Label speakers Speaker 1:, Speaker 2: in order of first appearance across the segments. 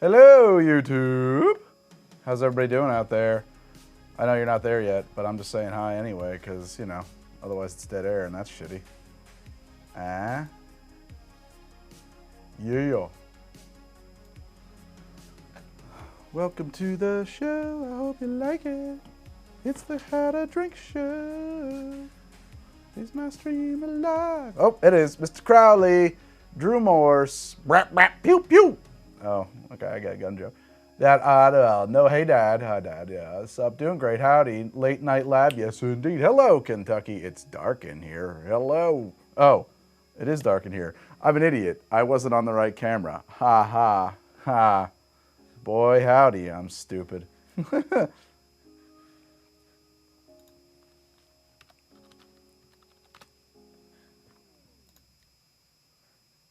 Speaker 1: Hello, YouTube. How's everybody doing out there? I know you're not there yet, but I'm just saying hi anyway, because, you know, otherwise it's dead air and that's shitty. Ah? Yeah. Welcome to the show. I hope you like it. It's the How to Drink Show. Is my stream alive? Oh, it is. Mr. Crowley, Drew Morse, brap, brap, pew, pew. Oh, okay, I got a gun joke. No, hey, Dad. Hi, Dad. Yeah, what's up? Doing great. Howdy. Late Night Lab. Yes, indeed. Hello, Kentucky. It's dark in here. Hello. Oh, it is dark in here. I'm an idiot. I wasn't on the right camera. Ha, ha, ha. Boy, howdy, I'm stupid.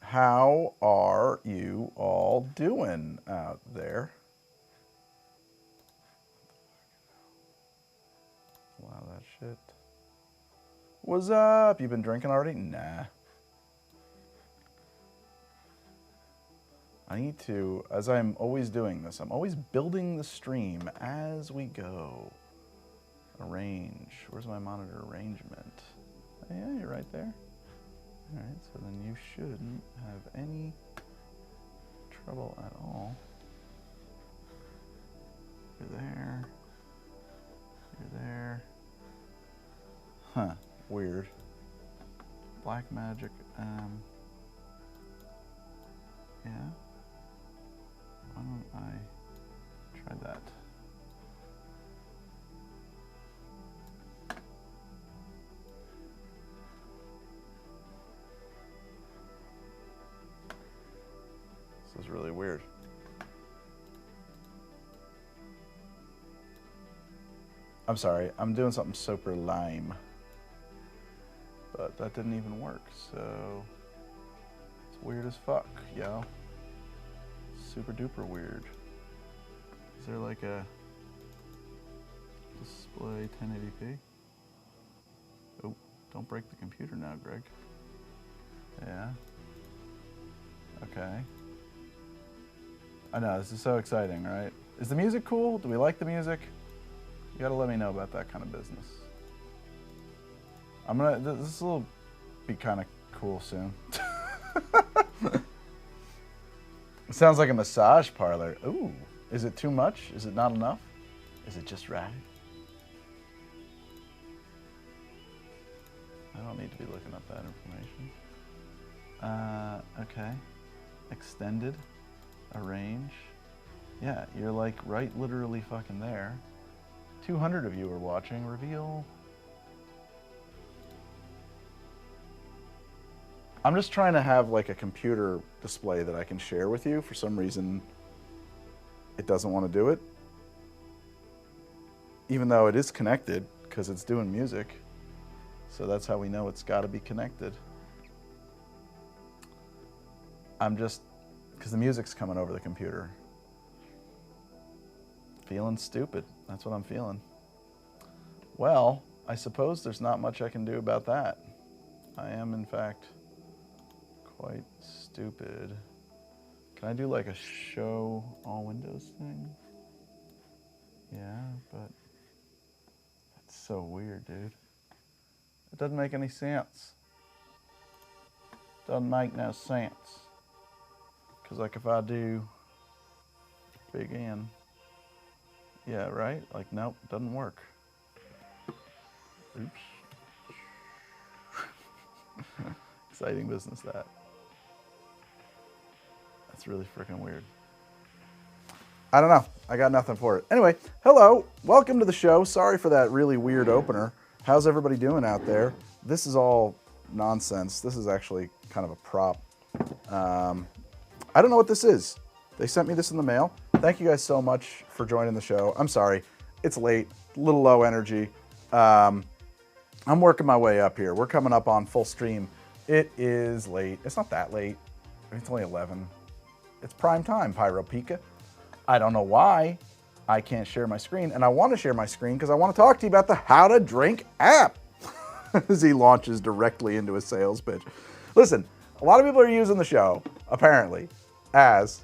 Speaker 1: How are you all doing out there? Wow, that shit. What's up? You been drinking already? Nah. I need to, as I'm always doing this, I'm always building the stream as we go. Arrange. Where's my monitor arrangement? Oh, yeah, you're right there. All right, so then you shouldn't have any trouble at all. You're there. You're there. Huh, weird. Black magic, yeah. Why don't I try that? This is really weird. I'm sorry, I'm doing something super lame. But that didn't even work, so it's weird as fuck, yo. Super duper weird. Is there like a display 1080p? Oh, don't break the computer now, Greg. Yeah. Okay. I know, this is so exciting, right? Is the music cool? Do we like the music? You gotta let me know about that kind of business. This will be kind of cool soon. It sounds like a massage parlor. Ooh, is it too much? Is it not enough? Is it just right? I don't need to be looking up that information. Okay. Extended. Arrange. Yeah, you're like right literally fucking there. 200 of you are watching. Reveal. I'm just trying to have like a computer display that I can share with you. For some reason, it doesn't want to do it. Even though it is connected, because it's doing music. So that's how we know it's got to be connected. I'm just, because the music's coming over the computer. Feeling stupid. That's what I'm feeling. Well, I suppose there's not much I can do about that. I am, in fact, quite stupid. Can I do like a show all windows thing? Yeah, but that's so weird, dude. It doesn't make any sense. Doesn't make no sense. Because like if I do big N, yeah, right? Like, nope, doesn't work. Oops. Exciting business, that. That's really freaking weird. I don't know. I got nothing for it. Anyway, hello. Welcome to the show. Sorry for that really weird opener. How's everybody doing out there? This is all nonsense. This is actually kind of a prop. I don't know what this is. They sent me this in the mail. Thank you guys so much for joining the show. I'm sorry. It's late. A little low energy. I'm working my way up here. We're coming up on full stream. It is late. It's not that late. It's only 11. It's prime time, Pyro Pika. I don't know why I can't share my screen, and I want to share my screen because I want to talk to you about the How to Drink app as he launches directly into a sales pitch. Listen, a lot of people are using the show, apparently, as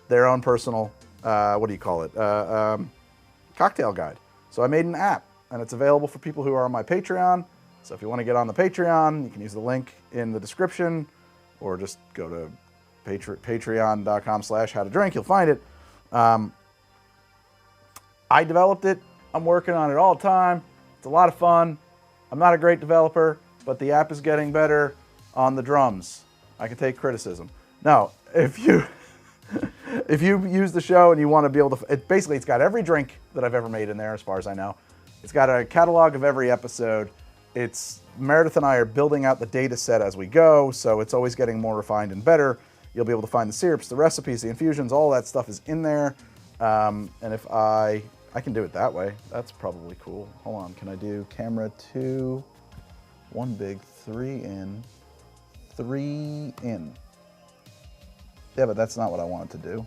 Speaker 1: their own personal, what do you call it, cocktail guide. So I made an app, and it's available for people who are on my Patreon. So if you want to get on the Patreon, you can use the link in the description, or just go to patreon.com/howtodrink. You'll find it. I developed it. I'm working on it all the time. It's a lot of fun. I'm not a great developer, but the app is getting better on the drums. I can take criticism. Now, if you if you use the show and you want to be able to, basically it's got every drink that I've ever made in there, as far as I know. It's got a catalog of every episode. Meredith and I are building out the data set as we go, so it's always getting more refined and better. You'll be able to find the syrups, the recipes, the infusions, all that stuff is in there. And if I can do it that way, that's probably cool. Hold on, can I do camera 2, 1 big, 3 in, 3 in. Yeah, but that's not what I wanted to do.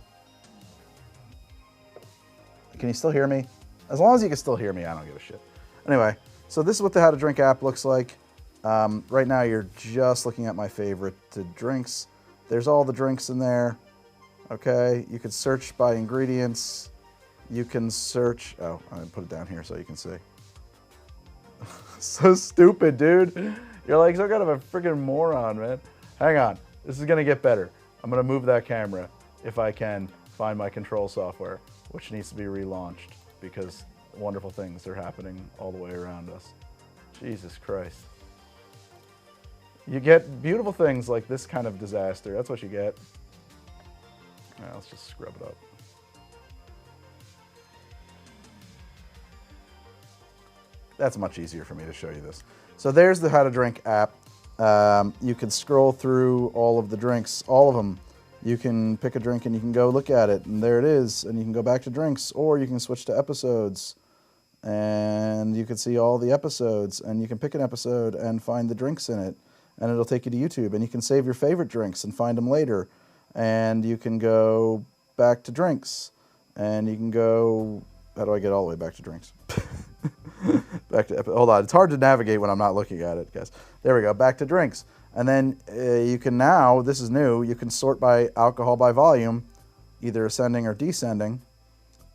Speaker 1: Can you still hear me? As long as you can still hear me, I don't give a shit. Anyway, so this is what the How to Drink app looks like. Right now you're just looking at my favorite drinks. There's all the drinks in there. Okay, you can search by ingredients. You can search, oh, I'm gonna put it down here so you can see. So stupid, dude. You're like some kind of a freaking moron, man. Hang on, this is gonna get better. I'm gonna move that camera if I can find my control software, which needs to be relaunched because wonderful things are happening all the way around us. Jesus Christ. You get beautiful things like this kind of disaster. That's what you get. All right, let's just scrub it up. That's much easier for me to show you this. So there's the How to Drink app. You can scroll through all of the drinks, all of them. You can pick a drink and you can go look at it, and there it is. And you can go back to drinks, or you can switch to episodes. And you can see all the episodes, and you can pick an episode and find the drinks in it. And it'll take you to YouTube, and you can save your favorite drinks and find them later. And you can go back to drinks, and you can go, how do I get all the way back to drinks? Back to, hold on, it's hard to navigate when I'm not looking at it, guys. There we go, back to drinks. And then you can now, this is new, you can sort by alcohol by volume, either ascending or descending.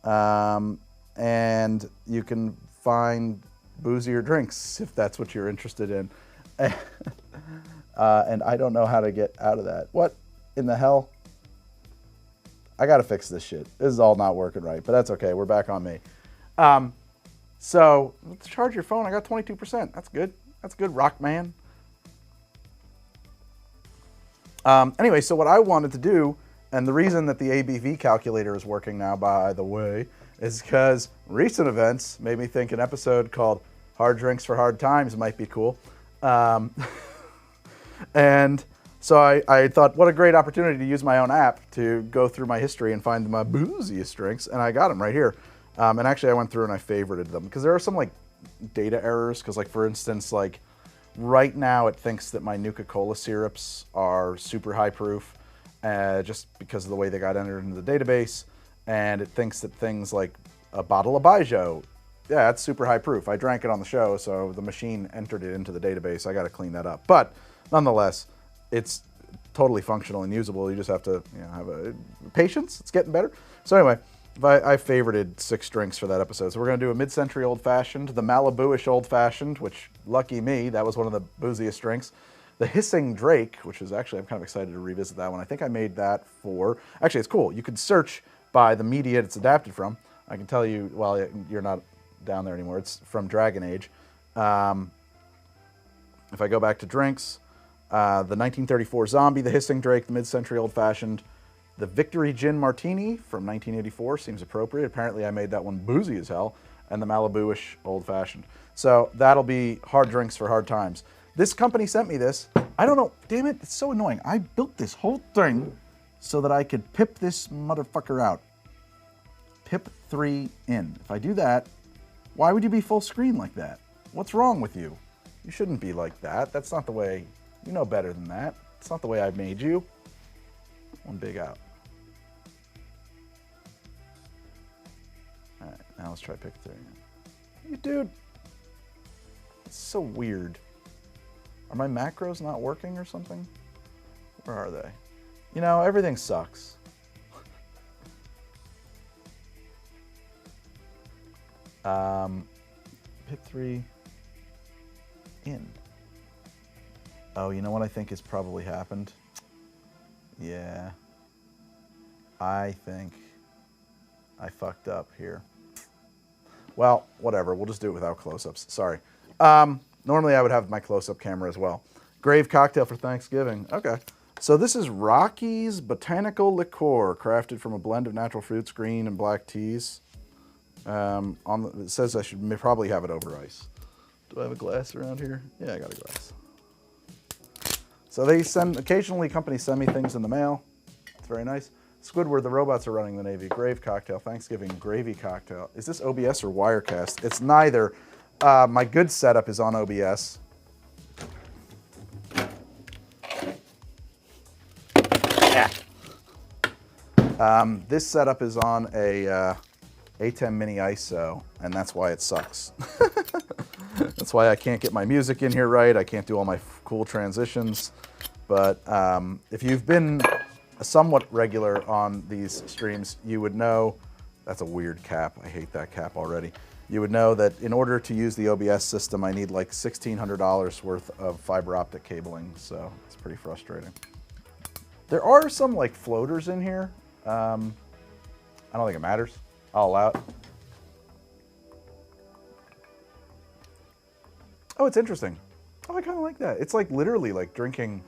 Speaker 1: And you can find boozier drinks if that's what you're interested in. And I don't know how to get out of that. What in the hell? I gotta fix this shit. This is all not working right, but that's okay. We're back on me. So let's charge your phone. I got 22%. That's good. That's good, rock man. Anyway, so what I wanted to do, and the reason that the ABV calculator is working now, by the way, is because recent events made me think an episode called Hard Drinks for Hard Times might be cool. And so I thought, what a great opportunity to use my own app to go through my history and find my booziest drinks, and I got them right here. And actually I went through and I favorited them, because there are some like data errors, because like for instance, like right now it thinks that my Nuka-Cola syrups are super high proof, just because of the way they got entered into the database, and it thinks that things like a bottle of Baijiu, yeah, it's super high proof. I drank it on the show, so the machine entered it into the database. I got to clean that up. But nonetheless, it's totally functional and usable. You just have to, you know, have a patience. It's getting better. So anyway, I favorited 6 drinks for that episode. So we're going to do a mid-century old-fashioned, the Malibu-ish old-fashioned, which, lucky me, that was one of the booziest drinks. The Hissing Drake, which is actually, I'm kind of excited to revisit that one. I think I made that for, actually it's cool. You could search by the media it's adapted from. I can tell you, well, you're not down there anymore. It's from Dragon Age. If I go back to drinks, the 1934 Zombie, the Hissing Drake, the mid-century old-fashioned, the Victory Gin Martini from 1984 seems appropriate. Apparently I made that one boozy as hell, and the Malibu-ish old-fashioned. So that'll be Hard Drinks for Hard Times. This company sent me this. I don't know, damn it, it's so annoying. I built this whole thing so that I could pip this motherfucker out. Pip 3 in. If I do that, why would you be full screen like that? What's wrong with you? You shouldn't be like that. That's not the way, you know better than that. It's not the way I've made you. One big out. All right, now let's try pick 3. You dude, it's so weird. Are my macros not working or something? Where are they? You know, everything sucks. Pick 3 in. Oh, you know what I think has probably happened? Yeah. I think I fucked up here. Well, whatever. We'll just do it without close-ups. Sorry. Normally I would have my close-up camera as well. Grave cocktail for Thanksgiving. Okay. So this is Rocky's Botanical Liqueur, crafted from a blend of natural fruits, green and black teas. It says I should probably have it over ice. Do I have a glass around here? Yeah, I got a glass. So occasionally companies send me things in the mail. It's very nice. Squidward, the robots are running the Navy. Grave cocktail, Thanksgiving gravy cocktail. Is this OBS or Wirecast? It's neither. My good setup is on OBS. This setup is on a A10 Mini ISO, and that's why it sucks. That's why I can't get my music in here right. I can't do all my cool transitions. But if you've been somewhat regular on these streams, you would know, that's a weird cap. I hate that cap already. You would know that in order to use the OBS system, I need like $1,600 worth of fiber optic cabling. So it's pretty frustrating. There are some like floaters in here. I don't think it matters. I'll allow it. Oh, it's interesting. Oh, I kind of like that. It's like literally like drinking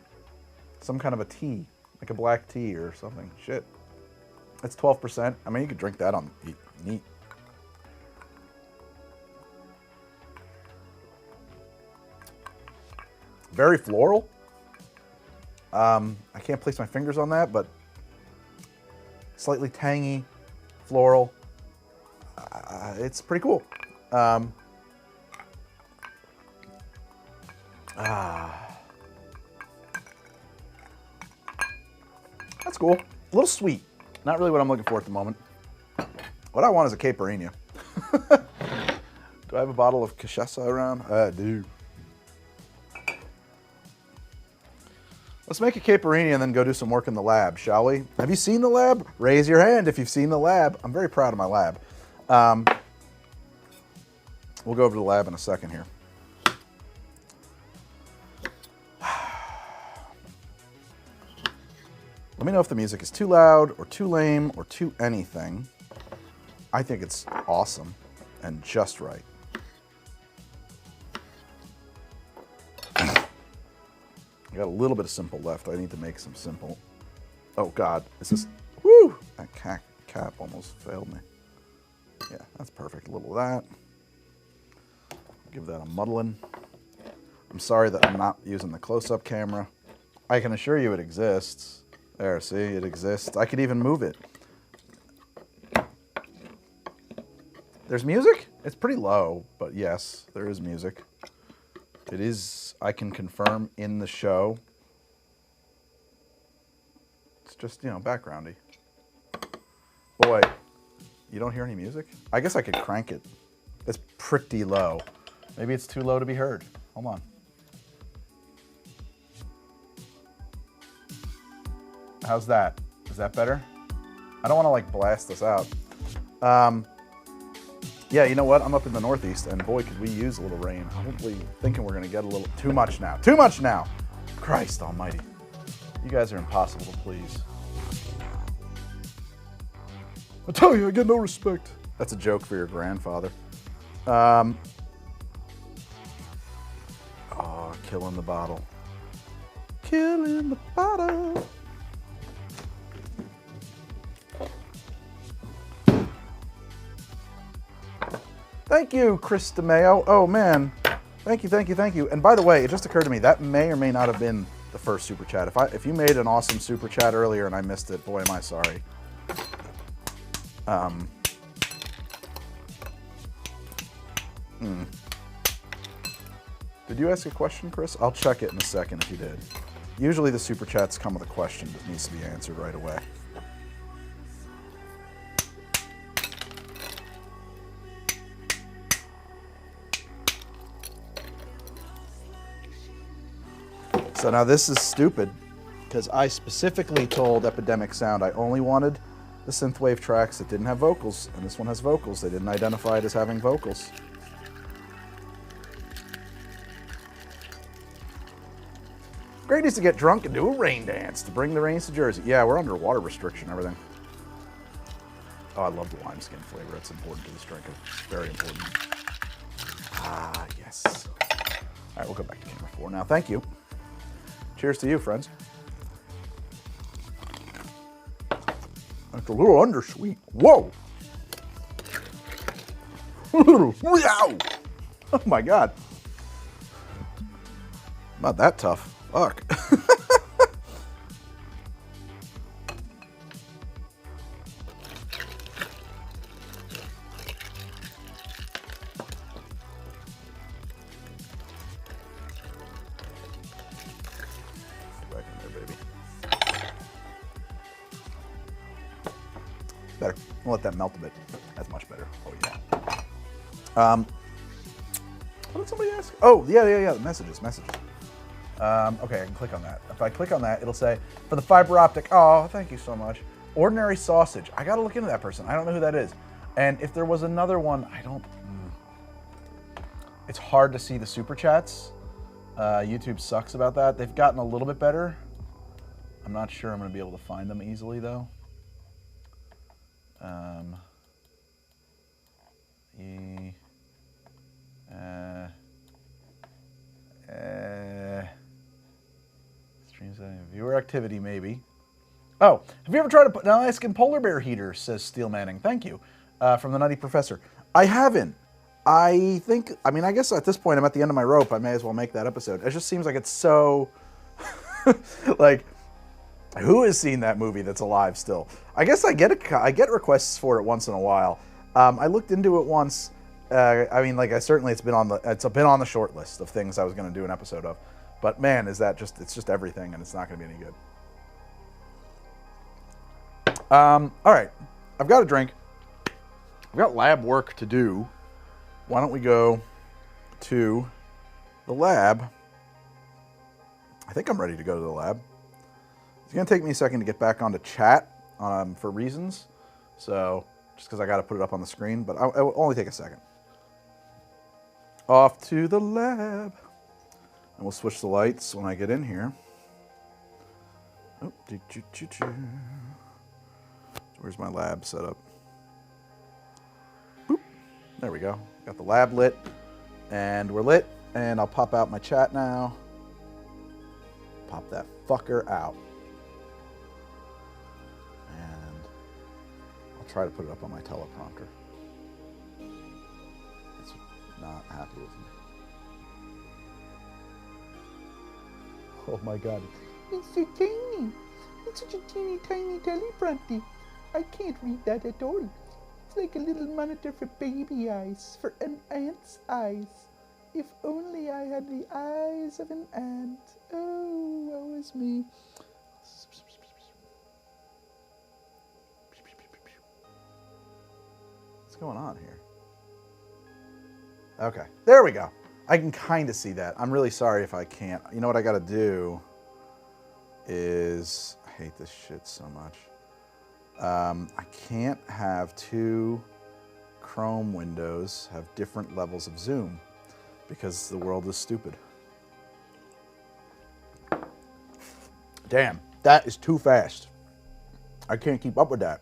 Speaker 1: some kind of a tea, like a black tea or something. Shit. It's 12%. I mean, you could drink that on neat. Very floral. I can't place my fingers on that, but slightly tangy, floral. It's pretty cool. That's cool. A little sweet. Not really what I'm looking for at the moment. What I want is a caipirinha. Do I have a bottle of cachaça around? I do. Let's make a caipirinha and then go do some work in the lab, shall we? Have you seen the lab? Raise your hand if you've seen the lab. I'm very proud of my lab. We'll go over to the lab in a second here. Let me know if the music is too loud or too lame or too anything. I think it's awesome and just right. I got a little bit of simple left. I need to make some simple. Oh God, is this, woo! That cap almost failed me. Yeah, that's perfect. A little of that. Give that a muddling. I'm sorry that I'm not using the close-up camera. I can assure you it exists. There, see, it exists. I could even move it. There's music? It's pretty low, but yes, there is music. It is, I can confirm, in the show. It's just, you know, backgroundy. Boy, you don't hear any music? I guess I could crank it. It's pretty low. Maybe it's too low to be heard. Hold on. How's that? Is that better? I don't want to like blast this out. Yeah, you know what? I'm up in the Northeast, and boy, could we use a little rain. I'm hopefully thinking we're going to get a little too much now. Too much now! Christ almighty. You guys are impossible to please. I tell you, I get no respect. That's a joke for your grandfather. Oh, killing the bottle. Killing the bottle. Thank you, Chris DeMayo. Oh, man. Thank you, thank you, thank you. And by the way, it just occurred to me, that may or may not have been the first Super Chat. If you made an awesome Super Chat earlier and I missed it, boy, am I sorry. Did you ask a question, Chris? I'll check it in a second if you did. Usually the Super Chats come with a question that needs to be answered right away. So now this is stupid, because I specifically told Epidemic Sound I only wanted the synthwave tracks that didn't have vocals, and this one has vocals. They didn't identify it as having vocals. Greg needs to get drunk and do a rain dance to bring the rains to Jersey. Yeah, we're under water restriction and everything. Oh, I love the lime skin flavor. It's important to this drink. It's very important. Ah, yes. All right, we'll go back to camera 4 now. Thank you. Cheers to you, friends. It's a little undersweet. Whoa! Wow! Oh my God. Not that tough. Fuck. Back in there, baby. Better. We'll let that melt a bit. That's much better. Oh yeah. What did somebody ask? Oh, yeah. The messages. Okay, I can click on that. If I click on that, it'll say, for the fiber optic, oh, thank you so much. Ordinary Sausage. I gotta look into that person. I don't know who that is. And if there was another one, it's hard to see the super chats. YouTube sucks about that. They've gotten a little bit better. I'm not sure I'm gonna be able to find them easily though. Stream setting, viewer activity maybe. Oh, have you ever tried to put an Alaskan polar bear heater, says Steel Manning. Thank you. From the Nutty Professor. I haven't. I guess at this point I'm at the end of my rope. I may as well make that episode. It just seems like it's so, like, who has seen that movie that's alive still? I guess I get requests for it once in a while. I looked into it once. It's been on the short list of things I was going to do an episode of. But man, it's just everything, and it's not going to be any good. All right, I've got a drink. I've got lab work to do. Why don't we go to the lab? I think I'm ready to go to the lab. It's going to take me a second to get back onto chat for reasons. So just because I got to put it up on the screen, but it will only take a second. Off to the lab. And we'll switch the lights when I get in here. Oh, where's my lab set up? Boop. There we go. Got the lab lit. And we're lit. And I'll pop out my chat now. Pop that fucker out. And I'll try to put it up on my teleprompter. It's not happy with me. Oh my God. It's so tiny. It's such a teeny tiny teleprompter. I can't read that at all. It's like a little monitor for baby eyes, for an ant's eyes. If only I had the eyes of an ant. Oh, woe is me. What's going on here? Okay, there we go. I can kind of see that. I'm really sorry if I can't. You know what I got to do is, I hate this shit so much. I can't have two Chrome windows have different levels of zoom because the world is stupid. Damn, that is too fast. I can't keep up with that.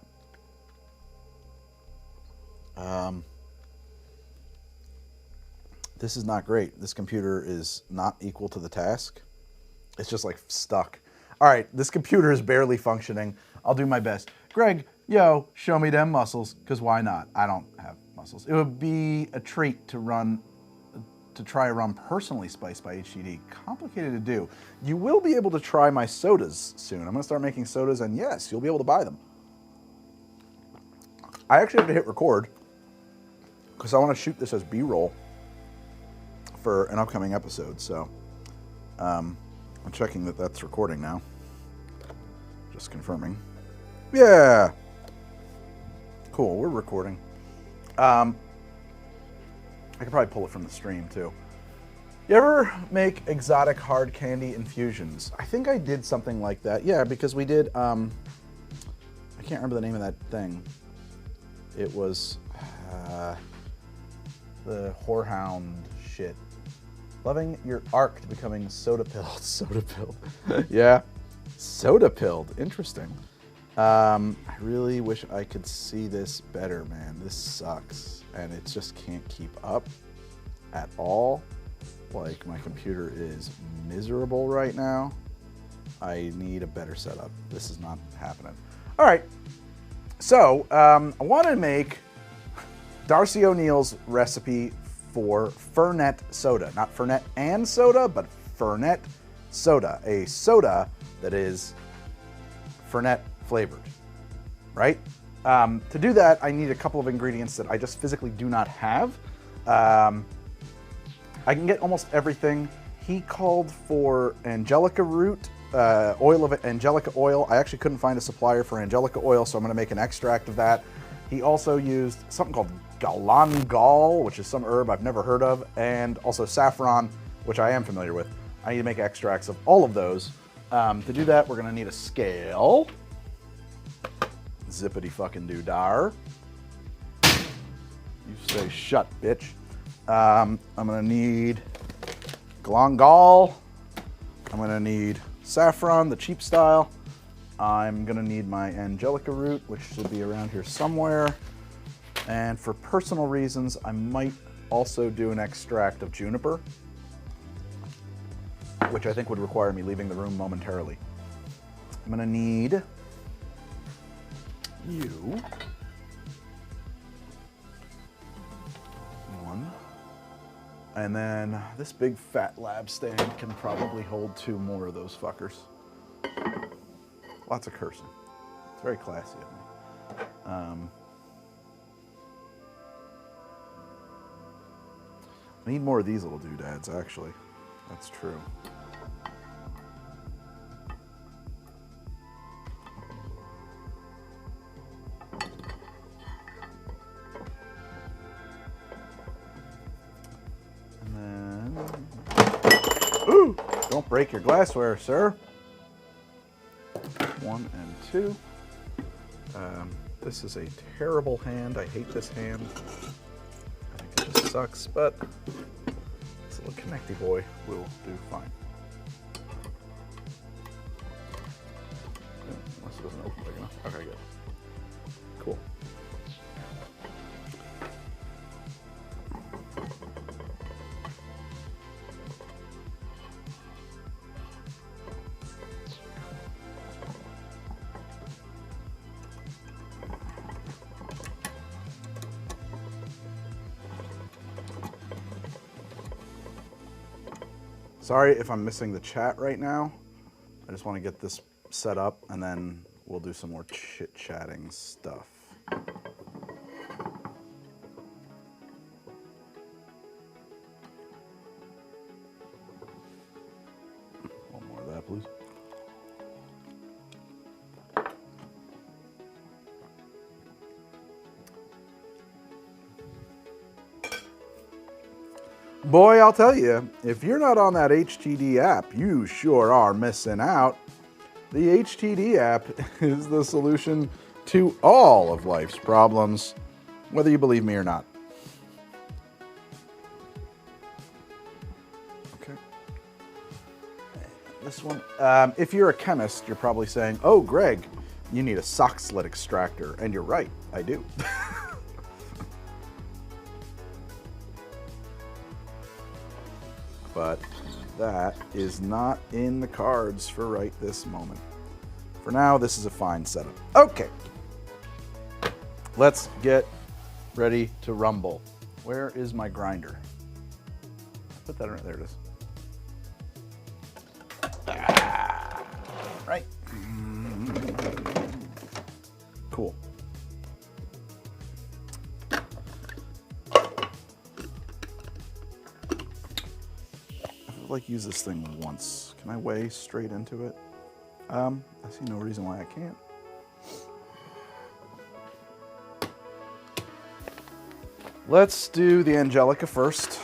Speaker 1: This is not great. This computer is not equal to the task. It's just like stuck. All right, this computer is barely functioning. I'll do my best. Greg, yo, show me them muscles, because why not? I don't have muscles. It would be a treat to try a run personally spiced by HTD. Complicated to do. You will be able to try my sodas soon. I'm gonna start making sodas, and yes, you'll be able to buy them. I actually have to hit record because I want to shoot this as B-roll for an upcoming episode. So I'm checking that that's recording now. Just confirming. Yeah. Cool, we're recording. I could probably pull it from the stream too. You ever make exotic hard candy infusions? I think I did something like that. Yeah, because we did, I can't can't remember the name of that thing. It was the whorehound shit. Loving your arc to becoming soda pilled. Soda pilled. Yeah. Soda pilled. Interesting. I really wish I could see this better, man. This sucks. And it just can't keep up at all. Like, my computer is miserable right now. I need a better setup. This is not happening. All right. So, I want to make Darcy O'Neill's recipe for Fernet soda. Not Fernet and soda, but Fernet soda. A soda that is Fernet flavored, right? To do that, I need a couple of ingredients that I just physically do not have. I can get almost everything. He called for angelica root, oil of angelica oil. I actually couldn't find a supplier for angelica oil, so I'm gonna make an extract of that. He also used something called galangal, which is some herb I've never heard of, and also saffron, which I am familiar with. I need to make extracts of all of those. To do that, we're gonna need a scale. Zippity fucking doo-dar. You say shut, bitch. I'm gonna need galangal. I'm gonna need saffron, the cheap style. I'm gonna need my angelica root, which should be around here somewhere. And for personal reasons, I might also do an extract of juniper, which I think would require me leaving the room momentarily. I'm gonna need you. One. And then this big fat lab stand can probably hold 2 more of those fuckers. Lots of cursing. It's very classy of me. I need more of these little doodads, actually. That's true. And then... Ooh! Don't break your glassware, sir. 1 and 2. This is a terrible hand. I hate this hand. I think it just sucks, but this little connecty boy will do fine. Unless it doesn't open big enough. Okay, good. Cool. Sorry if I'm missing the chat right now. I just want to get this set up and then we'll do some more chit-chatting stuff. One more of that, please. Boy, I'll tell you, if you're not on that HTD app, you sure are missing out. The HTD app is the solution to all of life's problems, whether you believe me or not. Okay. This one, if you're a chemist, you're probably saying, oh, Greg, you need a sock slit extractor. And you're right, I do. But that is not in the cards for right this moment. For now, this is a fine setup. Okay, let's get ready to rumble. Where is my grinder? Put that right there. It is. Right. Cool. Like use this thing once. Can I weigh straight into it? I see no reason why I can't. Let's do the angelica first.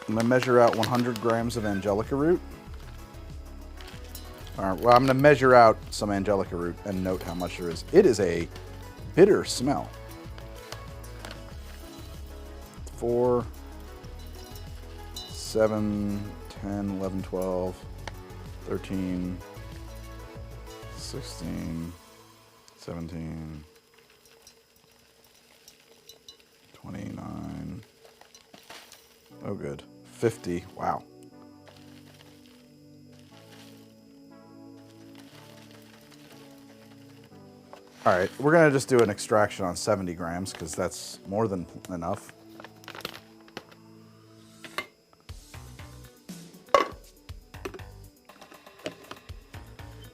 Speaker 1: I'm gonna measure out 100 grams of angelica root. All right, well, I'm going to measure out some angelica root and note how much there is. It is a bitter smell. 4, 7, 10, 11, 12, 13, 16, 17, 29. Oh, good. 50. Wow. All right, we're going to just do an extraction on 70 grams because that's more than enough.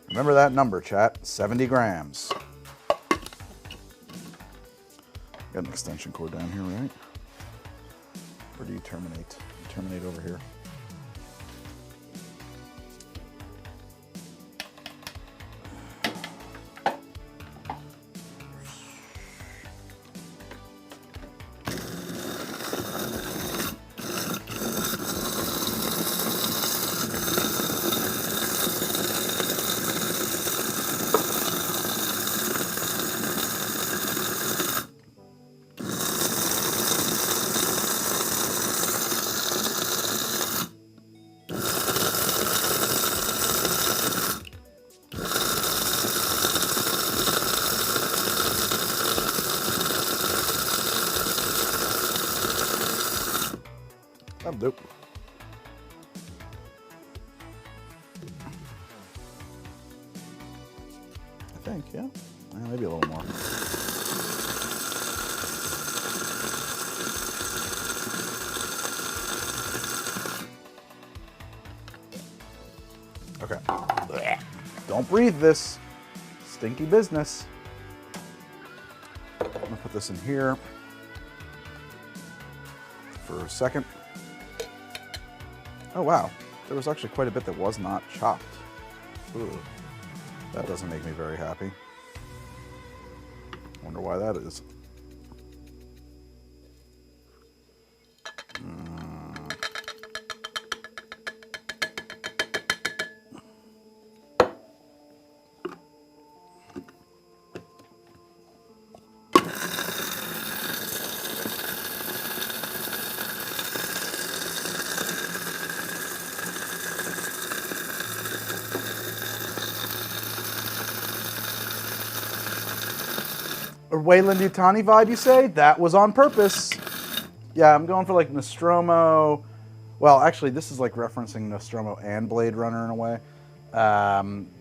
Speaker 1: Remember that number, chat, 70 grams. Got an extension cord down here, right? Where do you terminate? You terminate over here. That'll do. I think, yeah. Maybe a little more. Okay. Don't breathe this. Stinky business. I'm gonna put this in here for a second. Oh wow, there was actually quite a bit that was not chopped. Ooh, that doesn't make me very happy. Wonder why that is. A Weyland-Yutani vibe, you say? That was on purpose. Yeah, I'm going for like Nostromo. Well, actually, this is like referencing Nostromo and Blade Runner in a way.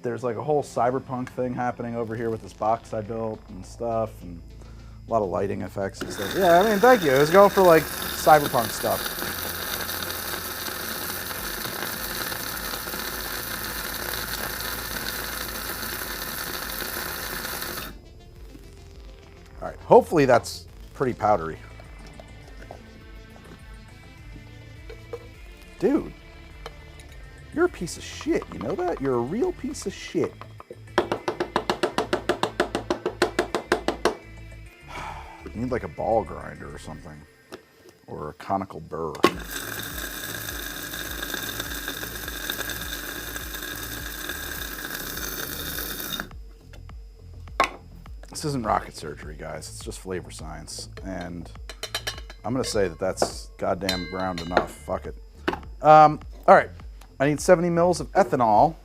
Speaker 1: There's like a whole cyberpunk thing happening over here with this box I built and stuff, and a lot of lighting effects and stuff. Yeah, I mean, thank you. I was going for like cyberpunk stuff. All right, hopefully that's pretty powdery. Dude, you're a piece of shit, you know that? You're a real piece of shit. You need like a ball grinder or something, or a conical burr. This isn't rocket surgery, guys. It's just flavor science. And I'm going to say that that's goddamn ground enough. Fuck it. All right. I need 70 mils of ethanol,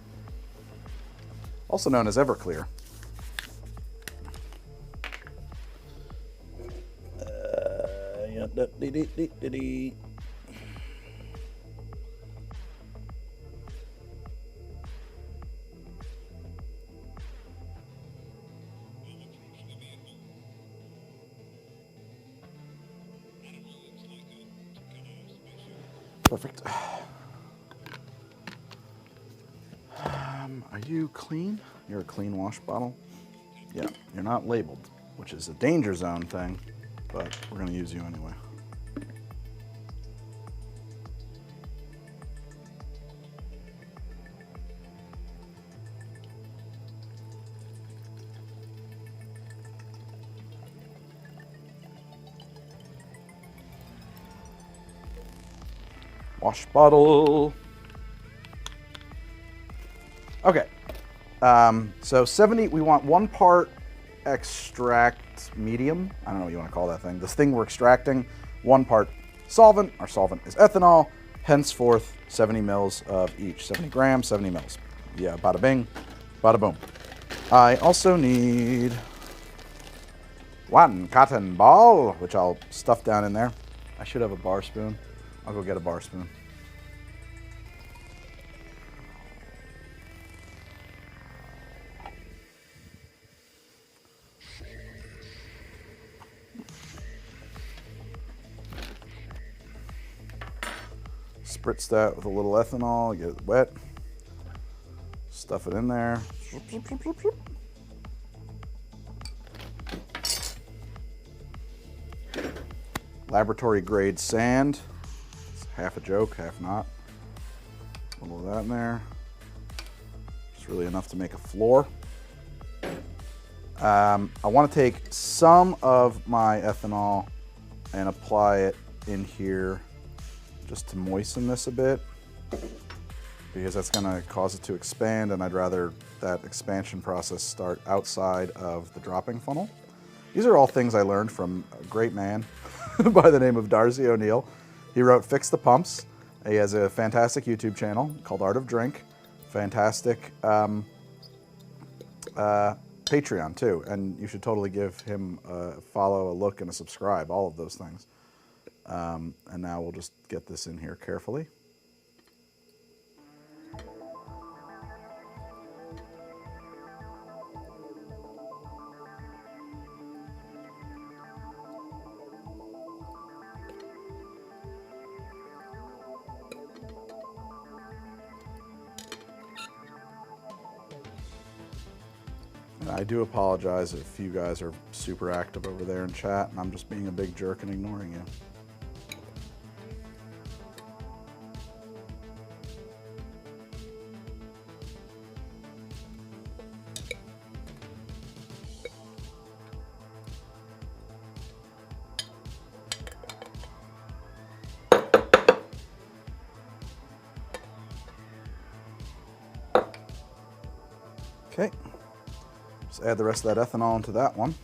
Speaker 1: also known as Everclear. Perfect. Are you clean? You're a clean wash bottle? Yeah, you're not labeled, which is a danger zone thing, but we're going to use you anyway. Wash bottle. Okay, So 70, we want 1 part extract medium. I don't know what you want to call that thing. This thing we're extracting, 1 part solvent. Our solvent is ethanol. Henceforth, 70 mils of each. 70 grams, 70 mils. Yeah, bada bing, bada boom. I also need 1 cotton ball, which I'll stuff down in there. I should have a bar spoon. I'll go get a bar spoon. Spritz that with a little ethanol, get it wet. Stuff it in there. Laboratory grade sand. It's half a joke, half not. A little of that in there. Just really enough to make a floor. I want to take some of my ethanol and apply it in here just to moisten this a bit, because that's going to cause it to expand, and I'd rather that expansion process start outside of the dropping funnel. These are all things I learned from a great man by the name of Darcy O'Neill. He wrote Fix the Pumps. He has a fantastic YouTube channel called Art of Drink. Fantastic Patreon too, and you should totally give him a follow, a look, and a subscribe, all of those things. And now we'll just get this in here carefully. And I do apologize if you guys are super active over there in chat and I'm just being a big jerk and ignoring you. Okay, just add the rest of that ethanol into that one.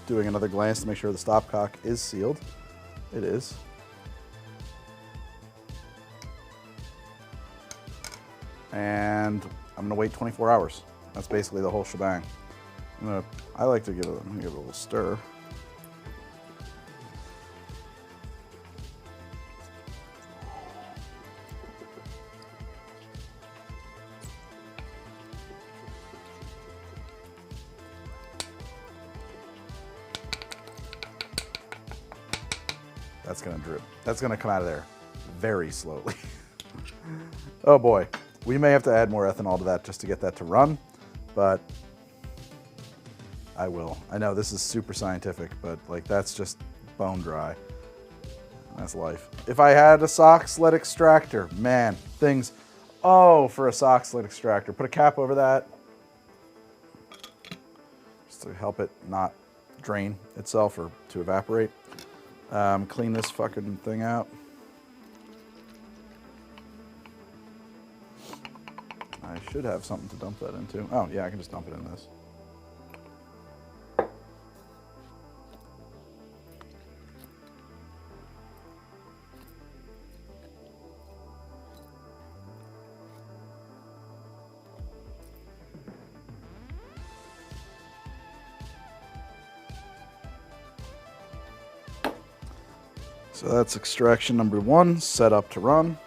Speaker 1: Doing another glance to make sure the stopcock is sealed. It is. And I'm gonna wait 24 hours. That's basically the whole shebang. I like to give it a little stir. That's gonna drip. That's gonna come out of there very slowly. Oh boy, we may have to add more ethanol to that just to get that to run, but I will. I know this is super scientific, but like that's just bone dry. That's life. If I had a sock sled extractor, man, things. Oh, for a sock sled extractor, put a cap over that just to help it not drain itself or to evaporate. Clean this fucking thing out. I should have something to dump that into. Oh yeah, I can just dump it in this. So that's extraction number 1, set up to run.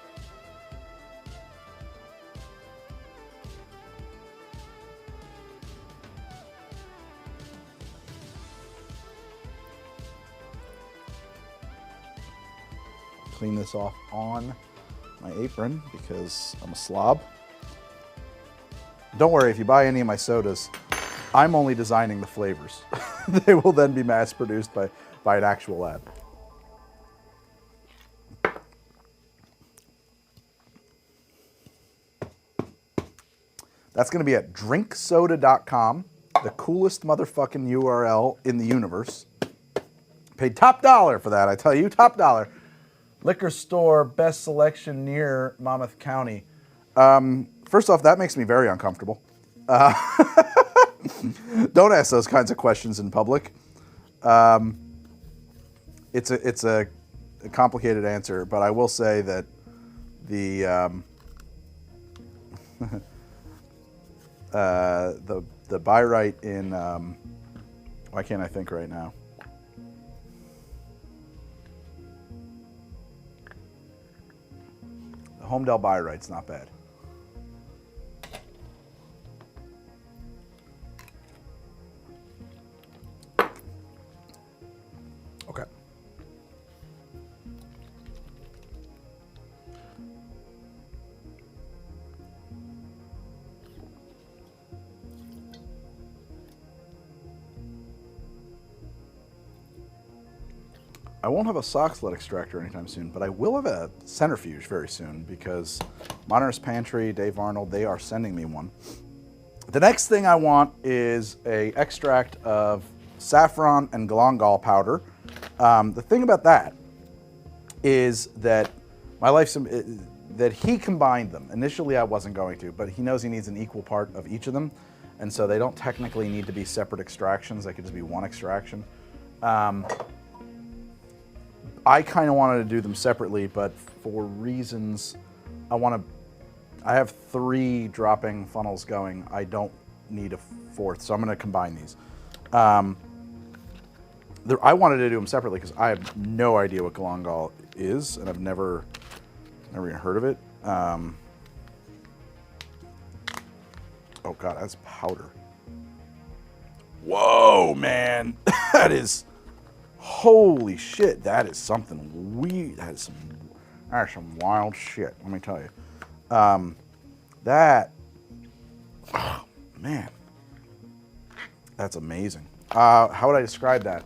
Speaker 1: Clean this off on my apron because I'm a slob. Don't worry, if you buy any of my sodas, I'm only designing the flavors. They will then be mass produced by an actual lab. That's going to be at drinksoda.com, the coolest motherfucking URL in the universe. Paid top dollar for that, I tell you, top dollar. Liquor store, best selection near Monmouth County. First off, that makes me very uncomfortable. Don't ask those kinds of questions in public. It's a complicated answer, but I will say that the the Bayreuth in why can't I think right now? The Homedale Bayreuth's not bad. Okay. I won't have a sock sled extractor anytime soon, but I will have a centrifuge very soon because Modernist Pantry, Dave Arnold, they are sending me one. The next thing I want is a extract of saffron and galangal powder. The thing about that is that that he combined them. Initially I wasn't going to, but he knows he needs an equal part of each of them, and so they don't technically need to be separate extractions. They could just be one extraction. I kind of wanted to do them separately, but for reasons, I have 3 dropping funnels going. I don't need a 4th, so I'm going to combine these. I wanted to do them separately because I have no idea what galangal is, and I've never even heard of it. Oh God, that's powder. Whoa, man, that is. Holy shit, that is something weird. That is some wild shit, let me tell you. Oh, man, that's amazing. How would I describe that?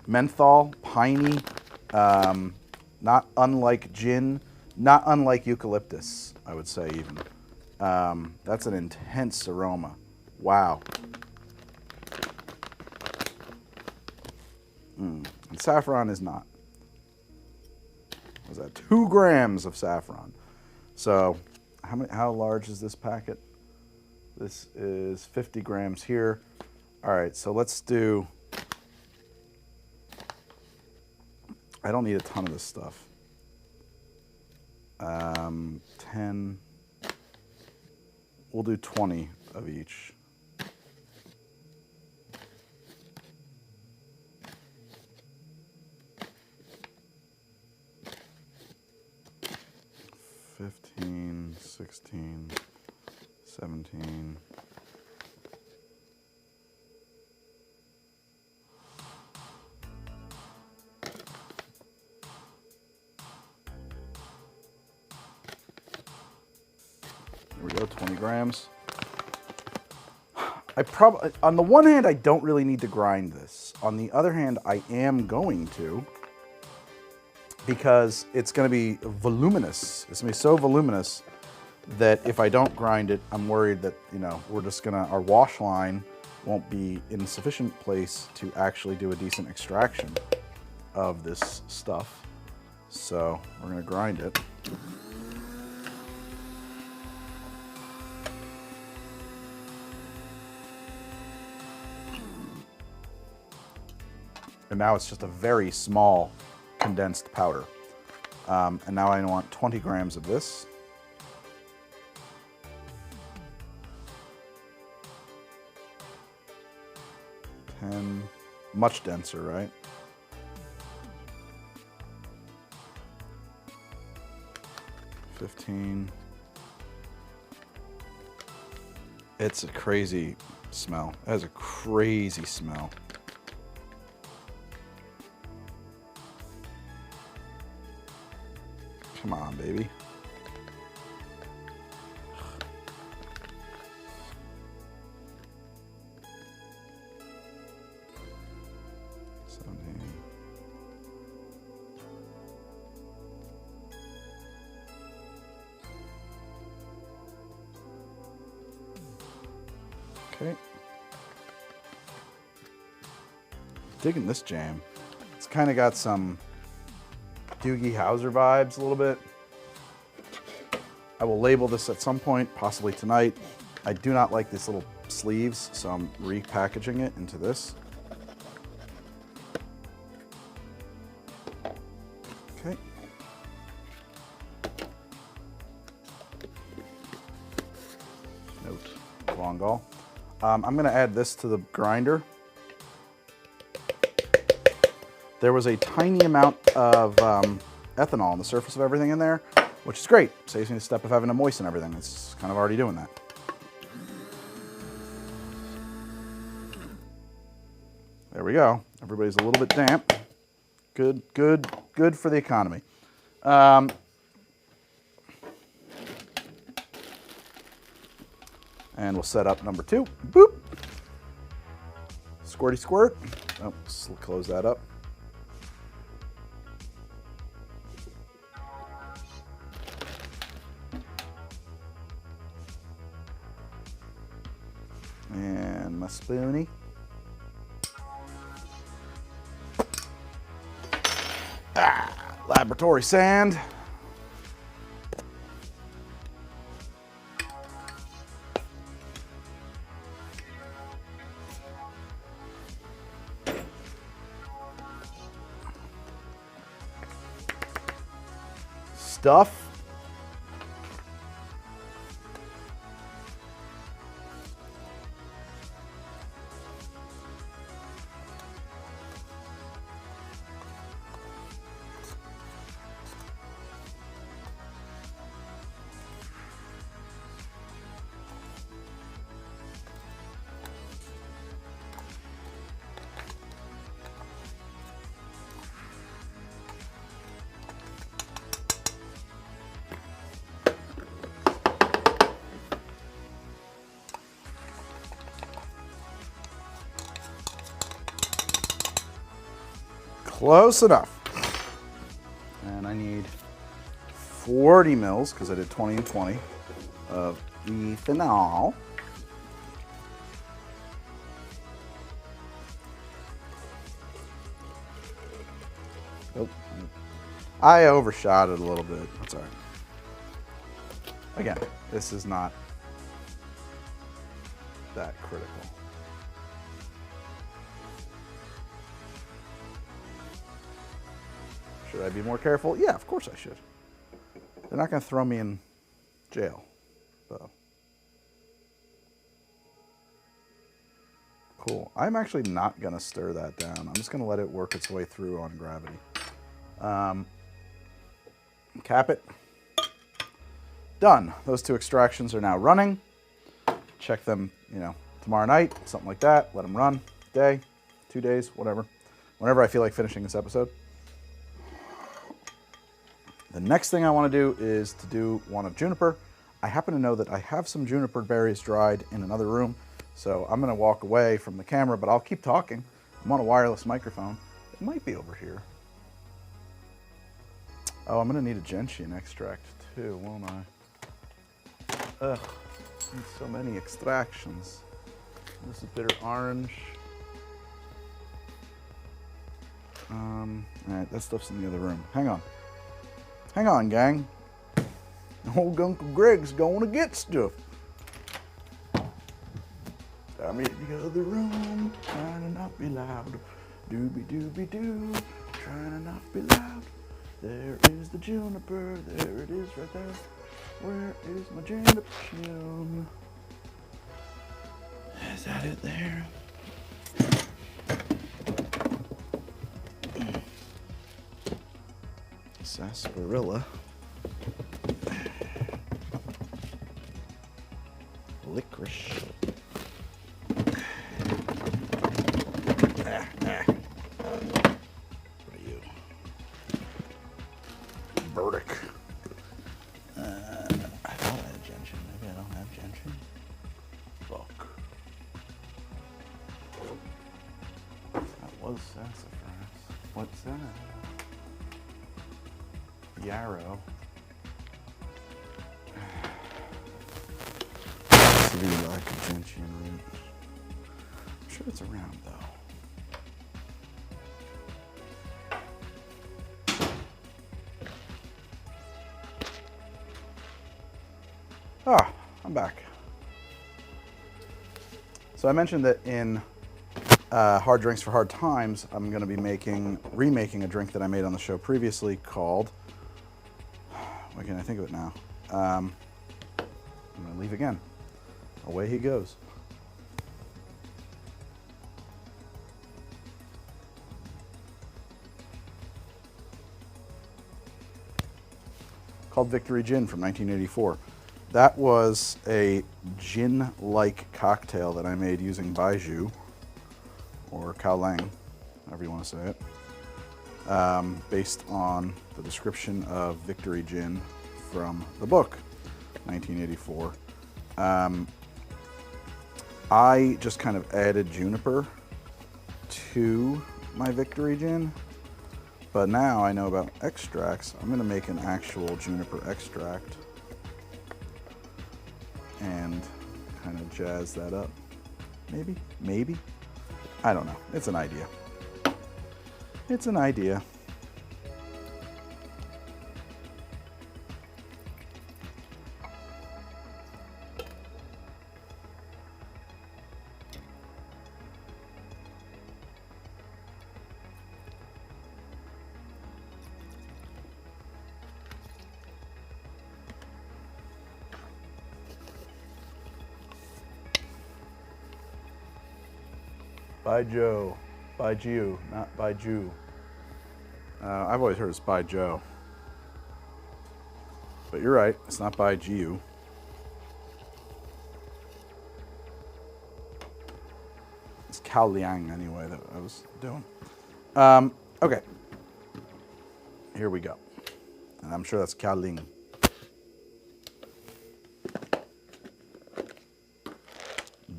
Speaker 1: Menthol, piney, not unlike gin, not unlike eucalyptus, I would say even. That's an intense aroma. Wow. And saffron is not. What was that? 2 grams of saffron. So how large is this packet? This is 50 grams here. All right, so let's do, I don't need a ton of this stuff. 10, we'll do 20 of each. $15, $16, $17. There we go, 20 grams. On the one hand, I don't really need to grind this. On the other hand, I am going to, because it's going to be voluminous. It's going to be so voluminous that if I don't grind it, I'm worried that, our wash line won't be in sufficient place to actually do a decent extraction of this stuff. So we're going to grind it. And now it's just a very small condensed powder. And now I want 20 grams of this. Much denser, right? $15. It's a crazy smell. It has a crazy smell. Come on, baby. Okay. Digging this jam. It's kind of got some Doogie Howser vibes a little bit. I will label this at some point, possibly tonight. I do not like these little sleeves, so I'm repackaging it into this. Okay. Note, long gall. I'm going to add this to the grinder. There was a tiny amount of ethanol on the surface of everything in there, which is great. Saves me the step of having to moisten everything. It's kind of already doing that. There we go. Everybody's a little bit damp. Good, good, good for the economy. And we'll set up number 2. Boop. Squirty squirt. Oh, close that up. And my spoonie. Laboratory sand. Stuff. Close enough. And I need 40 mils, because I did 20 and 20, of ethanol. Oh, I overshot it a little bit. That's all right. Again, this is not that critical. Should I be more careful? Yeah, of course I should. They're not going to throw me in jail, though. Cool. I'm actually not going to stir that down. I'm just going to let it work its way through on gravity. Cap it. Done. Those 2 extractions are now running. Check them, tomorrow night, something like that. Let them run. Day, 2 days, whatever. Whenever I feel like finishing this episode. The next thing I want to do is to do one of juniper. I happen to know that I have some juniper berries dried in another room, so I'm going to walk away from the camera, but I'll keep talking. I'm on a wireless microphone. It might be over here. Oh, I'm going to need a gentian extract too, won't I? Ugh, need so many extractions. This is bitter orange. All right, that stuff's in the other room. Hang on. Hang on, gang. Old Uncle Greg's going to get stuff. I'm in the other room, trying to not be loud. Doobie doobie doo, trying to not be loud. There is the juniper, there it is right there. Where is my juniper tune? Is that it there? Sarsaparilla. Licorice. What are you? Burdick. I thought I had gentian. Maybe I don't have gentian. Fuck. That was sassafras. What's that? Yarrow. Severe lack of gentian root. I'm sure it's around though. Ah, I'm back. So I mentioned that in Hard Drinks for Hard Times, I'm going to be remaking a drink that I made on the show previously called, why can't I think of it now? I'm going to leave again. Away he goes. Called Victory Gin from 1984. That was a gin-like cocktail that I made using baijiu, or Cao Lang, however you want to say it, based on the description of Victory Gin from the book, 1984. I just kind of added juniper to my Victory Gin, but now I know about extracts. I'm going to make an actual juniper extract and kind of jazz that up. Maybe. I don't know. It's an idea. It's an idea. Baijiu, not Baiju. I've always heard it's Baijiu. But you're right, it's not Baijiu. It's Cao Liang anyway that I was doing. Okay. Here we go. And I'm sure that's Cao Ling.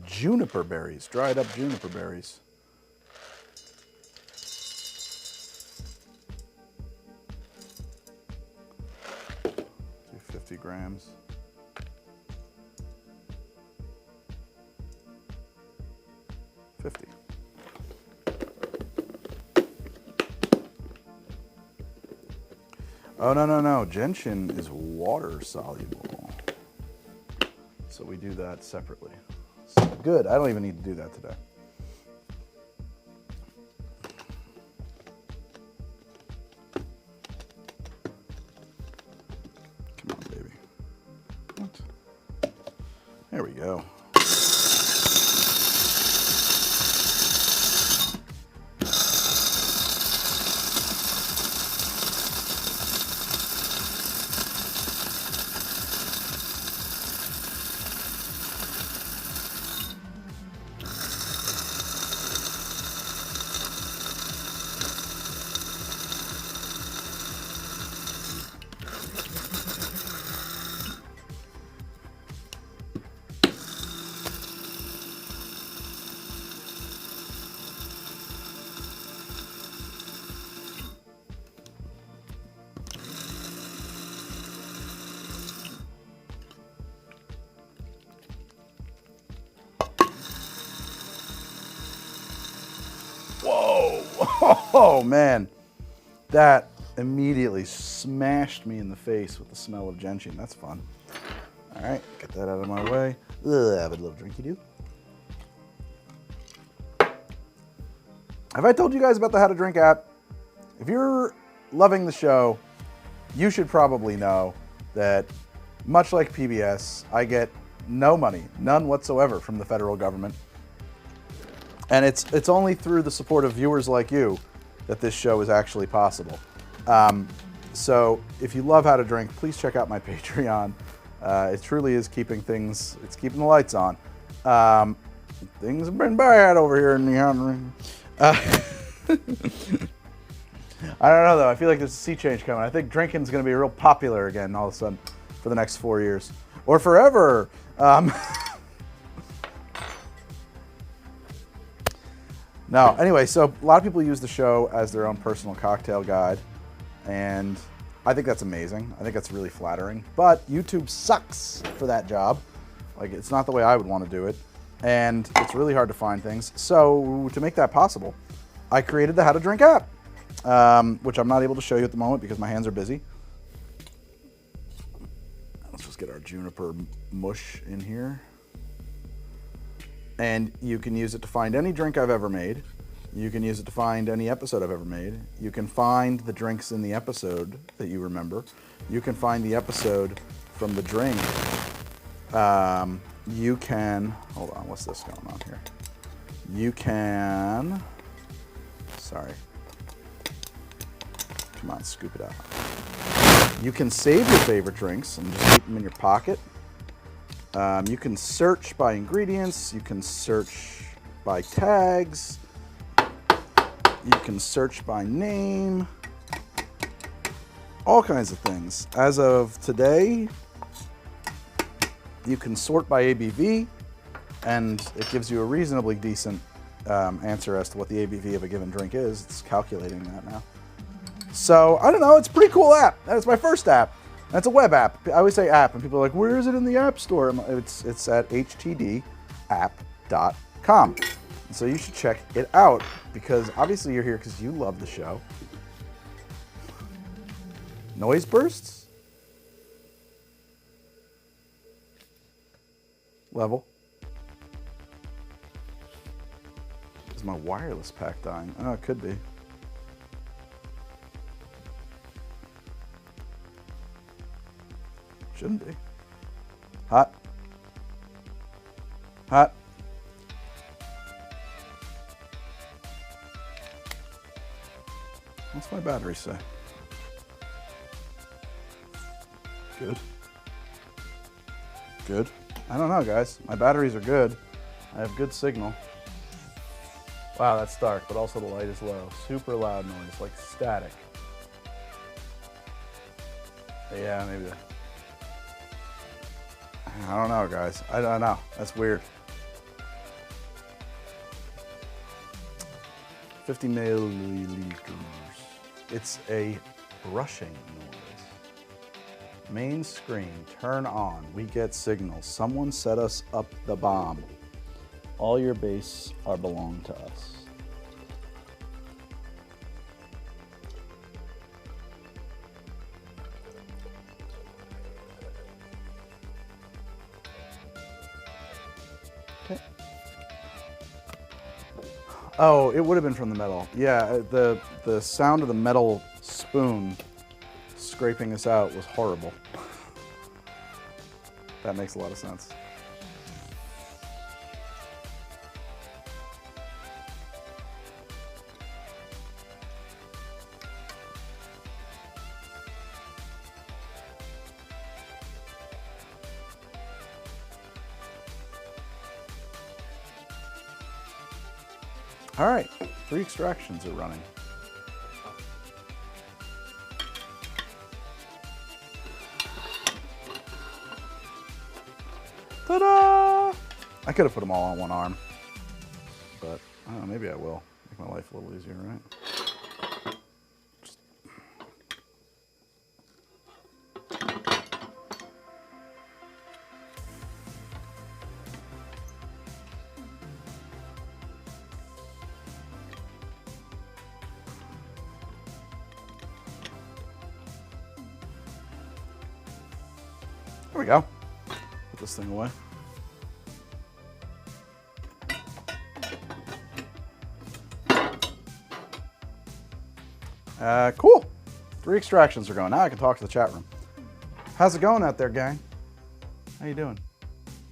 Speaker 1: Juniper berries, dried up juniper berries. 250 grams. Oh, no. Gentian is water soluble. So we do that separately. So good, I don't even need to do that today. Come on, baby. What? There we go. Whoa! Oh man, that immediately smashed me in the face with the smell of gentian. That's fun. All right, get that out of my way. Have a little drinky do. Have I told you guys about the How to Drink app? If you're loving the show, you should probably know that much like PBS, I get no money, none whatsoever from the federal government. And it's only through the support of viewers like you that this show is actually possible. So if you love How to Drink, please check out my Patreon. It truly is keeping things, it's keeping the lights on. Things have been bad over here in the How to Drink. I don't know though, I feel like there's a sea change coming. I think drinking's gonna be real popular again all of a sudden for the next 4 years. Or forever. No, anyway, so a lot of people use the show as their own personal cocktail guide, and I think that's amazing. I think that's really flattering, but YouTube sucks for that job. Like, it's not the way I would want to do it, and it's really hard to find things. So to make that possible, I created the How to Drink app, which I'm not able to show you at the moment because my hands are busy. Let's just Let's get our juniper mush in here. And you can use it to find any drink I've ever made. You can use it to find any episode I've ever made. You can find the drinks in the episode that you remember. You can find the episode from the drink. You can, hold on, what's this going on here? You can, sorry. Come on, scoop it out. You can save your favorite drinks and just keep them in your pocket. You can search by ingredients. You can search by tags. You can search by name. All kinds of things. As of today, you can sort by ABV, and it gives you a reasonably decent answer as to what the ABV of a given drink is. It's calculating that now. So, I don't know, it's a pretty cool app. That's my first app. That's a web app. I always say app, and people are like, where is it in the App Store? It's at htdapp.com. And so you should check it out, because obviously you're here because you love the show. Noise bursts? Level. Is my wireless pack dying? Oh, it could be. Shouldn't be. Hot. Hot. What's my battery say? Good. Good. I don't know, guys. My batteries are good. I have good signal. Wow, that's dark, but also the light is low. Super loud noise, like static. Yeah, maybe. I don't know, guys. I don't know. That's weird. 50 milliliters. It's a brushing noise. Main screen, turn on. We get signals. Someone set us up the bomb. All your base are belong to us. Okay. Oh, it would have been from the metal. Yeah, the sound of the metal spoon scraping this out was horrible. That makes a lot of sense. All right, 3 extractions are running. Ta-da! I could have put them all on one arm, but I don't know, maybe I will. Make my life a little easier, right? There we go. Put this thing away. Cool. 3 extractions are going. Now I can talk to the chat room. How's it going out there, gang? How you doing?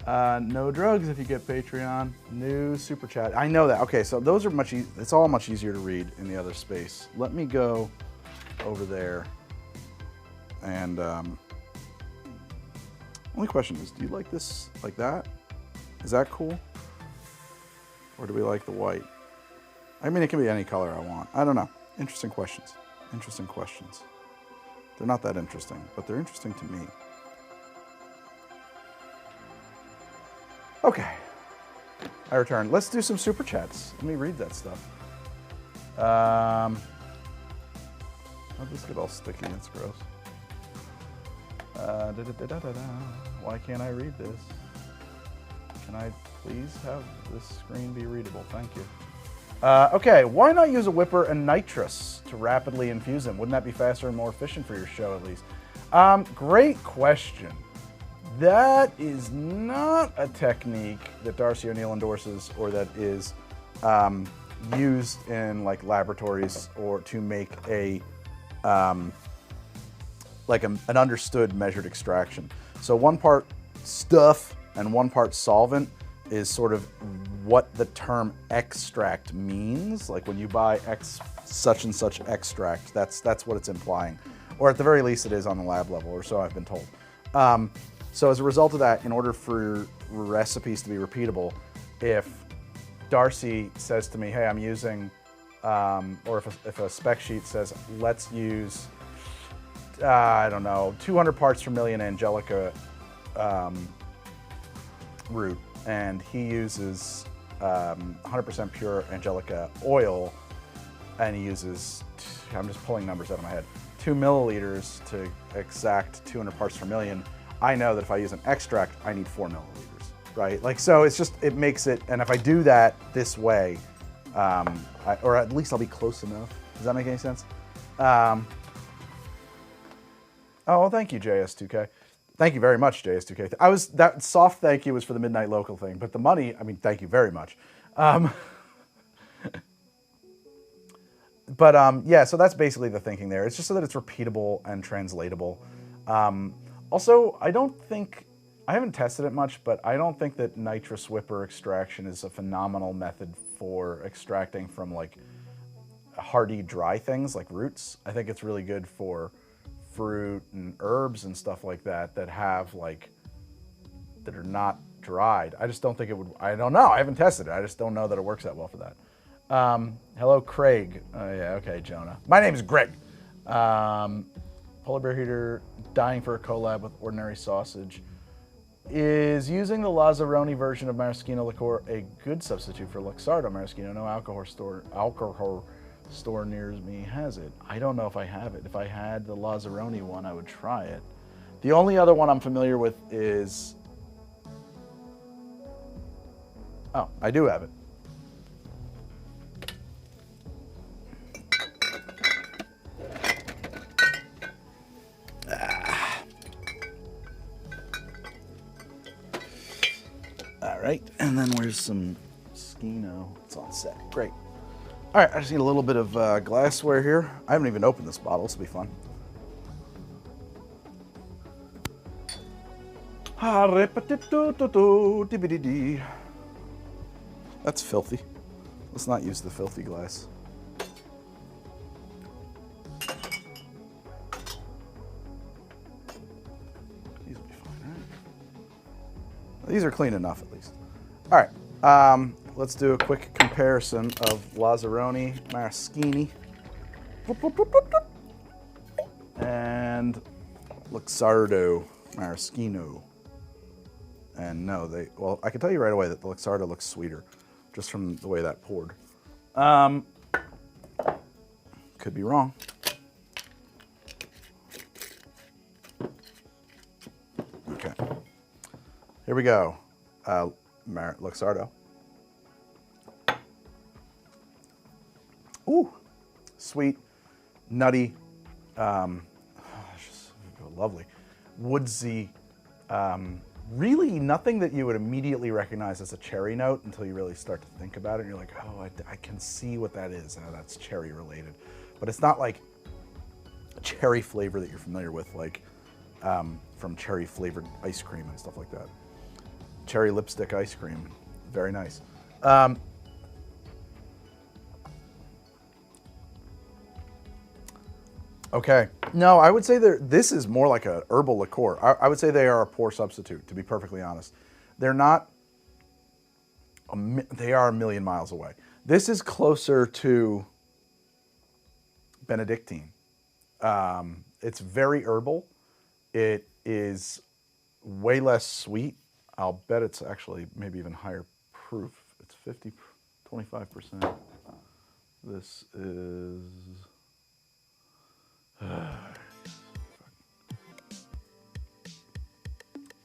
Speaker 1: No drugs if you get Patreon. New super chat. I know that. Okay, so those are it's all much easier to read in the other space. Let me go over there and only question is, do you like this like that? Is that cool? Or do we like the white? I mean, it can be any color I want. I don't know. Interesting questions. Interesting questions. They're not that interesting, but they're interesting to me. Okay. I return. Let's do some super chats. Let me read that stuff. How'd this get all sticky? That's gross. Why can't I read this? Can I please have this screen be readable? Thank you. Okay, why not use a whipper and nitrous to rapidly infuse them? Wouldn't that be faster and more efficient for your show, at least? Great question. That is not a technique that Darcy O'Neill endorses or that is used in like laboratories or to make a like an understood measured extraction. So 1 part stuff and 1 part solvent is sort of what the term extract means. Like when you buy such and such extract, that's what it's implying. Or at the very least it is on the lab level, or so I've been told. So as a result of that, in order for recipes to be repeatable, if Darcy says to me, hey, I'm using, or if a spec sheet says, let's use, I don't know, 200 parts per million Angelica root, and he uses 100% pure Angelica oil, and he uses, I'm just pulling numbers out of my head, 2 milliliters to exact 200 parts per million, I know that if I use an extract, I need 4 milliliters, right? Like, so it's just, it makes it, and if I do that this way, or at least I'll be close enough. Does that make any sense? Oh, well, thank you, JS2K. Thank you very much, JS2K. That soft thank you was for the Midnight Local thing, but the money, I mean, thank you very much. Yeah, so that's basically the thinking there. It's just so that it's repeatable and translatable. Also, I haven't tested it much, but I don't think that nitrous whipper extraction is a phenomenal method for extracting from like hardy dry things like roots. I think it's really good for fruit and herbs and stuff like that that have like, that are not dried. I just don't think it would, I don't know, I haven't tested it. I just don't know that it works that well for that. Hello, Craig. Yeah, okay, Jonah. My name is Greg. Polar bear heater, dying for a collab with ordinary sausage. Is using the Lazzaroni version of maraschino liqueur a good substitute for Luxardo maraschino? No alcohol store near me has it. I don't know if I have it. If I had the Lazzaroni one, I would try it. The only other one I'm familiar with is, oh, I do have it. All right, and then where's some Skino? It's on set. Great. All right, I just need a little bit of glassware here. I haven't even opened this bottle. This will be fun. That's filthy. Let's not use the filthy glass. These will be fine, right? These are clean enough, at least. All right, let's do a quick comparison of Lazzaroni Maraschini and Luxardo Maraschino. And no, well, I can tell you right away that the Luxardo looks sweeter, just from the way that poured. Could be wrong. Okay, here we go. Luxardo. Ooh, sweet, nutty, just lovely, woodsy. Really nothing that you would immediately recognize as a cherry note until you really start to think about it. And you're like, oh, I can see what that is. Oh, that's cherry related. But it's not like a cherry flavor that you're familiar with, like from cherry flavored ice cream and stuff like that. Cherry lipstick ice cream, very nice. Okay, no, I would say this is more like a herbal liqueur. I would say they are a poor substitute, to be perfectly honest. They're not, they are a million miles away. This is closer to Benedictine. It's very herbal. It is way less sweet. I'll bet it's actually maybe even higher proof. It's 25%. This is...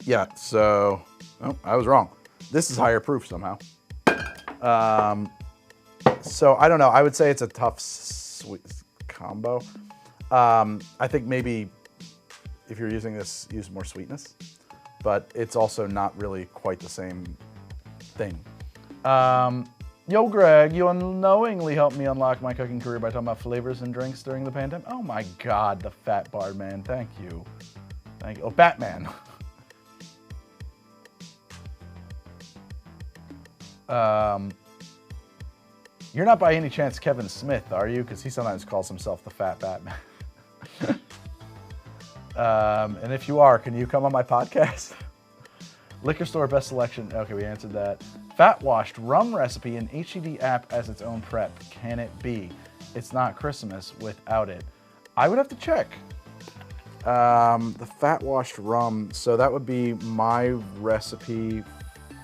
Speaker 1: yeah, so, oh, I was wrong. This is higher proof somehow. So I don't know, I would say it's a tough sweet combo. I think maybe if you're using this, use more sweetness. but it's also not really quite the same thing. Yo, Greg, you unknowingly helped me unlock my cooking career by talking about flavors and drinks during the pandemic. Oh my God, the fat bard man. Thank you. Thank you. Oh, Batman. You're not by any chance Kevin Smith, are you? Because he sometimes calls himself the Fat Batman. And if you are, can you come on my podcast? Liquor store best selection. Okay, we answered that. Fat washed rum recipe in HTD app as its own prep. Can it be? It's not Christmas without it. I would have to check. The fat washed rum. So that would be my recipe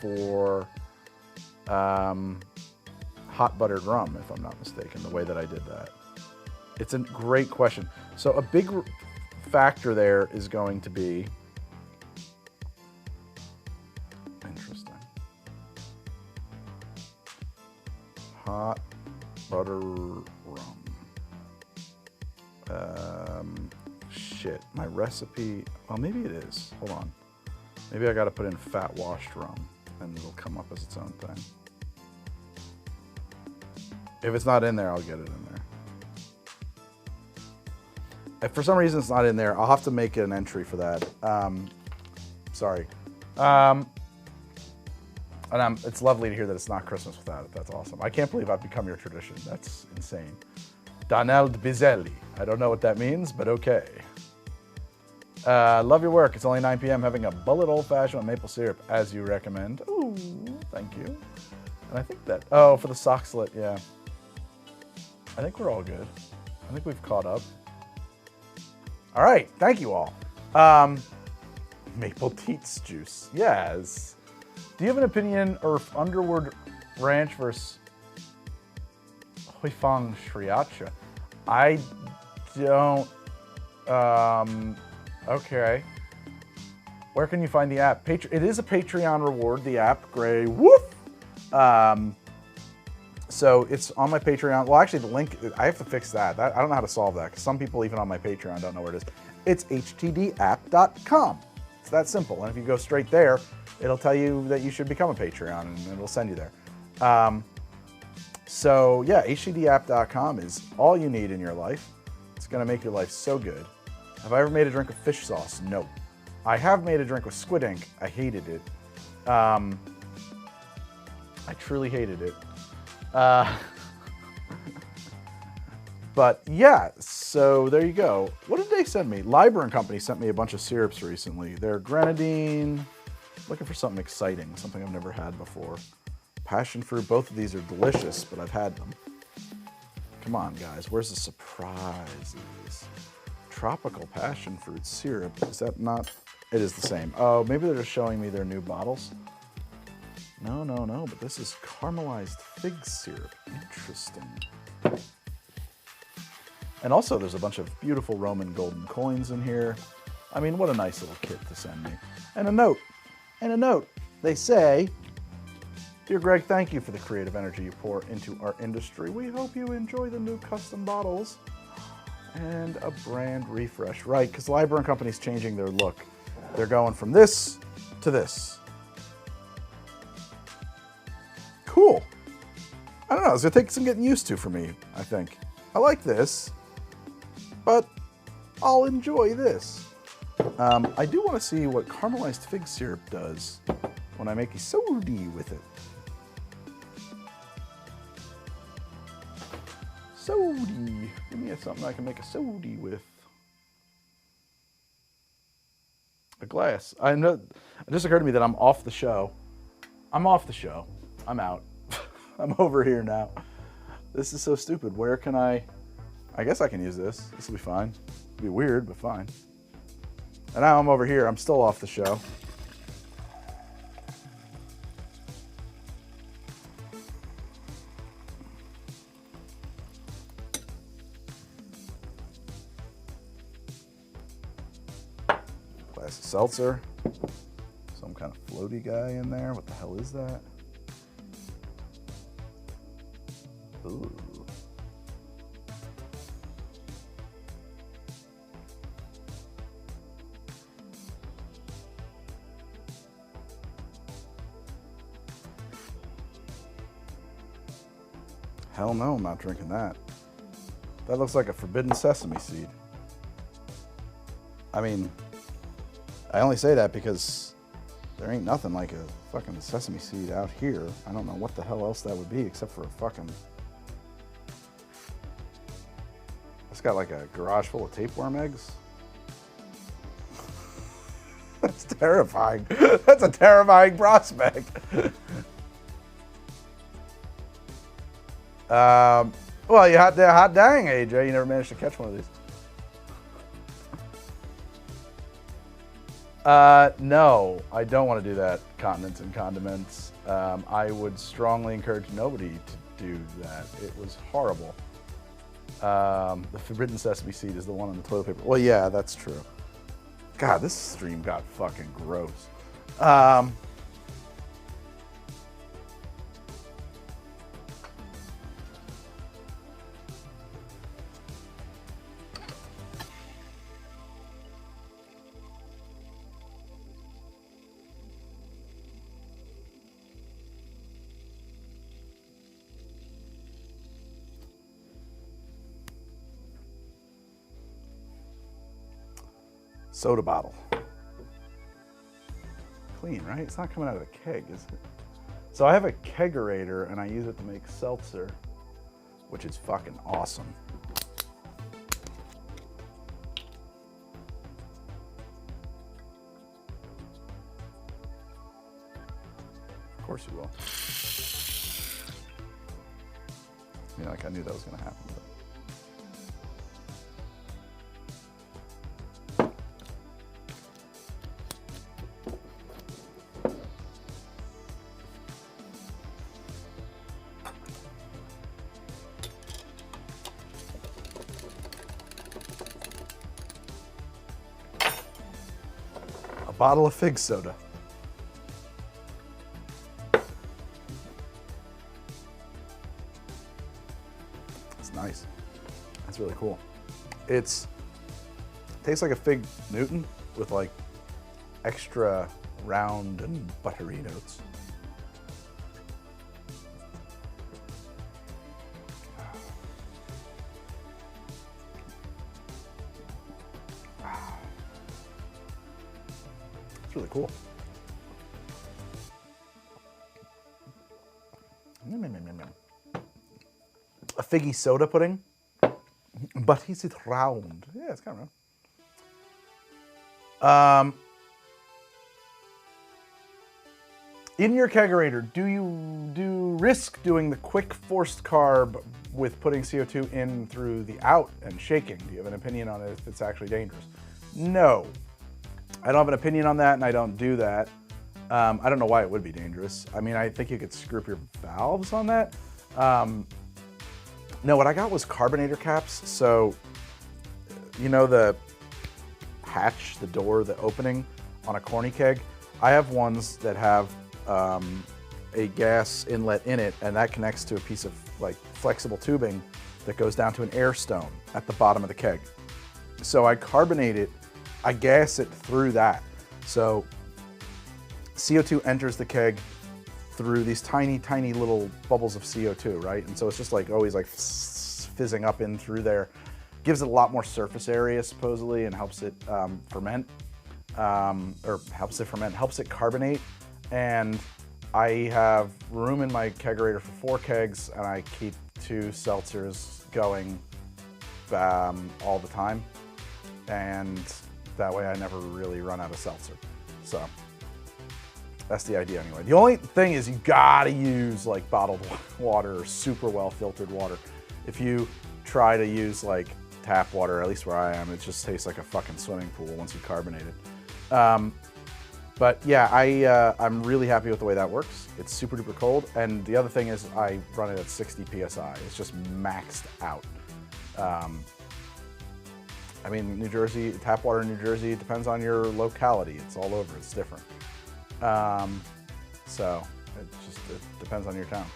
Speaker 1: for hot buttered rum, if I'm not mistaken, the way that I did that. It's a great question. So a big factor there is going to be, interesting, hot butter rum. Shit, my recipe, well, maybe it is. Hold on. Maybe I got to put in fat washed rum and it'll come up as its own thing. If it's not in there, I'll get it in there. If for some reason it's not in there, I'll have to make an entry for that. Sorry. It's lovely to hear that it's not Christmas without it. That's awesome. I can't believe I've become your tradition. That's insane. Donald Bizelli. I don't know what that means, but okay. Love your work. It's only 9 p.m. having a bullet old-fashioned with maple syrup, as you recommend. Ooh, thank you. And I think that, oh, for the sock slit, yeah. I think we're all good. I think we've caught up. All right, thank you all. Maple teats juice, yes. Do you have an opinion or Underwood Ranch versus Huifang Sriracha? I don't, okay. Where can you find the app? It is a Patreon reward, the app, Gray, woof. So it's on my Patreon. Well, actually the link, I have to fix that. I don't know how to solve that because some people even on my Patreon don't know where it is. It's htdapp.com. It's that simple. And if you go straight there, it'll tell you that you should become a Patreon and it'll send you there. So yeah, htdapp.com is all you need in your life. It's gonna make your life so good. Have I ever made a drink with fish sauce? No. I have made a drink with squid ink. I hated it. I truly hated it. But yeah, so there you go. What did they send me? Liber & Company sent me a bunch of syrups recently. They're grenadine, looking for something exciting, something I've never had before. Passion fruit, both of these are delicious, but I've had them. Come on, guys, where's the surprises? Tropical passion fruit syrup, is that not? It is the same. Oh, maybe they're just showing me their new bottles. No, but this is caramelized fig syrup. Interesting. And also there's a bunch of beautiful Roman golden coins in here. I mean, what a nice little kit to send me. And a note. They say, "Dear Greg, thank you for the creative energy you pour into our industry. We hope you enjoy the new custom bottles and a brand refresh." Right, because Liber & Company's changing their look. They're going from this to this. Cool. I don't know, it's gonna take some getting used to for me, I think. I like this, but I'll enjoy this. I do want to see what caramelized fig syrup does when I make a soda with it. Soda. Give me something I can make a soda with. A glass. I know. It just occurred to me that I'm off the show. I'm off the show. I'm out. I'm over here now. This is so stupid. Where can I guess I can use this. This will be fine. It'll be weird, but fine. And now I'm over here. I'm still off the show. Glass of seltzer. Some kind of floaty guy in there. What the hell is that? Ooh. Hell no, I'm not drinking that. That looks like a forbidden sesame seed. I mean, I only say that because there ain't nothing like a fucking sesame seed out here. I don't know what the hell else that would be except for a fucking... It's got like a garage full of tapeworm eggs. That's terrifying. That's a terrifying prospect. Well, you hot dang, AJ. You never managed to catch one of these. No, I don't want to do that, continents and condiments. I would strongly encourage nobody to do that. It was horrible. The forbidden sesame seed is the one on the toilet paper. Well, yeah, that's true. God, this stream got fucking gross. Soda bottle. Clean, right? It's not coming out of the keg, is it? So I have a kegerator and I use it to make seltzer, which is fucking awesome. Of course you will. I mean, like I knew that was gonna happen. But... bottle of fig soda. It's nice. That's really cool. It tastes like a fig Newton with like extra round and buttery notes. Really cool. A figgy soda pudding, but is it round? Yeah, it's kind of round. In your kegerator, do you risk doing the quick forced carb with putting CO2 in through the out and shaking? Do you have an opinion on it if it's actually dangerous? No. I don't have an opinion on that, and I don't do that. I don't know why it would be dangerous. I mean, I think you could screw up your valves on that. No, what I got was carbonator caps. So, you know the hatch, the door, the opening on a corny keg? I have ones that have a gas inlet in it, and that connects to a piece of like flexible tubing that goes down to an air stone at the bottom of the keg. So I carbonate it, I gas it through that. So CO2 enters the keg through these tiny, tiny little bubbles of CO2, right? And so it's just like always like fizzing up in through there. Gives it a lot more surface area supposedly and helps it ferment, helps it carbonate. And I have room in my kegerator for 4 kegs, and I keep 2 seltzers going all the time. And that way I never really run out of seltzer. So that's the idea anyway. The only thing is you gotta use like bottled water or super well filtered water. If you try to use like tap water, at least where I am, it just tastes like a fucking swimming pool once you carbonate it. But yeah, I'm really happy with the way that works. It's super duper cold. And the other thing is I run it at 60 PSI. It's just maxed out. I mean, New Jersey, tap water in New Jersey, it depends on your locality. It's all over, it's different. So it depends on your town.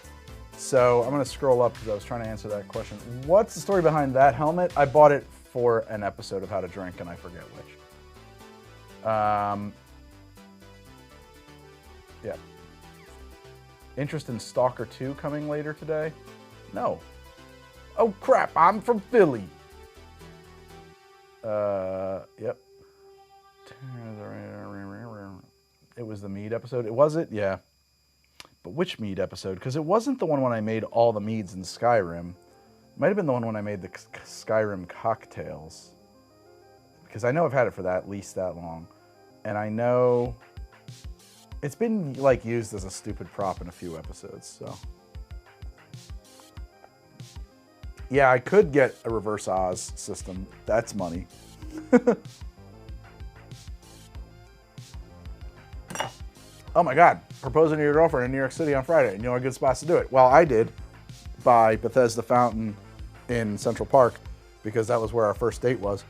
Speaker 1: So I'm gonna scroll up because I was trying to answer that question. What's the story behind that helmet? I bought it for an episode of How to Drink and I forget which. Yeah. Interest in Stalker 2 coming later today. No. Oh crap, I'm from Philly. Yep. It was the mead episode. It was it? Yeah. But which mead episode? Because it wasn't the one when I made all the meads in Skyrim. It might have been the one when I made the Skyrim cocktails. Because I know I've had it for at least that long. And I know it's been like used as a stupid prop in a few episodes, so. Yeah, I could get a reverse Oz system. That's money. Oh my God, proposing to your girlfriend in New York City on Friday. You know a good spots to do it? Well, I did by Bethesda Fountain in Central Park because that was where our first date was.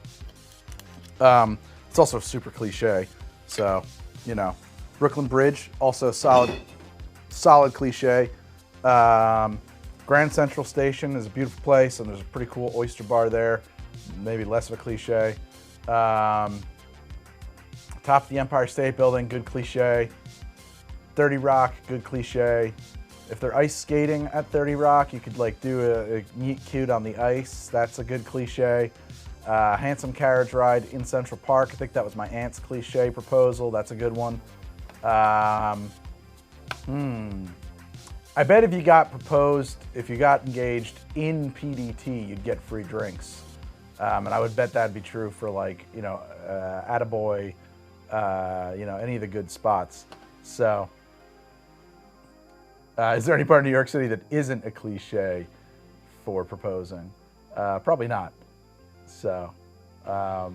Speaker 1: It's also super cliche, so, you know. Brooklyn Bridge, also solid cliche. Grand Central Station is a beautiful place, and there's a pretty cool oyster bar there. Maybe less of a cliche. Top of the Empire State Building, good cliche. 30 Rock, good cliche. If they're ice skating at 30 Rock, you could like do a meet cute on the ice. That's a good cliche. Handsome carriage ride in Central Park. I think that was my aunt's cliche proposal. That's a good one. I bet if you got engaged in PDT, you'd get free drinks. And I would bet that'd be true for like, you know, Attaboy, you know, any of the good spots. So, is there any part of New York City that isn't a cliche for proposing? Probably not. So, yeah,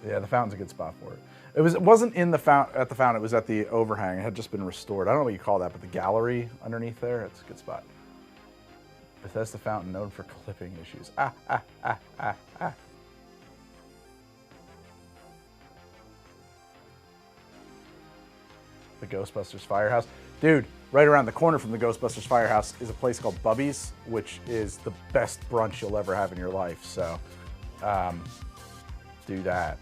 Speaker 1: the fountain's a good spot for it. It wasn't in the fountain at the fountain. It was at the overhang. It had just been restored. I don't know what you call that, but the gallery underneath there, it's a good spot. Bethesda Fountain, known for clipping issues. The Ghostbusters Firehouse. Dude, right around the corner from the Ghostbusters Firehouse is a place called Bubby's, which is the best brunch you'll ever have in your life. So, do that.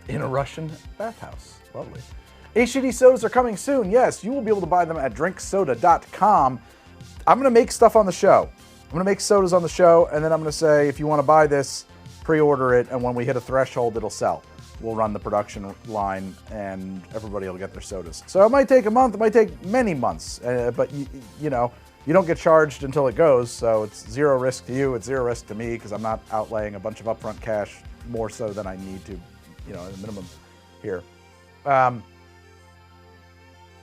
Speaker 1: In a Russian bathhouse. Lovely. HTD sodas are coming soon. Yes, you will be able to buy them at drinksoda.com. I'm going to make stuff on the show. I'm going to make sodas on the show, and then I'm going to say, if you want to buy this, pre-order it, and when we hit a threshold, it'll sell. We'll run the production line, and everybody will get their sodas. So it might take a month. It might take many months. But, you know, you don't get charged until it goes, so it's zero risk to you. It's zero risk to me because I'm not outlaying a bunch of upfront cash more so than I need to, you know, at a minimum here.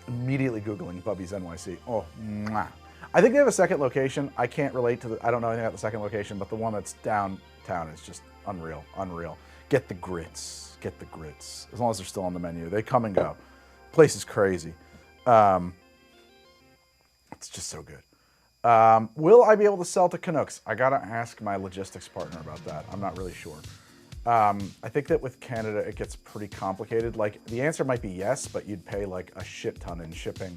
Speaker 1: Immediately Googling Bubby's NYC. Oh, mwah. I think they have a second location. I can't relate to the, I don't know anything about the second location, but the one that's downtown is just unreal, unreal. Get the grits, get the grits. As long as they're still on the menu. They come and go. Place is crazy. It's just so good. Will I be able to sell to Canucks? I gotta ask my logistics partner about that. I'm not really sure. I think that with Canada, it gets pretty complicated. Like, the answer might be yes, but you'd pay like a shit ton in shipping.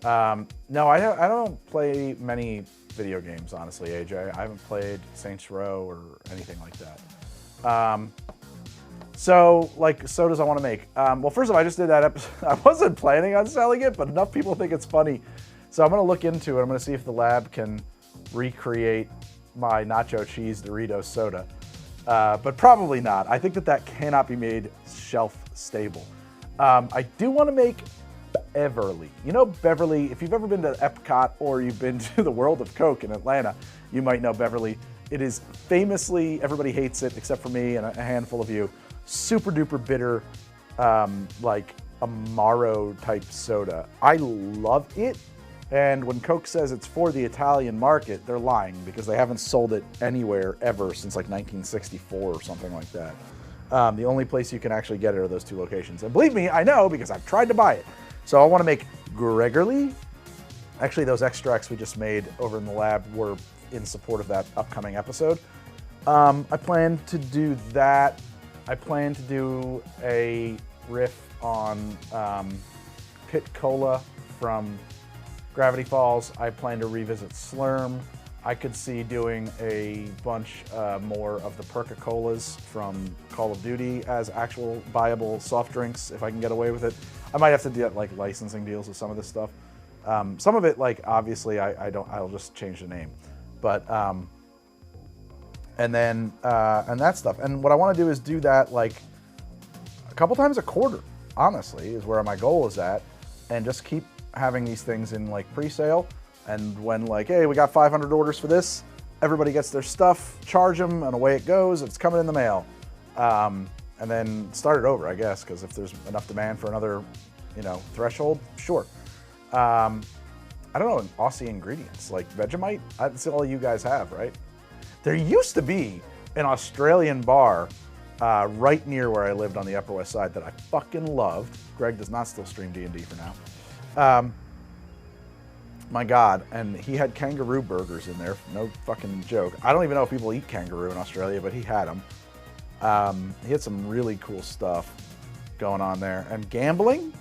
Speaker 1: No, I don't play many video games, honestly, AJ. I haven't played Saints Row or anything like that. So, like, sodas I want to make. Well, first of all, I just did that episode. I wasn't planning on selling it, but enough people think it's funny. So I'm going to look into it. I'm going to see if the lab can recreate my nacho cheese Doritos soda. But probably not. I think that that cannot be made shelf stable. I do want to make Beverly. You know Beverly, if you've ever been to Epcot or you've been to the World of Coke in Atlanta, you might know Beverly. It is famously, everybody hates it except for me and a handful of you, super duper bitter, like Amaro type soda. I love it. And when Coke says it's for the Italian market, they're lying because they haven't sold it anywhere ever since like 1964 or something like that. The only place you can actually get it are those two locations. And believe me, I know because I've tried to buy it. So I want to make Gregory. Actually, those extracts we just made over in the lab were in support of that upcoming episode. I plan to do that. I plan to do a riff on Pit Cola from Gravity Falls. I plan to revisit Slurm. I could see doing a bunch more of the Perca-Colas from Call of Duty as actual viable soft drinks if I can get away with it. I might have to do like licensing deals with some of this stuff. Some of it, like, obviously, I'll just change the name. But, and that stuff. And what I want to do is do that, like, a couple times a quarter, honestly, is where my goal is at. And just keep having these things in, like, pre-sale. And when, like, hey, we got 500 orders for this, everybody gets their stuff, charge them, and away it goes. It's coming in the mail. And then start it over, I guess, because if there's enough demand for another, threshold, sure. I don't know, Aussie ingredients, like Vegemite, that's all you guys have, right? There used to be an Australian bar right near where I lived on the Upper West Side that I fucking loved. Greg does not still stream D&D for now. My God, and he had kangaroo burgers in there, no fucking joke. I don't even know if people eat kangaroo in Australia, but he had them. He had some really cool stuff going on there. And gambling?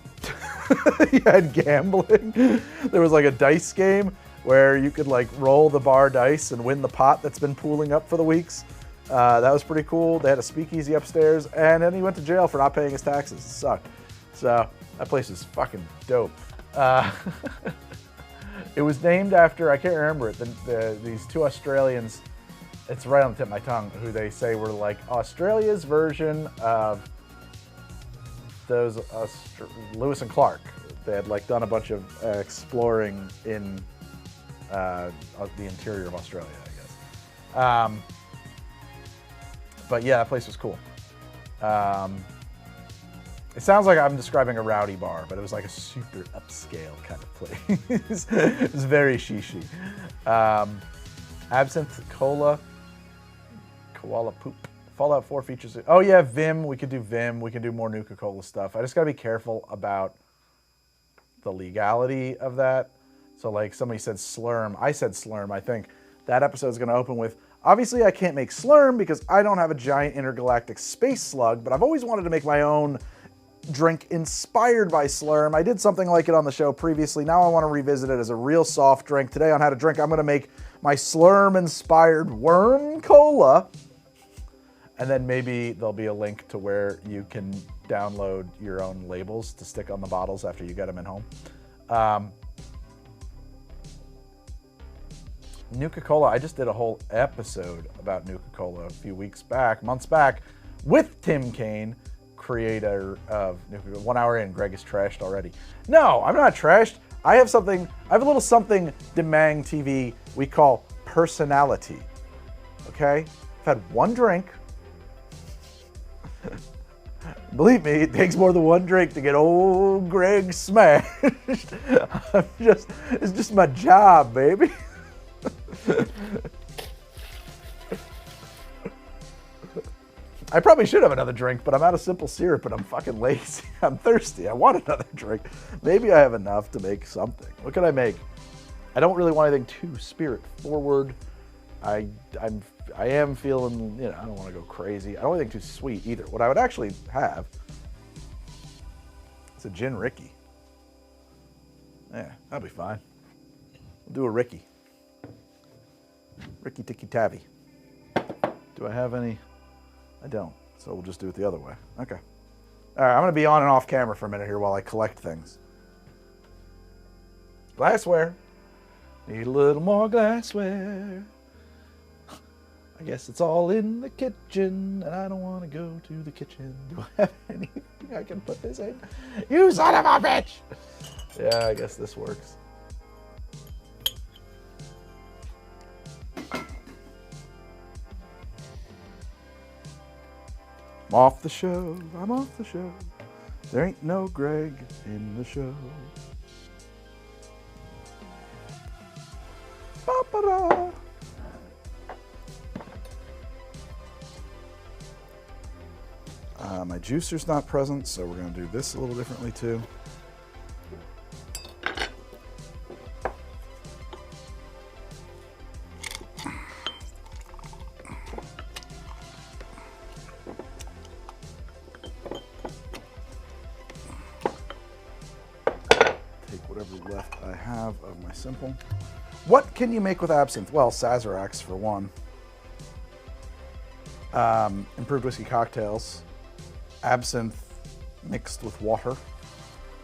Speaker 1: He had gambling. There was like a dice game where you could like roll the bar dice and win the pot that's been pooling up for the weeks. That was pretty cool. They had a speakeasy upstairs, and then he went to jail for not paying his taxes. It sucked. So that place is fucking dope. It was named after, I can't remember it, these two Australians, it's right on the tip of my tongue, who they say were like Australia's version of those Lewis and Clark. They had like done a bunch of exploring in the interior of Australia, I guess. But yeah, that place was cool. It sounds like I'm describing a rowdy bar, but it was like a super upscale kind of place. It was very shishi. Absinthe Cola, Koala Poop. Fallout 4 features it. Oh yeah, Vim. We could do Vim. We can do more Nuka-Cola stuff. I just got to be careful about the legality of that. So like somebody said Slurm. I said Slurm. I think that episode is going to open with, obviously I can't make Slurm because I don't have a giant intergalactic space slug, but I've always wanted to make my own drink inspired by Slurm. I did something like it on the show previously. Now I want to revisit it as a real soft drink. Today on How to Drink, I'm going to make my Slurm-inspired worm cola. And then maybe there'll be a link to where you can download your own labels to stick on the bottles after you get them in home. Nuka-Cola, I just did a whole episode about Nuka-Cola a few months back, with Tim Kaine, creator of Nuka-Cola. 1 hour in, Greg is trashed already. No, I'm not trashed. I have a little something Demang TV we call personality. Okay? I've had one drink. Believe me, it takes more than one drink to get old Greg smashed. It's just my job, baby. I probably should have another drink, but I'm out of simple syrup and I'm fucking lazy. I'm thirsty. I want another drink. Maybe I have enough to make something. What can I make? I don't really want anything too spirit forward. I am feeling, I don't want to go crazy. I don't want anything too sweet either. What I would actually have is a gin Ricky. Yeah, that'll be fine. We'll do a Ricky. Ricky Tikki Tavi. Do I have any? I don't, so we'll just do it the other way. Okay. All right, I'm going to be on and off camera for a minute here while I collect things. Glassware. Need a little more glassware. I guess it's all in the kitchen, and I don't want to go to the kitchen. Do I have anything I can put this in? You son of a bitch! Yeah, I guess this works. I'm off the show, I'm off the show. There ain't no Greg in the show. Ba-ba-da. My juicer's not present, so we're going to do this a little differently too. Left I have of my simple. What can you make with absinthe? Well, Sazeracs for one. Improved whiskey cocktails. Absinthe mixed with water.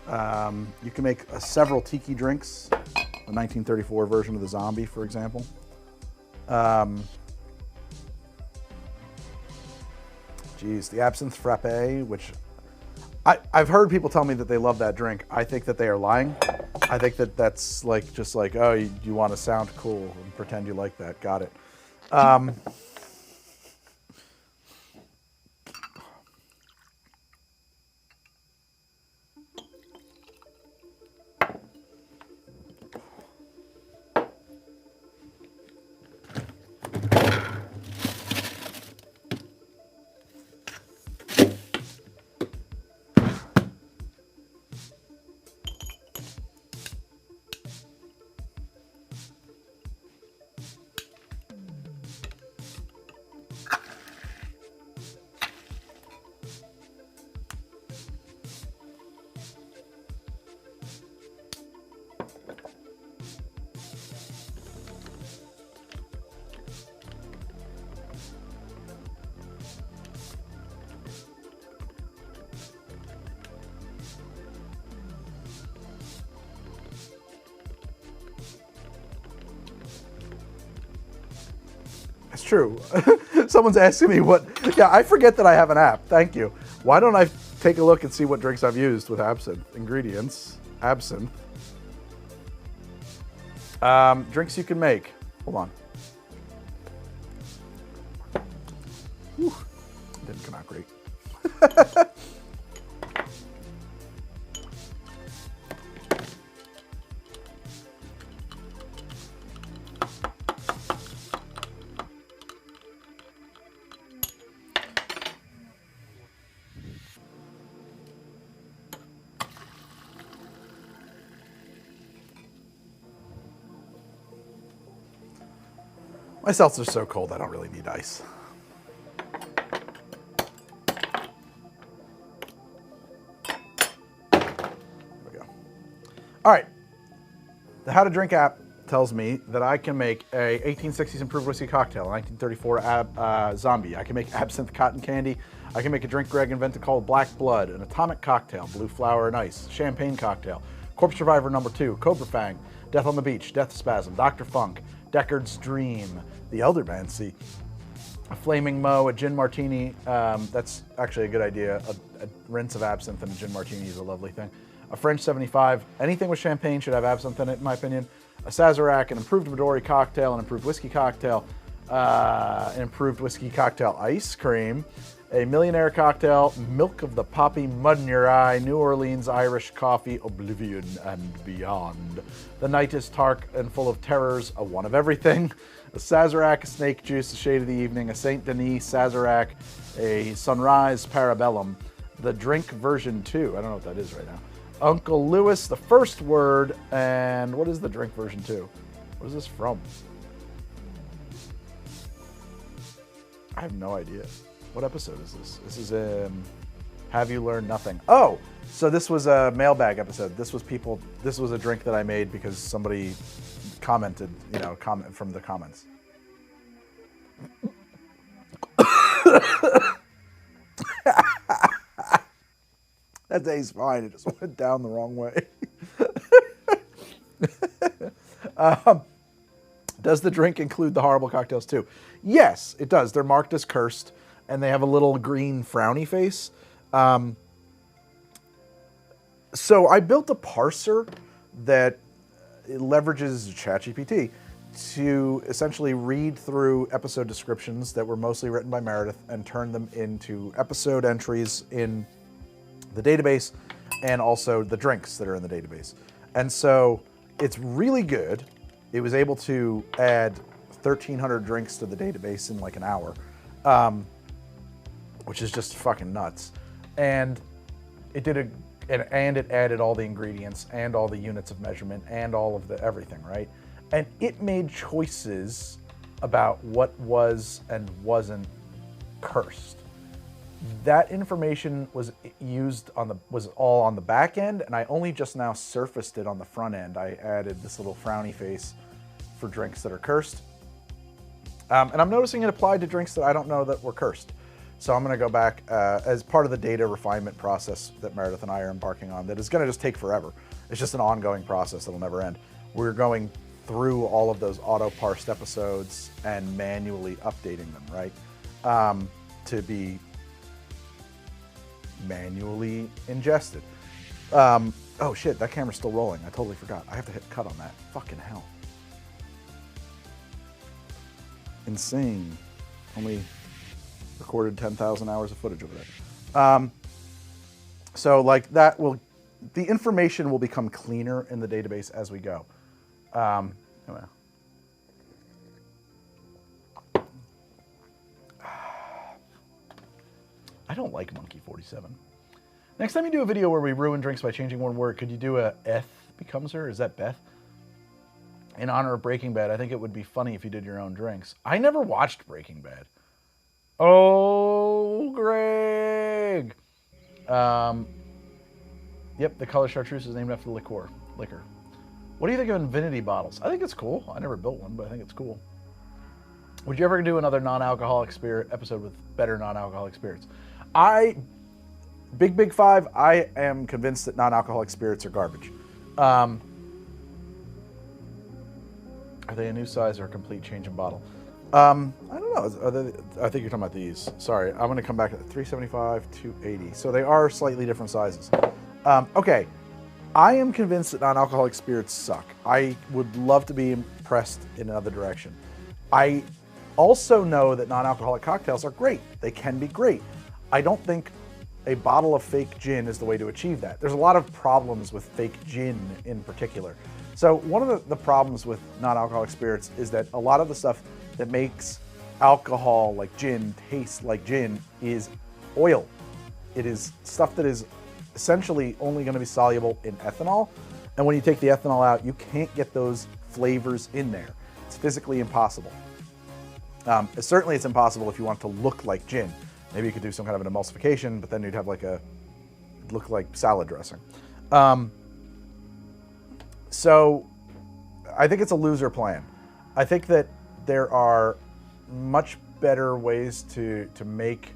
Speaker 1: You can make several tiki drinks. The 1934 version of the zombie, for example. Geez, the absinthe frappe, which I've heard people tell me that they love that drink. I think that they are lying. I think that that's like just like, oh, you want to sound cool and pretend you like that. Got it. It's true. Someone's asking me what, yeah, I forget that I have an app. Thank you. Why don't I take a look and see what drinks I've used with absinthe? Ingredients, absinthe. Drinks you can make. Hold on. Whew. Didn't come out great. My seltzer's so cold, I don't really need ice. There we go. All right. The How to Drink app tells me that I can make a 1860s improved whiskey cocktail, a 1934 zombie. I can make absinthe cotton candy. I can make a drink Greg invented called Black Blood, an atomic cocktail, blue flower and ice, champagne cocktail, Corpse Survivor #2, Cobra Fang, Death on the Beach, Death Spasm, Dr. Funk, Deckard's Dream, the Eldermancy, a Flaming Moe, a gin martini. That's actually a good idea. A rinse of absinthe and a gin martini is a lovely thing. A French 75. Anything with champagne should have absinthe in it, in my opinion. A Sazerac, an improved Midori cocktail, an improved whiskey cocktail, an improved whiskey cocktail ice cream, a millionaire cocktail, milk of the poppy, mud in your eye, New Orleans Irish coffee, oblivion and beyond. The night is dark and full of terrors, a one of everything. A Sazerac, a snake juice, a shade of the evening, a Saint Denis Sazerac, a sunrise parabellum, the drink version 2. I don't know what that is right now. Uncle Lewis, the first word, and what is the drink version 2? What is this from? I have no idea. What episode is this? This is Have You Learned Nothing? Oh, so this was a mailbag episode. This was a drink that I made because somebody commented, comment from the comments. That day's fine. It just went down the wrong way. Does the drink include the horrible cocktails too? Yes, it does. They're marked as cursed, and they have a little green frowny face. So I built a parser that leverages ChatGPT to essentially read through episode descriptions that were mostly written by Meredith and turn them into episode entries in the database and also the drinks that are in the database. And so it's really good. It was able to add 1,300 drinks to the database in like an hour, which is just fucking nuts. And it did and it added all the ingredients and all the units of measurement and all of the everything, right? And it made choices about what was and wasn't cursed. That information was all on the back end, and I only just now surfaced it on the front end. I added this little frowny face for drinks that are cursed. And I'm noticing it applied to drinks that I don't know that were cursed. So I'm going to go back as part of the data refinement process that Meredith and I are embarking on that is going to just take forever. It's just an ongoing process that'll never end. We're going through all of those auto-parsed episodes and manually updating them, right? To be manually ingested. Oh shit, that camera's still rolling. I totally forgot. I have to hit cut on that. Fucking hell. Insane. Only recorded 10,000 hours of footage over there. So like that will, the information will become cleaner in the database as we go. Anyway. I don't like Monkey 47. Next time you do a video where we ruin drinks by changing one word, could you do a Eth becomes her? Is that Beth? In honor of Breaking Bad, I think it would be funny if you did your own drinks. I never watched Breaking Bad. Oh, Greg. Yep, the color chartreuse is named after the liquor. What do you think of infinity bottles? I think it's cool. I never built one, but I think it's cool. Would you ever do another non-alcoholic spirit episode with better non-alcoholic spirits? Big Five, I am convinced that non-alcoholic spirits are garbage. Are they a new size or a complete change in bottle? I don't know. I think you're talking about these. Sorry, I'm going to come back to 375, 280. So they are slightly different sizes. Okay, I am convinced that non-alcoholic spirits suck. I would love to be impressed in another direction. I also know that non-alcoholic cocktails are great. They can be great. I don't think a bottle of fake gin is the way to achieve that. There's a lot of problems with fake gin in particular. So one of the problems with non-alcoholic spirits is that a lot of the stuff that makes alcohol like gin taste like gin is oil. It is stuff that is essentially only going to be soluble in ethanol. And when you take the ethanol out, you can't get those flavors in there. It's physically impossible. Certainly it's impossible if you want to look like gin. Maybe you could do some kind of an emulsification, but then you'd have look like salad dressing. So I think it's a loser plan. I think that there are much better ways to make,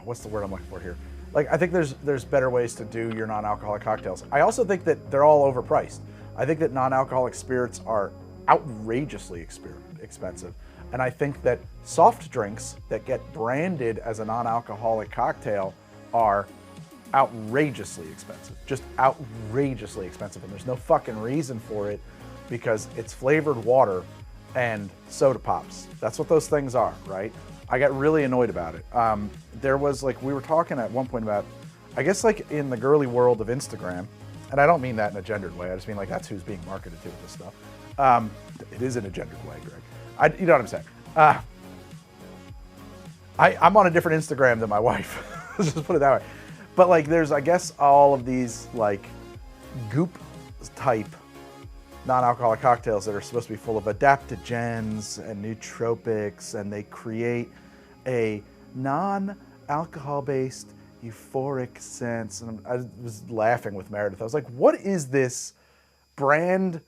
Speaker 1: what's the word I'm looking for here? Like, I think there's better ways to do your non-alcoholic cocktails. I also think that they're all overpriced. I think that non-alcoholic spirits are outrageously expensive. And I think that soft drinks that get branded as a non-alcoholic cocktail are outrageously expensive. Just outrageously expensive. And there's no fucking reason for it because it's flavored water and soda pops. That's what those things are, right? I got really annoyed about it. There was we were talking at one point about, I guess in the girly world of Instagram, and I don't mean that in a gendered way, I just mean that's who's being marketed to with this stuff. It is in a gendered way, Greg. You know what I'm saying? I'm on a different Instagram than my wife. Let's just put it that way. But there's, I guess, all of these goop type non-alcoholic cocktails that are supposed to be full of adaptogens and nootropics, and they create a non-alcohol based euphoric sense. And I was laughing with Meredith. I was like, what is this brand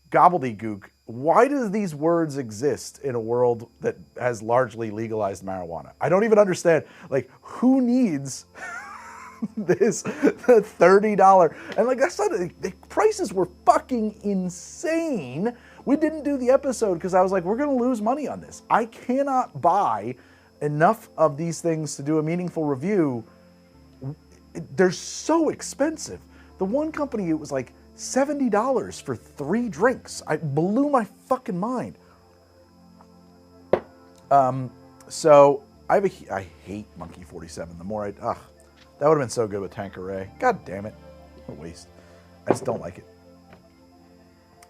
Speaker 1: gobbledygook? Why do these words exist in a world that has largely legalized marijuana? I don't even understand. Who needs this $30? And that's not, the prices were fucking insane. We didn't do the episode because I was like, we're going to lose money on this. I cannot buy enough of these things to do a meaningful review. They're so expensive. The one company, it was $70 for 3 drinks. I blew my fucking mind. So I hate Monkey 47. The more that would have been so good with Tanqueray. God damn it. What a waste. I just don't like it.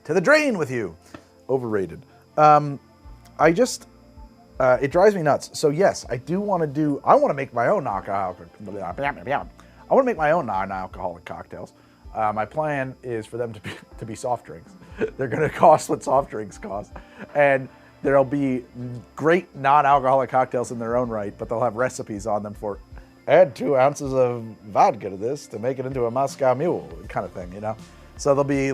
Speaker 1: To the drain with you. Overrated. It drives me nuts. So yes, I want to make my own non-alcoholic cocktails. My plan is for them to be soft drinks. They're going to cost what soft drinks cost. And there'll be great non-alcoholic cocktails in their own right, but they'll have recipes on them for add 2 ounces of vodka to this to make it into a Moscow Mule kind of thing, So they'll be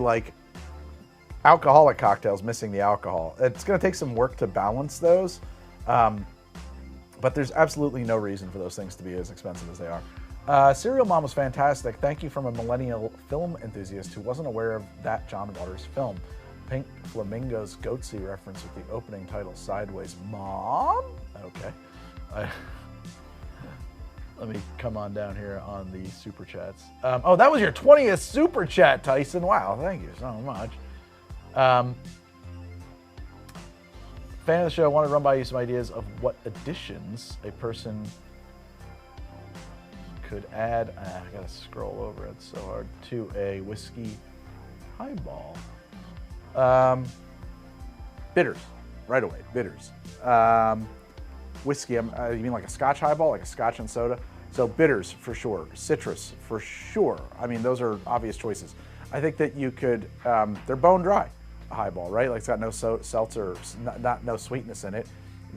Speaker 1: alcoholic cocktails missing the alcohol. It's going to take some work to balance those. But there's absolutely no reason for those things to be as expensive as they are. Cereal Mom was fantastic. Thank you from a millennial film enthusiast who wasn't aware of that John Waters film. Pink Flamingo's Goatsy reference with the opening title, Sideways. Mom? Okay. Let me come on down here on the super chats. Oh, that was your 20th super chat, Tyson. Wow, thank you so much. Fan of the show, wanted to run by you some ideas of what additions a person could add, I gotta scroll over, it's so hard, to a whiskey highball. Bitters, right away, bitters. Whiskey, you mean like a Scotch highball, like a Scotch and soda? So bitters for sure, citrus for sure. I mean, those are obvious choices. I think that you could, they're bone dry, a highball, right? Like it's got no seltzer, no sweetness in it.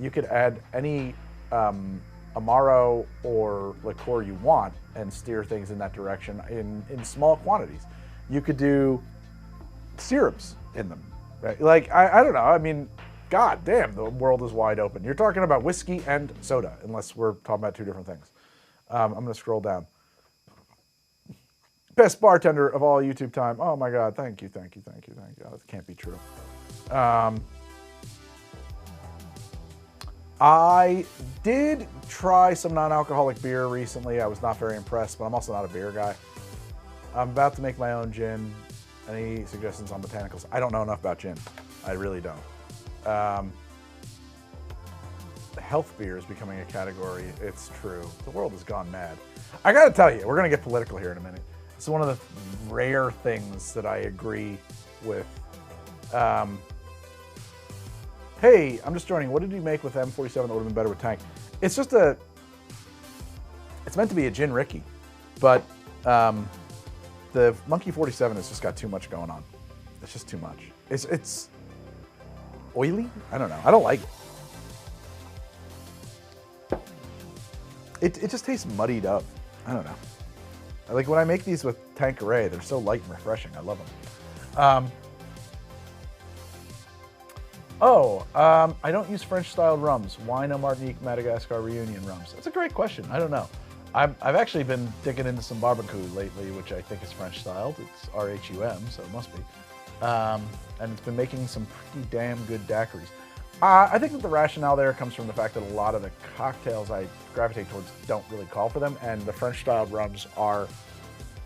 Speaker 1: You could add any Amaro or liqueur you want and steer things in that direction in small quantities. You could do syrups in them, right? Like, I don't know, I mean, God damn, the world is wide open. You're talking about whiskey and soda, unless we're talking about two different things. I'm gonna scroll down. Best bartender of all YouTube time. Oh my God, thank you, thank you, thank you, thank you. That can't be true. I did try some non-alcoholic beer recently. I was not very impressed, but I'm also not a beer guy. I'm about to make my own gin. Any suggestions on botanicals? I don't know enough about gin. I really don't. Health beer is becoming a category. It's true. The world has gone mad. I gotta tell you, we're gonna get political here in a minute. It's one of the rare things that I agree with. Hey, I'm just joining. What did you make with M47 that would have been better with Tank? It's just it's meant to be a gin Ricky, but the Monkey 47 has just got too much going on. It's just too much. It's oily? I don't know. I don't like it. It just tastes muddied up. I don't know. Like when I make these with Tanqueray, they're so light and refreshing. I love them. I don't use French-styled rums. Why no Martinique, Madagascar reunion rums? That's a great question. I don't know. I've actually been digging into some barbecue lately, which I think is French-styled. It's RHUM, so it must be. And it's been making some pretty damn good daiquiris. I think that the rationale there comes from the fact that a lot of the cocktails I gravitate towards don't really call for them, and the French-styled rums are,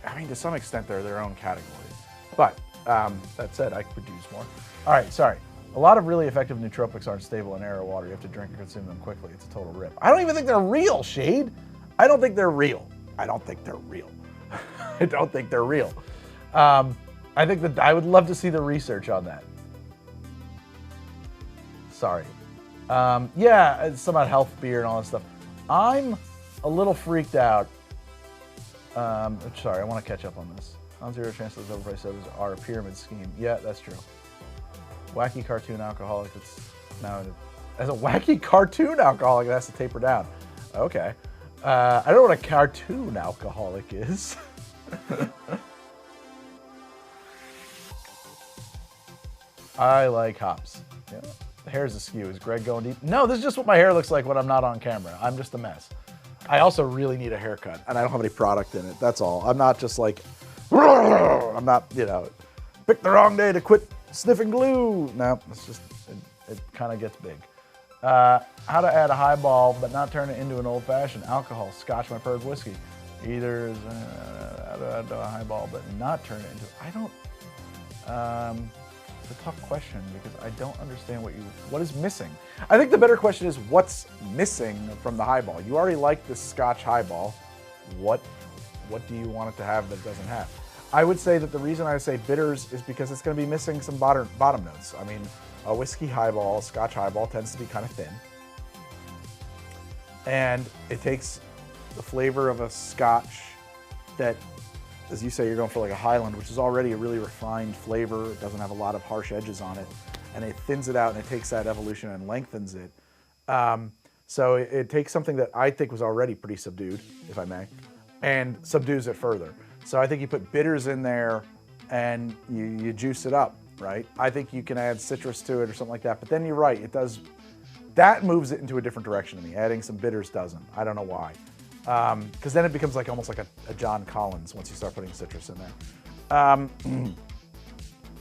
Speaker 1: I mean, to some extent, they're their own category. But that said, I could use more. All right, sorry. A lot of really effective nootropics aren't stable in air or water. You have to drink or consume them quickly. It's a total rip. I don't even think they're real, Shade. I don't think they're real. I don't think they're real. I don't think they're real. I think that I would love to see the research on that. Sorry. Yeah, it's about health beer and all that stuff. I'm a little freaked out. Sorry, I want to catch up on this. Non-zero chance that those overpriced sodas are a pyramid scheme. Yeah, that's true. Wacky cartoon alcoholic. It's now as a wacky cartoon alcoholic, it has to taper down. Okay. I don't know what a cartoon alcoholic is. I like hops. Yeah. The hair's askew. Is Greg going deep? No, this is just what my hair looks like when I'm not on camera. I'm just a mess. I also really need a haircut, and I don't have any product in it. That's all. I'm not just like, I'm not, you know, pick the wrong day to quit sniffing glue. No, it's just, it kind of gets big. How to add a highball but not turn it into an old-fashioned alcohol, Scotch, my preferred whiskey. Either is how to add a highball but not turn it into, I don't, it's a tough question because I don't understand what is missing. I think the better question is what's missing from the highball. You already like the Scotch highball. What do you want it to have that it doesn't have? I would say that the reason I say bitters is because it's going to be missing some bottom notes. I mean, a whiskey highball, a Scotch highball tends to be kind of thin. And it takes the flavor of a Scotch that, as you say, you're going for like a Highland, which is already a really refined flavor. It doesn't have a lot of harsh edges on it. And it thins it out and it takes that evolution and lengthens it. So it takes something that I think was already pretty subdued, if I may, and subdues it further. So I think you put bitters in there and you juice it up, right? I think you can add citrus to it or something like that. But then you're right, it does That moves it into a different direction to me. Adding some bitters doesn't. I don't know why. Because then it becomes like almost like a John Collins once you start putting citrus in there.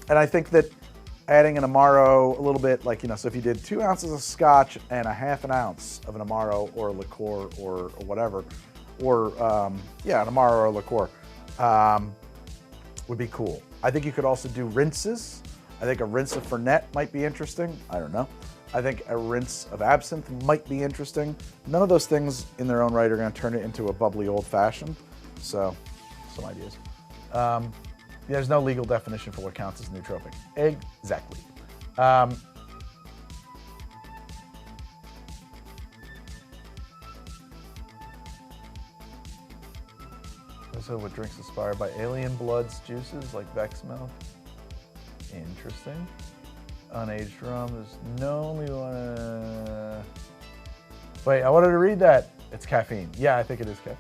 Speaker 1: And I think that adding an Amaro a little bit, like, so if you did 2 ounces of scotch and a half an ounce of an Amaro or a liqueur or whatever, or an Amaro or a liqueur, would be cool. I think you could also do rinses. I think a rinse of Fernet might be interesting. I don't know. I think a rinse of absinthe might be interesting. None of those things in their own right are going to turn it into a bubbly old fashioned. So, some ideas. There's no legal definition for what counts as nootropic. Exactly. So what drinks inspired by alien bloods, juices like Vex milk? Interesting. Unaged rum. There's no only one. Wait, I wanted to read that. It's caffeine. Yeah, I think it is caffeine.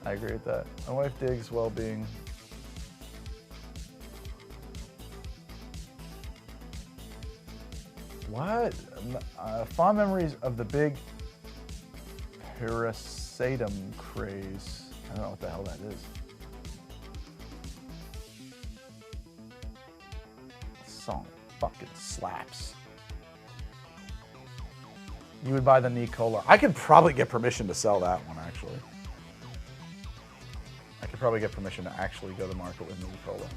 Speaker 1: I agree with that. My wife digs well-being. What? Fond memories of the big Piracetum craze. I don't know what the hell that is. This song fucking slaps. You would buy the Nicola. I could probably get permission to sell that one, actually. I could probably get permission to actually go to market with Nicola.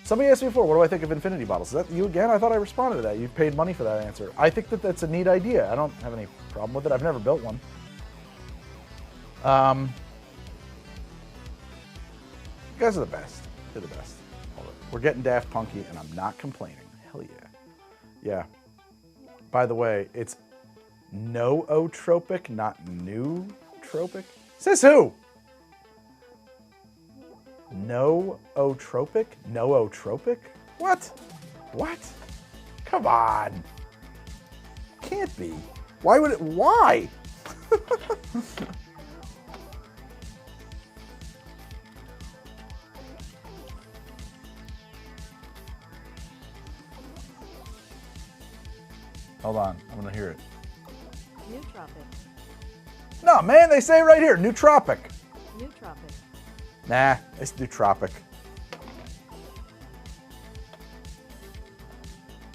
Speaker 1: Somebody asked me before, what do I think of infinity bottles? Is that you again? I thought I responded to that. You paid money for that answer. I think that that's a neat idea. I don't have any problem with it. I've never built one. You guys are the best. You're the best. We're getting Daft Punky, and I'm not complaining. Hell yeah. Yeah. By the way, it's nootropic, not nootropic. Says who? Nootropic? Nootropic? What? What? Come on. Can't be. Why would it? Why? Hold on, I'm gonna hear it. Nootropic. No, man, they say right here, nootropic. Nootropic. Nah, it's nootropic.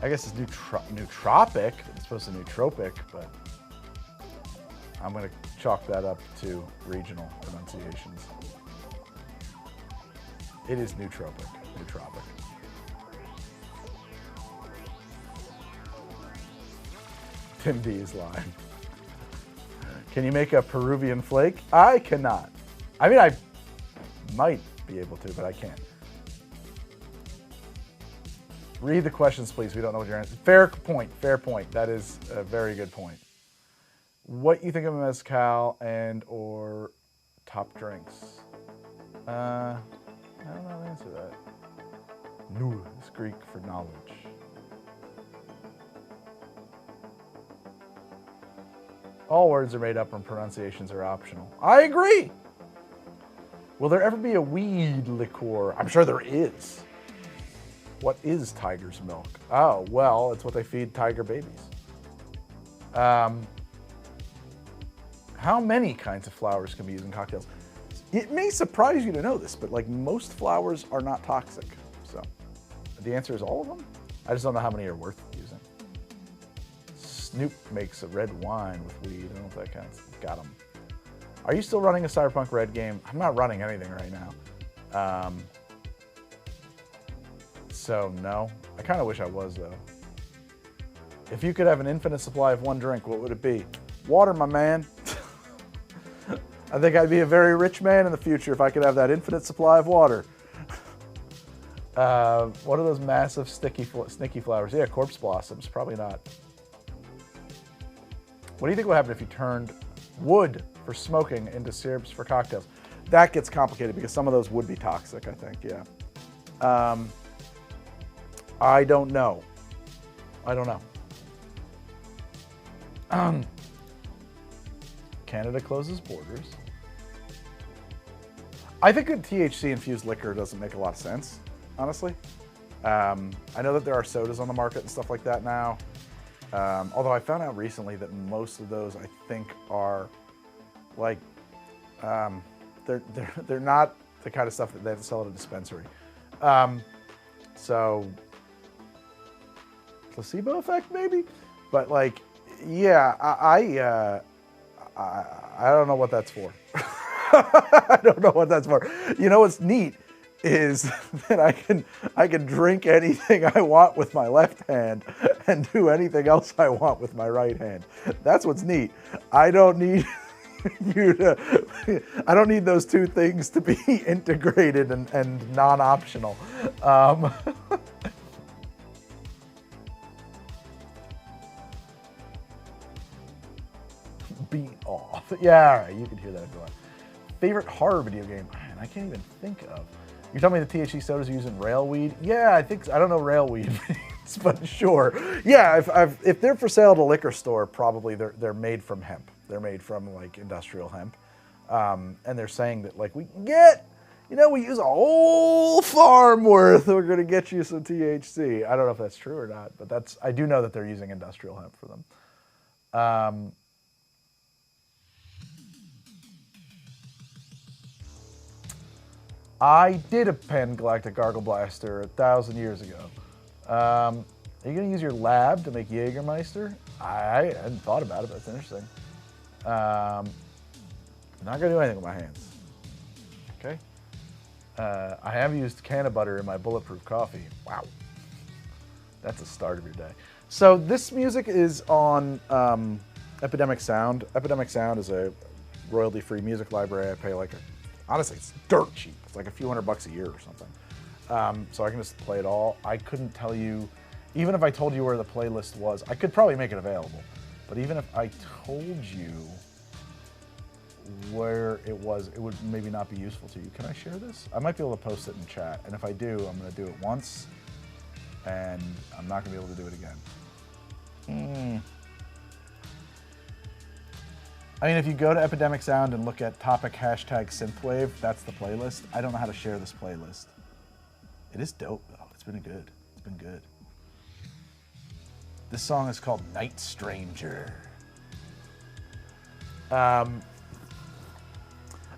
Speaker 1: I guess it's nootropic. It's supposed to nootropic, but I'm gonna chalk that up to regional pronunciations. It is nootropic. Nootropic. Tim D is lying. Can you make a Peruvian flake? I cannot. I mean, I might be able to, but I can't. Read the questions, please. We don't know what your answer is. Fair point. Fair point. That is a very good point. What you think of mezcal and or top drinks? I don't know how to answer that. Nu is Greek for knowledge. All words are made up and pronunciations are optional. I agree. Will there ever be a weed liqueur? I'm sure there is. What is tiger's milk? Oh, well, it's what they feed tiger babies. How many kinds of flowers can be used in cocktails? It may surprise you to know this, but like most flowers are not toxic. So the answer is all of them. I just don't know how many are worth using. Snoop makes a red wine with weed. I don't know if that counts. Got him. Are you still running a Cyberpunk Red game? I'm not running anything right now. So no. I kind of wish I was though. If you could have an infinite supply of one drink, what would it be? Water, my man. I think I'd be a very rich man in the future if I could have that infinite supply of water. What are those massive sticky flowers? Yeah, corpse blossoms. Probably not. What do you think would happen if you turned wood for smoking into syrups for cocktails? That gets complicated because some of those would be toxic, I think, yeah. I don't know. I don't know. Canada closes borders. I think a THC-infused liquor doesn't make a lot of sense, honestly. I know that there are sodas on the market and stuff like that now. Although I found out recently that most of those, I think, are like, they're not the kind of stuff that they have to sell at a dispensary. So placebo effect maybe, but like, yeah, I don't know what that's for. I don't know what that's for. You know what's neat is that I can drink anything I want with my left hand and do anything else I want with my right hand. That's what's neat. I don't need I don't need those two things to be integrated and non-optional. Beat off. Yeah, all right, you can hear that going. Favorite horror video game? Man, I can't even think of. You're telling me the THC sodas are using railweed? Yeah, I think so. I don't know railweed, but sure. Yeah, if they're for sale at a liquor store, probably they're made from hemp. They're made from like industrial hemp, and they're saying that like we use a whole farm worth. We're gonna get you some THC. I don't know if that's true or not, but I do know that they're using industrial hemp for them. I did a Pan Galactic Gargle Blaster 1,000 years ago. Are you going to use your lab to make Jägermeister? I hadn't thought about it, but that's interesting. I'm not going to do anything with my hands. Okay. I have used can of butter in my bulletproof coffee. Wow. That's a start of your day. So this music is on Epidemic Sound. Epidemic Sound is a royalty-free music library. I pay like honestly, it's dirt cheap. It's like a few $100 a year or something. So I can just play it all. I couldn't tell you, even if I told you where the playlist was, I could probably make it available. But even if I told you where it was, it would maybe not be useful to you. Can I share this? I might be able to post it in chat. And if I do, I'm gonna do it once and I'm not gonna be able to do it again. I mean, if you go to Epidemic Sound and look at topic #synthwave, that's the playlist. I don't know how to share this playlist. It is dope, though. It's been good. It's been good. This song is called Night Stranger.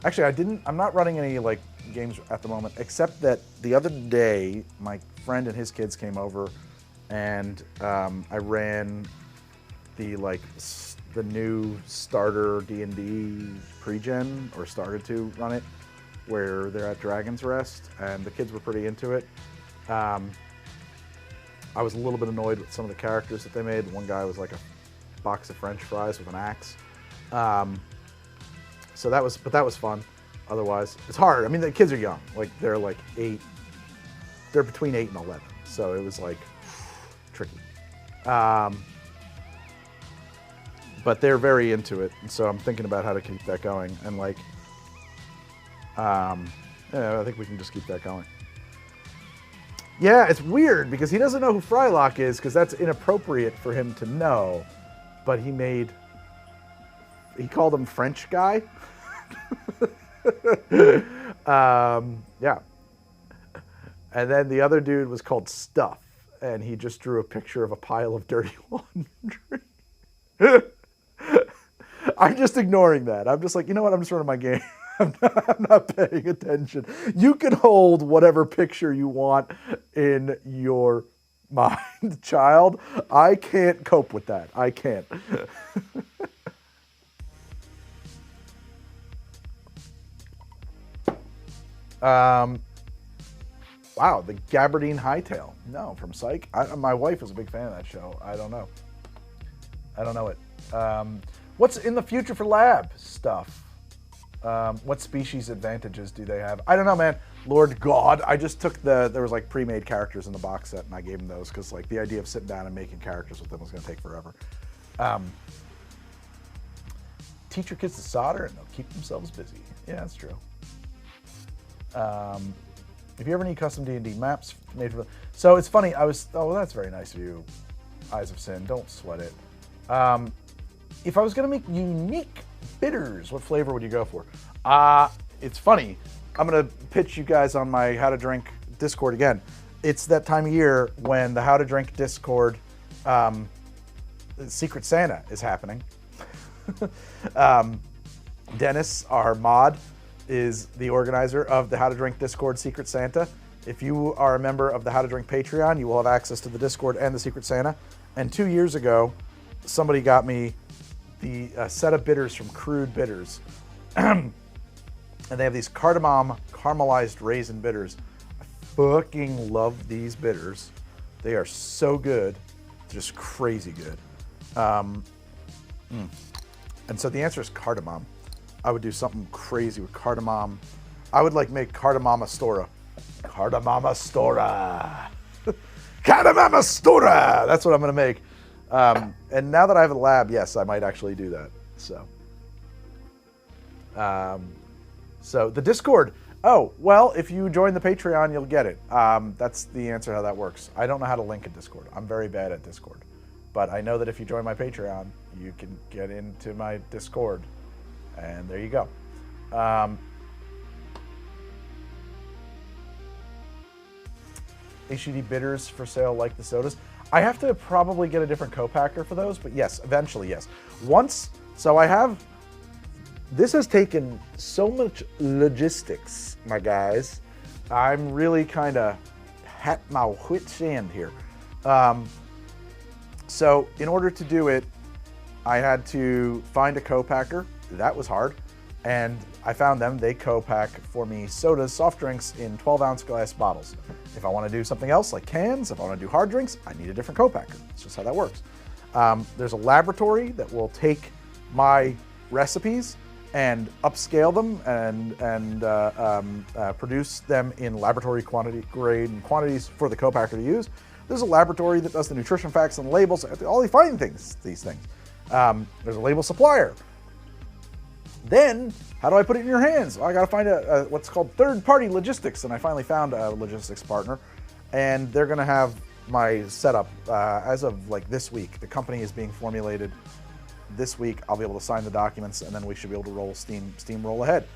Speaker 1: Actually, I'm not running any like games at the moment, except that the other day, my friend and his kids came over and I ran the new starter D&D pre-gen, or started to run it, where they're at Dragon's Rest, and the kids were pretty into it. I was a little bit annoyed with some of the characters that they made. One guy was like a box of French fries with an axe. So that was fun. Otherwise, it's hard. I mean, the kids are young. Like they're like 8. They're between 8 and 11. So it was like tricky. But they're very into it, and so I'm thinking about how to keep that going. And like, I think we can just keep that going. Yeah, it's weird because he doesn't know who Frylock is because that's inappropriate for him to know. But he called him French guy. Yeah. And then the other dude was called Stuff, and he just drew a picture of a pile of dirty laundry. I'm just ignoring that. I'm just like, you know what? I'm just running my game. I'm not paying attention. You can hold whatever picture you want in your mind, child. I can't cope with that. I can't. Wow, the Gabardine Hightail. No, from Psych. My wife is a big fan of that show. I don't know. I don't know it. What's in the future for lab stuff? What species advantages do they have? I don't know, man. Lord God, I just took there was like pre-made characters in the box set, and I gave them those because like the idea of sitting down and making characters with them was going to take forever. Teach your kids to solder and they'll keep themselves busy. Yeah, that's true. If you ever need custom D&D maps made for, so it's funny. Oh, that's very nice of you, Eyes of Sin. Don't sweat it. If I was gonna make unique bitters, what flavor would you go for? It's funny. I'm gonna pitch you guys on my How to Drink Discord again. It's that time of year when the How to Drink Discord Secret Santa is happening. Dennis, our mod, is the organizer of the How to Drink Discord Secret Santa. If you are a member of the How to Drink Patreon, you will have access to the Discord and the Secret Santa. And 2 years ago, somebody got me the set of bitters from Crude Bitters. And they have these cardamom caramelized raisin bitters. I fucking love these bitters. They are so good, just crazy good. And so the answer is cardamom. I would do something crazy with cardamom. I would like make Cardamama-stora. Cardamama-stora. Cardamama-stora. That's what I'm gonna make. And now that I have a lab, yes, I might actually do that. So the Discord. Oh, well, if you join the Patreon, you'll get it. That's the answer how that works. I don't know how to link a Discord. I'm very bad at Discord. But I know that if you join my Patreon, you can get into my Discord. And there you go. HTD bitters for sale like the sodas. I have to probably get a different co-packer for those, but yes, eventually, yes. This has taken so much logistics, my guys. I'm really kind of at my wit's end here. So in order to do it, I had to find a co-packer. That was hard. And I found them. They co-pack for me sodas, soft drinks in 12-ounce glass bottles. If I want to do something else like cans, if I want to do hard drinks, I need a different co-packer. That's just how that works. There's a laboratory that will take my recipes and upscale them and produce them in laboratory grade and quantities for the co-packer to use. There's a laboratory that does the nutrition facts and the labels, all the fine things, these things. There's a label supplier. Then, how do I put it in your hands? Well, I gotta find what's called third-party logistics, and I finally found a logistics partner, and they're gonna have my setup as of like this week. The company is being formulated this week. I'll be able to sign the documents, and then we should be able to roll steamroll ahead.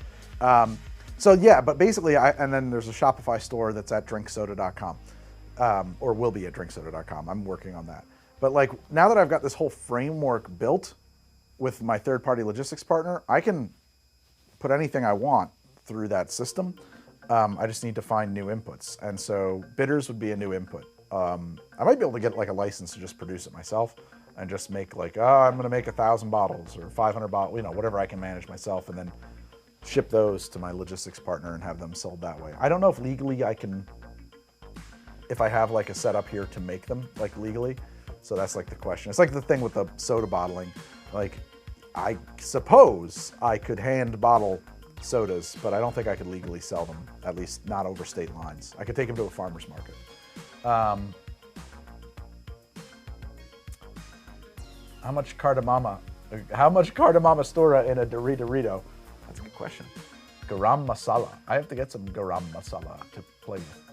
Speaker 1: So yeah, but basically, and then there's a Shopify store that's at drinksoda.com, or will be at drinksoda.com. I'm working on that. But like now that I've got this whole framework built with my third-party logistics partner, I can put anything I want through that system. I just need to find new inputs, and so bitters would be a new input. I might be able to get like a license to just produce it myself and just make like, I'm gonna make 1,000 bottles or 500 bottles, whatever I can manage myself, and then ship those to my logistics partner and have them sold that way. I don't know if legally I can, if I have like a setup here to make them like legally. So that's like the question. It's like the thing with the soda bottling. Like, I suppose I could hand bottle sodas, but I don't think I could legally sell them, at least not over state lines. I could take them to a farmer's market. How much Cardamama-stora in a Dorito? That's a good question. Garam masala. I have to get some garam masala to play with.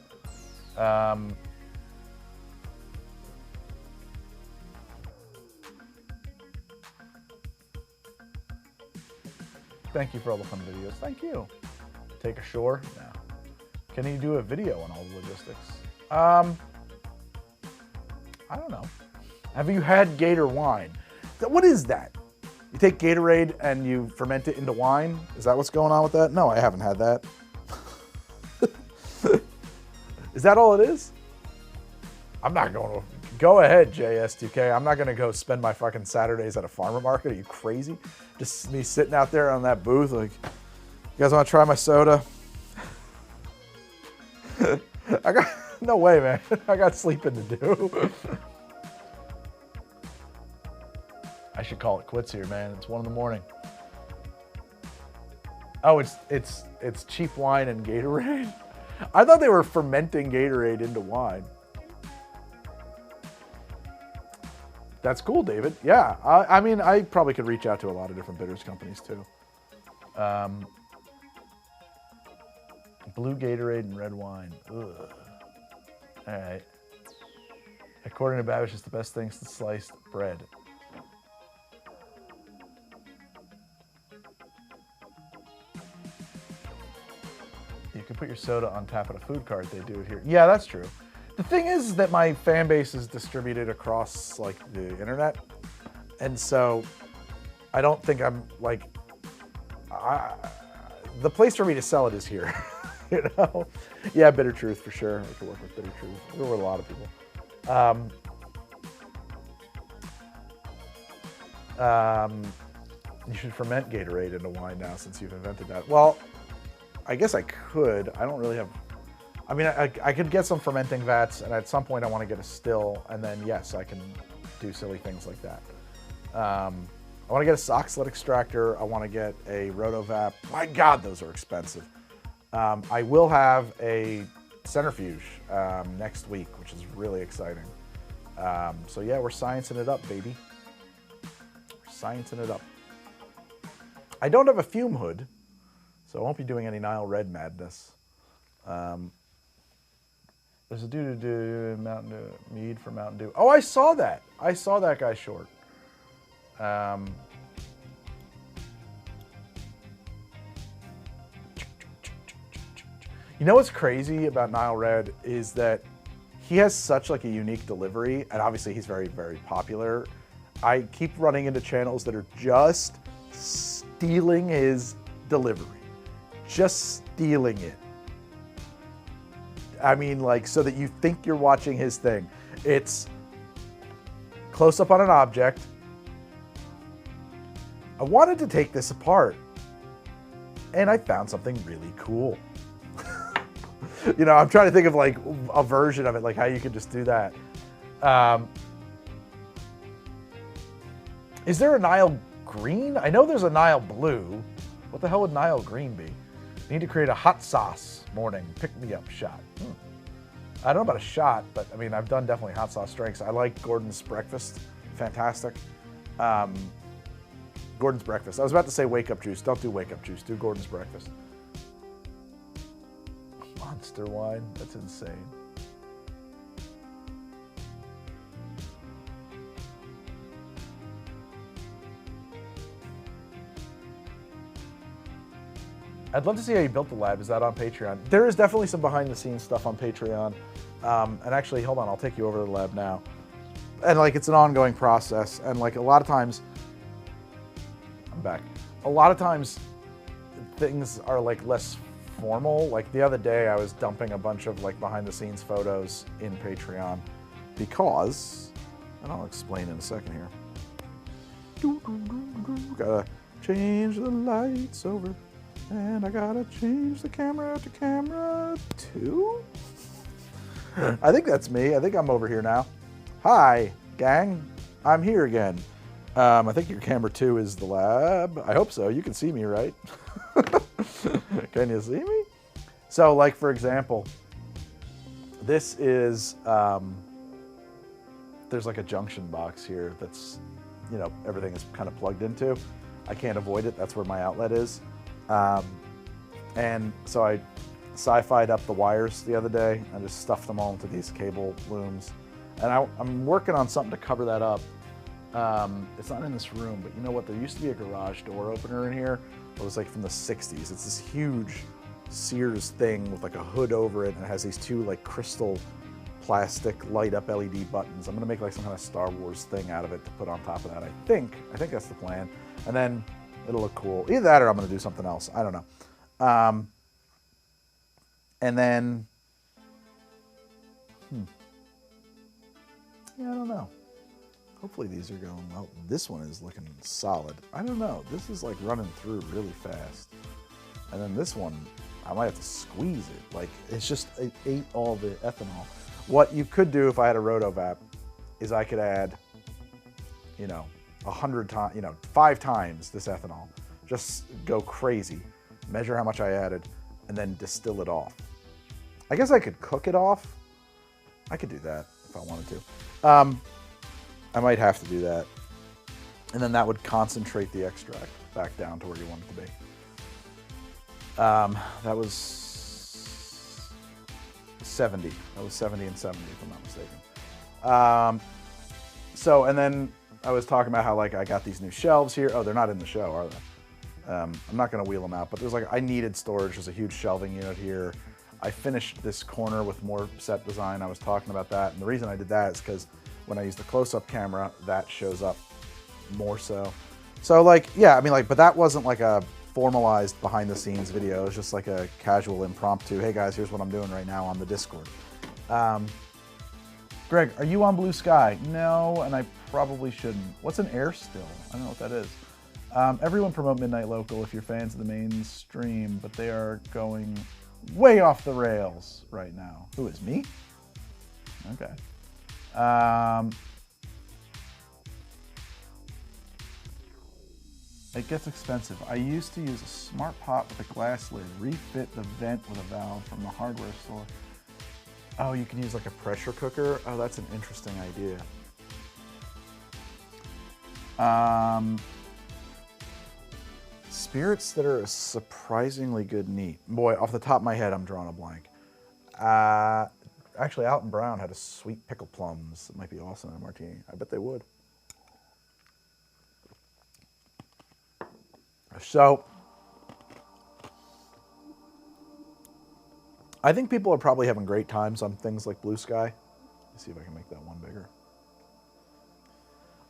Speaker 1: Thank you for all the fun videos. Thank you. Take ashore? No. Can you do a video on all the logistics? I don't know. Have you had Gator wine? What is that? You take Gatorade and you ferment it into wine? Is that what's going on with that? No, I haven't had that. Is that all it is? I'm not going to. Go ahead, JS2K. I'm not going to go spend my fucking Saturdays at a farmer market. Are you crazy? Just me sitting out there on that booth like, you guys want to try my soda? No way, man. I got sleeping to do. I should call it quits here, man. It's 1 in the morning. Oh, it's cheap wine and Gatorade? I thought they were fermenting Gatorade into wine. That's cool, David. Yeah, I mean, I probably could reach out to a lot of different bitters companies too. Blue Gatorade and red wine. Ugh. All right. According to Babish, it's the best thing since sliced bread. You can put your soda on tap at a food cart. They do it here. Yeah, that's true. The thing is that my fan base is distributed across like the internet, And so I don't think I'm like, the place for me to sell it is here. You know? Yeah, Bitter Truth for sure. I could work with Bitter Truth. I work with a lot of people. You should ferment Gatorade into wine now since you've invented that. Well, I guess I could. I don't really have, I mean, I could get some fermenting vats, and at some point I want to get a still, and then yes, I can do silly things like that. I want to get a sock slit extractor. I want to get a rotovap. My God, those are expensive. I will have a centrifuge next week, which is really exciting. So yeah, we're sciencing it up, baby. We're sciencing it up. I don't have a fume hood, so I won't be doing any Nile Red madness. There's a do Mountain Dew, mead for Mountain Dew. Oh, I saw that. I saw that guy short. You know what's crazy about Nile Red is that he has such like a unique delivery, and obviously he's very, very popular. I keep running into channels that are just stealing his delivery. Just stealing it. I mean, like, so that you think you're watching his thing. It's close up on an object. I wanted to take this apart, and I found something really cool. You know, I'm trying to think of like a version of it, like how you could just do that. Is there a Nile green? I know there's a Nile blue. What the hell would Nile green be? Need to create a hot sauce morning pick-me-up shot. I don't know about a shot, but I mean, I've done definitely hot sauce drinks. I like Gordon's Breakfast. Fantastic. Gordon's Breakfast. I was about to say Wake Up Juice. Don't do Wake Up Juice. Do Gordon's Breakfast. Monster wine. That's insane. I'd love to see how you built the lab. Is that on Patreon? There is definitely some behind the scenes stuff on Patreon. And actually, hold on, I'll take you over to the lab now. And like, it's an ongoing process. And like a lot of times, I'm back. A lot of times things are like less formal. Like the other day I was dumping a bunch of like behind the scenes photos in Patreon because, and I'll explain in a second here. Gotta change the lights over. And I gotta change the camera to camera 2. I think that's me. I think I'm over here now. Hi, gang. I'm here again. I think your camera 2 is the lab. I hope so. You can see me, right? Can you see me? So, like, for example, this is, there's like a junction box here that's, you know, everything is kind of plugged into. I can't avoid it. That's where my outlet is. And so I sci-fi'd up the wires the other day and just stuffed them all into these cable looms. And I'm working on something to cover that up. It's not in this room, but you know what? There used to be a garage door opener in here. It was like from the 60s. It's this huge Sears thing with like a hood over it, and it has these 2 like crystal plastic light up LED buttons. I'm gonna make like some kind of Star Wars thing out of it to put on top of that. I think that's the plan. And then it'll look cool. Either that or I'm gonna do something else. I don't know. And then, yeah, I don't know. Hopefully these are going well. This one is looking solid. I don't know. This is like running through really fast. And then this one, I might have to squeeze it. Like, it's just, it ate all the ethanol. What you could do if I had a rotovap is I could add, you know, 100 times, you know, 5 times this ethanol. Just go crazy. Measure how much I added, and then distill it off. I guess I could cook it off. I could do that if I wanted to. I might have to do that. And then that would concentrate the extract back down to where you want it to be. That was 70. That was 70 and 70, if I'm not mistaken. So, and then I was talking about how like I got these new shelves here. Oh, they're not in the show, are they? I'm not gonna wheel them out, but there's like, I needed storage. There's a huge shelving unit here. I finished this corner with more set design. I was talking about that. And the reason I did that is because when I use the close-up camera, that shows up more so. So like, yeah, I mean like, but that wasn't like a formalized behind the scenes video. It was just like a casual impromptu, hey guys, here's what I'm doing right now on the Discord. Greg, are you on Blue Sky? No, and I probably shouldn't. What's an air still? I don't know what that is. Everyone promote Midnight Local if you're fans of the mainstream, but they are going way off the rails right now. Who is me? Okay. It gets expensive. I used to use a smart pot with a glass lid, refit the vent with a valve from the hardware store. Oh, you can use like a pressure cooker? Oh, that's an interesting idea. Spirits that are a surprisingly good neat. Boy, off the top of my head, I'm drawing a blank. Actually, Alton Brown had a sweet pickle plums that might be awesome in a martini. I bet they would. So, I think people are probably having great times on things like Blue Sky. Let's see if I can make that one bigger.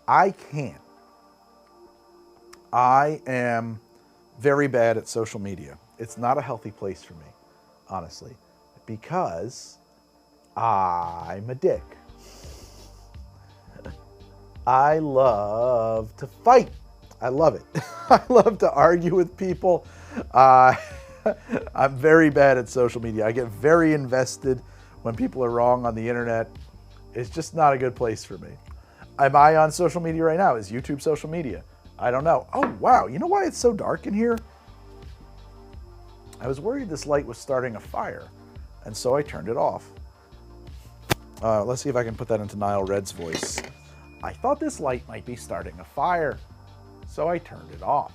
Speaker 1: I can't. I am very bad at social media. It's not a healthy place for me, honestly, because I'm a dick. I love to fight. I love it. I love to argue with people. I'm very bad at social media. I get very invested when people are wrong on the internet. It's just not a good place for me. Am I on social media right now? Is YouTube social media? I don't know. Oh, wow. You know why it's so dark in here? I was worried this light was starting a fire, and so I turned it off. Let's see if I can put that into Nile Red's voice. I thought this light might be starting a fire, so I turned it off.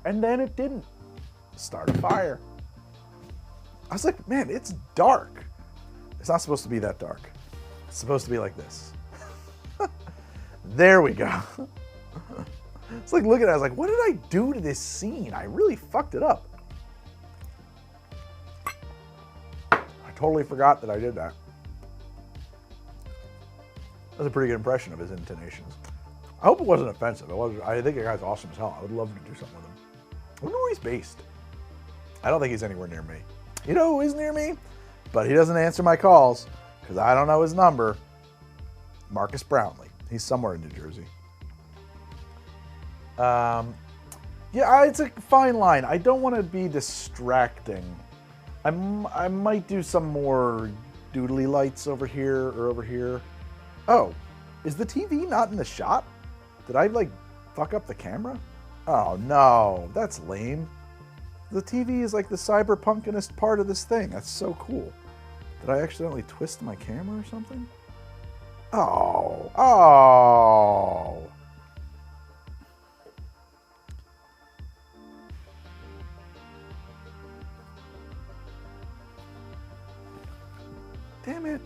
Speaker 1: And then it didn't start a fire. I was like, man, it's dark. It's not supposed to be that dark. It's supposed to be like this. There we go. It's like looking at it, I was like, what did I do to this scene? I really fucked it up. I totally forgot that I did that. That was a pretty good impression of his intonations. I hope it wasn't offensive. I think the guy's awesome as hell. I would love to do something with him. I wonder where he's based. I don't think he's anywhere near me. You know who is near me? But he doesn't answer my calls because I don't know his number. Marcus Brownlee. He's somewhere in New Jersey. Yeah, it's a fine line. I don't want to be distracting. I might do some more doodly lights over here or over here. Oh, is the TV not in the shot? Did I like fuck up the camera? Oh no, that's lame. The TV is like the cyberpunkinest part of this thing. That's so cool. Did I accidentally twist my camera or something? Oh. Damn it.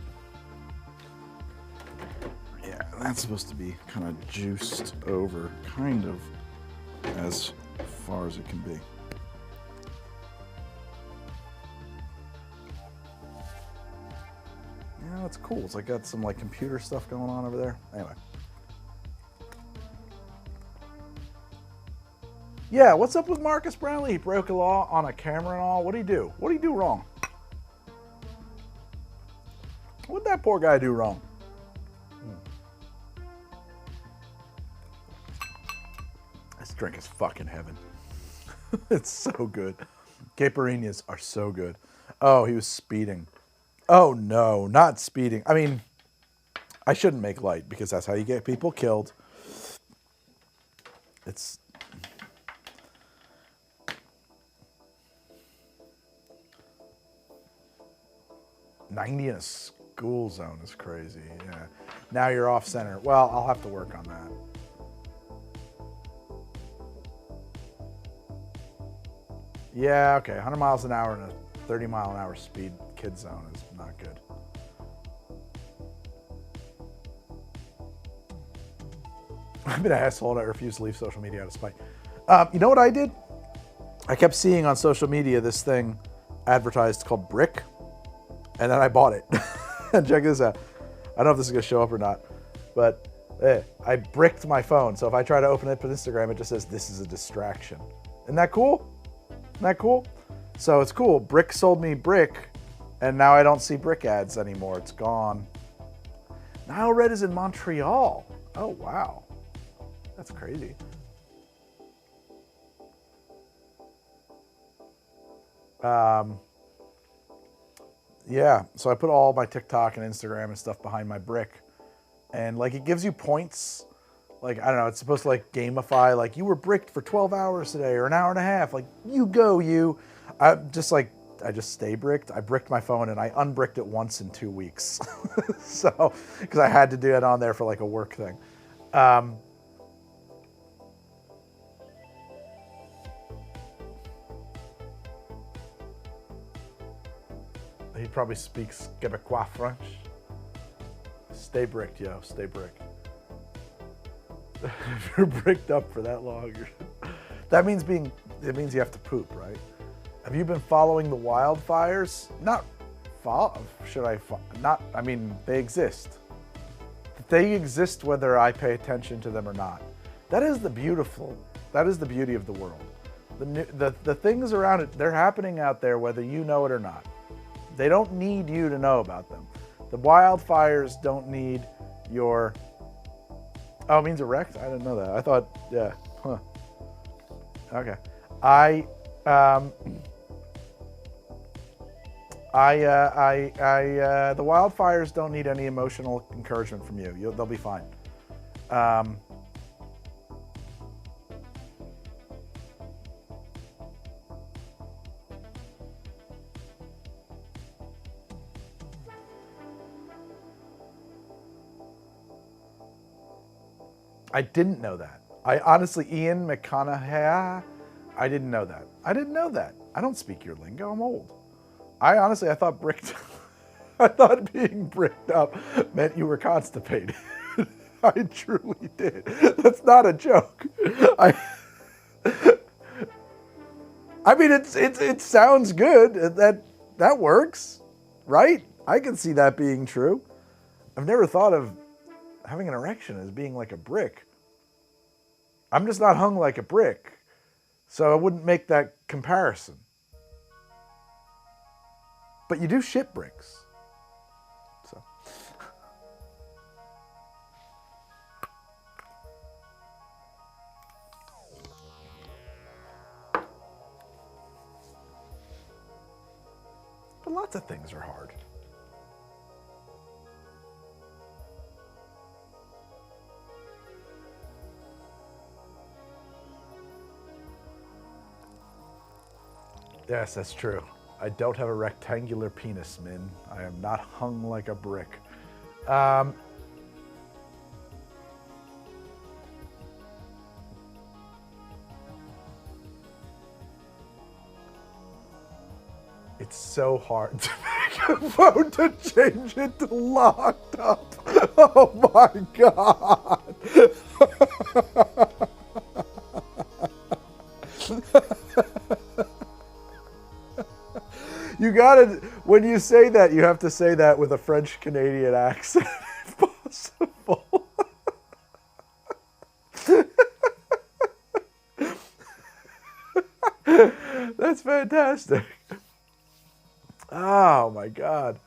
Speaker 1: Yeah, that's supposed to be kind of juiced over, kind of as far as it can be. Yeah, it's cool. It's like got some like computer stuff going on over there. Anyway. Yeah, what's up with Marcus Brownlee? He broke a law on a camera and all. What'd he do? What'd he do wrong? What'd that poor guy do wrong? This drink is fucking heaven. It's so good. Caipirinhas are so good. Oh, he was speeding. Oh no, not speeding. I mean, I shouldn't make light because that's how you get people killed. It's... $90 in a school zone is crazy, yeah. Now you're off center. Well, I'll have to work on that. Yeah, okay, 100 miles an hour in a 30 mile an hour speed kid zone is not good. I've been an asshole and I refuse to leave social media out of spite. You know what I did? I kept seeing on social media this thing advertised called Brick, and then I bought it. And check this out. I don't know if this is gonna show up or not, but I bricked my phone, so if I try to open up an Instagram, it just says, this is a distraction. Isn't that cool? Isn't that cool? So it's cool. Brick sold me brick, and now I don't see brick ads anymore. It's gone. Nile Red is in Montreal. Oh, wow. That's crazy. Yeah, so I put all my TikTok and Instagram and stuff behind my brick. And like it gives you points. Like, I don't know, it's supposed to like gamify, like you were bricked for 12 hours today or an hour and a half. Like, you go, you. I just stay bricked. I bricked my phone and I unbricked it once in 2 weeks. So, because I had to do it on there for like a work thing. He probably speaks Quebecois French. Stay bricked, yo. Stay bricked. If you're bricked up for that long, that means it means you have to poop, right? Have you been following the wildfires? I mean, they exist. They exist whether I pay attention to them or not. That is the beauty of the world. The things around it, they're happening out there whether you know it or not. They don't need you to know about them. The wildfires don't need your... Oh, it means erect? I didn't know that. I thought, yeah. Huh. Okay. The wildfires don't need any emotional encouragement from you. They'll be fine. I didn't know that. I honestly, Ian McConaughey, I didn't know that. I didn't know that. I don't speak your lingo. I'm old. I thought bricked, I thought being bricked up meant you were constipated. I truly did. That's not a joke. I mean, it sounds good. That works, right? I can see that being true. I've never thought of having an erection as being like a brick. I'm just not hung like a brick, so I wouldn't make that comparison. But you do shit bricks. So. But lots of things are hard. Yes, that's true. I don't have a rectangular penis, Min. I am not hung like a brick. It's so hard to make a phone to change it to locked up. Oh my God. You gotta, when you say that, you have to say that with a French Canadian accent, if possible. That's fantastic. Oh my God.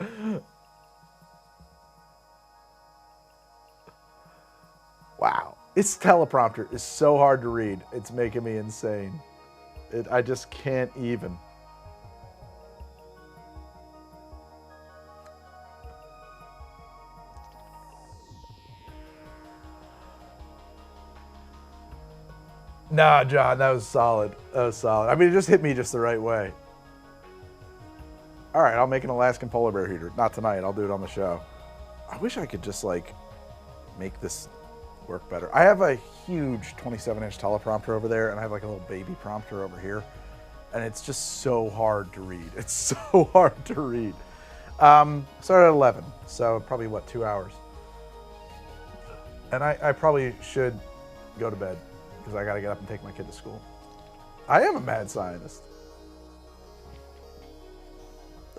Speaker 1: Wow. This teleprompter is so hard to read. It's making me insane. I just can't even. Nah, John, that was solid. That was solid. I mean, it just hit me just the right way. All right, I'll make an Alaskan polar bear heater. Not tonight. I'll do it on the show. I wish I could just like make this work better. I have a huge 27-inch teleprompter over there, and I have like a little baby prompter over here, and it's just so hard to read. It's so hard to read. Started at 11, so probably what, 2 hours. And I probably should go to bed because I got to get up and take my kid to school. I am a mad scientist.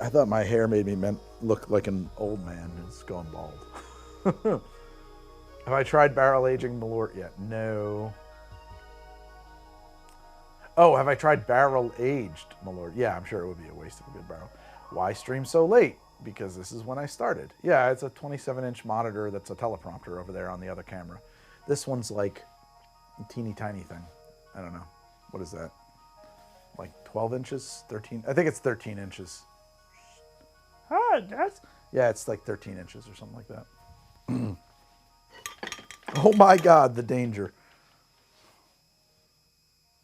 Speaker 1: I thought my hair made me look like an old man who's going bald. Have I tried barrel aging Malort yet? No. Oh, have I tried barrel aged Malort? Yeah, I'm sure it would be a waste of a good barrel. Why stream so late? Because this is when I started. Yeah, it's a 27-inch monitor that's a teleprompter over there on the other camera. This one's like a teeny tiny thing. I don't know. What is that? Like 12 inches? 13? I think it's 13 inches. Hi, guys. Yeah, it's like 13 inches or something like that. Oh my God, the danger.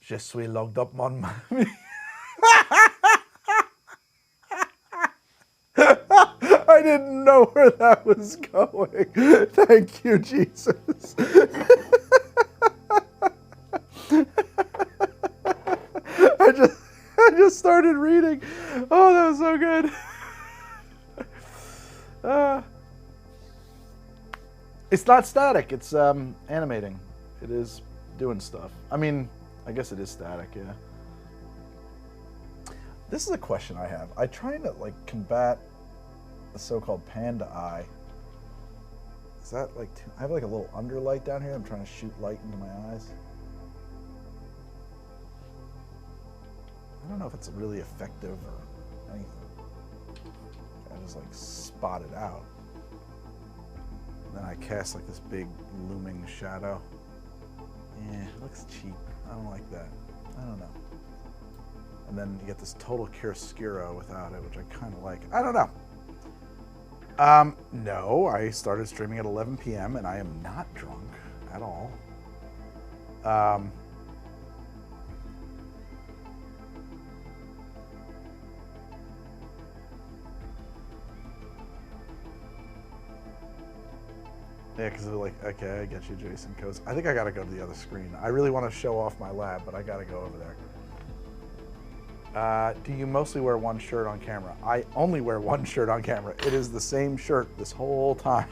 Speaker 1: Je suis logged up, mon ami. I didn't know where that was going. Thank you, Jesus. I just started reading. Oh, that was so good. It's not static. It's animating. It is doing stuff. I mean, I guess it is static, yeah. This is a question I have. I try to like combat the so-called panda eye. Is that like, I have like a little underlight down here. I'm trying to shoot light into my eyes. I don't know if it's really effective or anything. I just like spot it out. And then I cast like this big looming shadow. Yeah, it looks cheap. I don't like that. I don't know. And then you get this total chiaroscuro without it, which I kind of like. I don't know. No, I started streaming at 11 p.m. and I am not drunk at all. Yeah, because they're like, okay, I get you, Jason. Because I think I got to go to the other screen. I really want to show off my lab, but I got to go over there. Do you mostly wear one shirt on camera? I only wear one shirt on camera. It is the same shirt this whole time.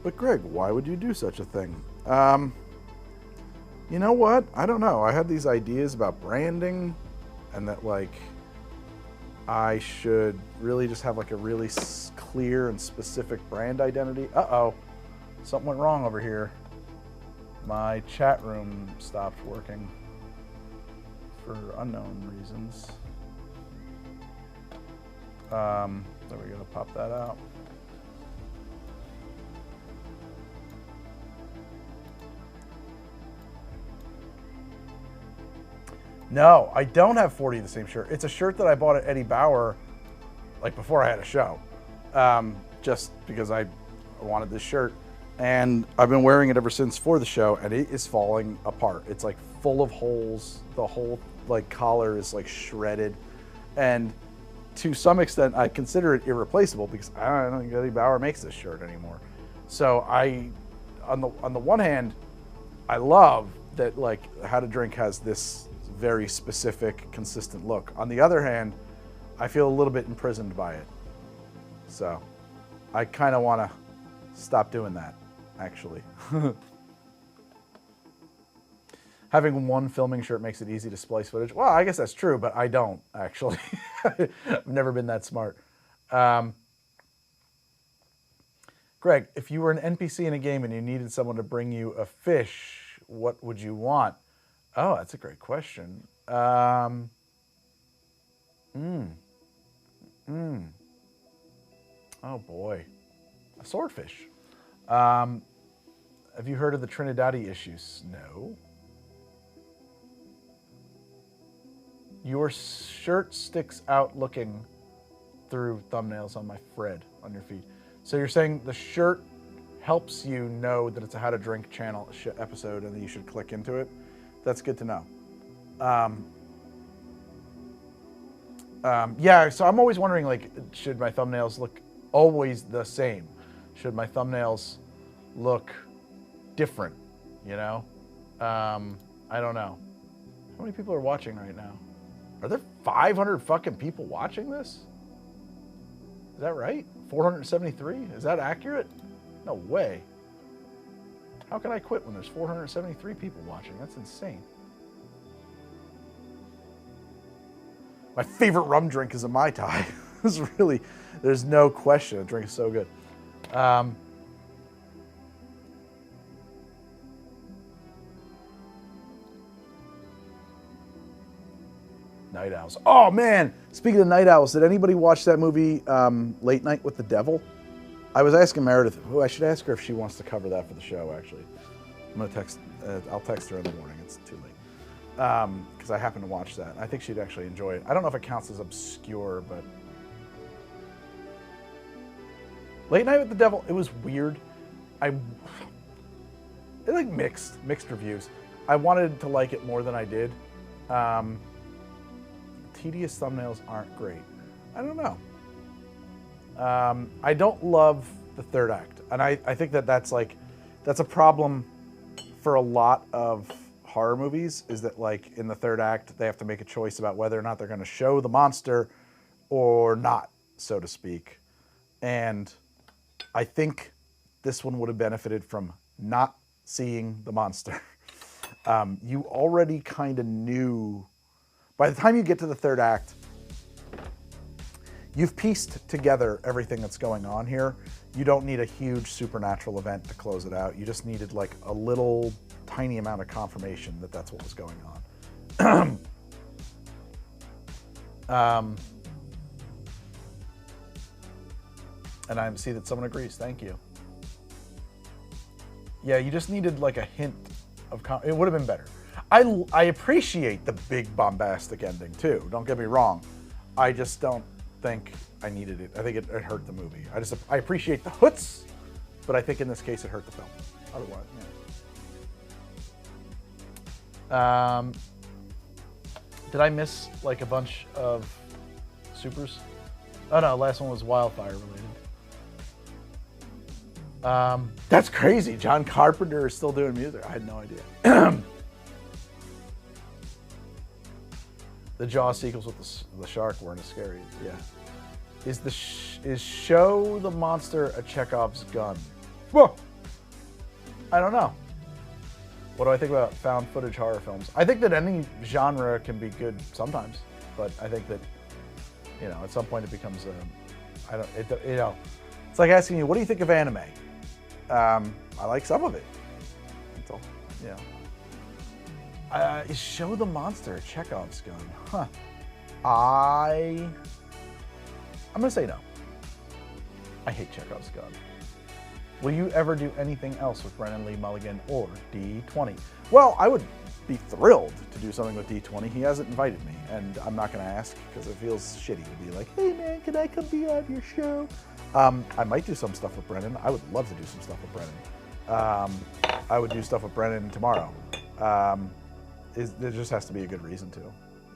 Speaker 1: But Greg, why would you do such a thing? You know what? I don't know. I had these ideas about branding and that like I should really just have like a really clear and specific brand identity. Uh-oh, something went wrong over here. My chat room stopped working for unknown reasons. There we go, pop that out. No, I don't have 40 of the same shirt. It's a shirt that I bought at Eddie Bauer, like before I had a show, just because I wanted this shirt. And I've been wearing it ever since for the show, and it is falling apart. It's like full of holes. The whole like collar is like shredded. And to some extent, I consider it irreplaceable because I don't think Eddie Bauer makes this shirt anymore. So on the one hand, I love that like How to Drink has this very specific, consistent look. On the other hand, I feel a little bit imprisoned by it. So I kind of want to stop doing that, actually. Having one filming shirt makes it easy to splice footage. Well, I guess that's true, but I don't, actually. I've never been that smart. Greg, if you were an NPC in a game and you needed someone to bring you a fish, what would you want? Oh, that's a great question. Oh, boy. A swordfish. Have you heard of the Trinidadi issues? No. Your shirt sticks out looking through thumbnails on my Fred on your feed. So you're saying the shirt helps you know that it's a How to Drink channel episode and that you should click into it? That's good to know. Yeah, so I'm always wondering, like, should my thumbnails look always the same? Should my thumbnails look different, you know? I don't know. How many people are watching right now? Are there 500 fucking people watching this? Is that right? 473? Is that accurate? No way. How can I quit when there's 473 people watching? That's insane. My favorite rum drink is a Mai Tai. It's really, there's no question. The drink is so good. Night Owls. Oh man, speaking of Night Owls, did anybody watch that movie Late Night with the Devil? I was asking Meredith, I should ask her if she wants to cover that for the show, actually. I'm gonna text, I'll text her in the morning, it's too late. Because I happen to watch that. I think she'd actually enjoy it. I don't know if it counts as obscure, but... Late Night with the Devil, it was weird. It like mixed reviews. I wanted to like it more than I did. Tedious thumbnails aren't great. I don't know. I don't love the third act. And I think that's a problem for a lot of horror movies, is that like in the third act, they have to make a choice about whether or not they're gonna show the monster or not, so to speak. And I think this one would have benefited from not seeing the monster. You already kind of knew. By the time you get to the third act, you've pieced together everything that's going on here. You don't need a huge supernatural event to close it out. You just needed like a little tiny amount of confirmation that that's what was going on. And I see that someone agrees. Thank you. Yeah, you just needed like a hint of it would have been better. I appreciate the big bombastic ending too. Don't get me wrong. I just don't think I needed it. I think it hurt the movie. I appreciate the hoots, but I think in this case it hurt the film. Otherwise, yeah. Did I miss like a bunch of supers? Oh no, last one was Wildfire related. That's crazy. John Carpenter is still doing music. I had no idea. The Jaws sequels with the shark weren't as scary. Yeah. Is show the monster a Chekhov's gun? Whoa. I don't know. What do I think about found footage horror films? I think that any genre can be good sometimes, but I think that, you know, at some point it becomes it's like asking you, what do you think of anime? I like some of it. That's all. Yeah. Show the monster a Chekhov's gun. Huh. I'm gonna say no. I hate Chekhov's gun. Will you ever do anything else with Brennan Lee Mulligan or D20? Well, I would be thrilled to do something with D20. He hasn't invited me, and I'm not gonna ask because it feels shitty to be like, hey man, can I come be on your show? I might do some stuff with Brennan. I would love to do some stuff with Brennan. I would do stuff with Brennan tomorrow. There just has to be a good reason to,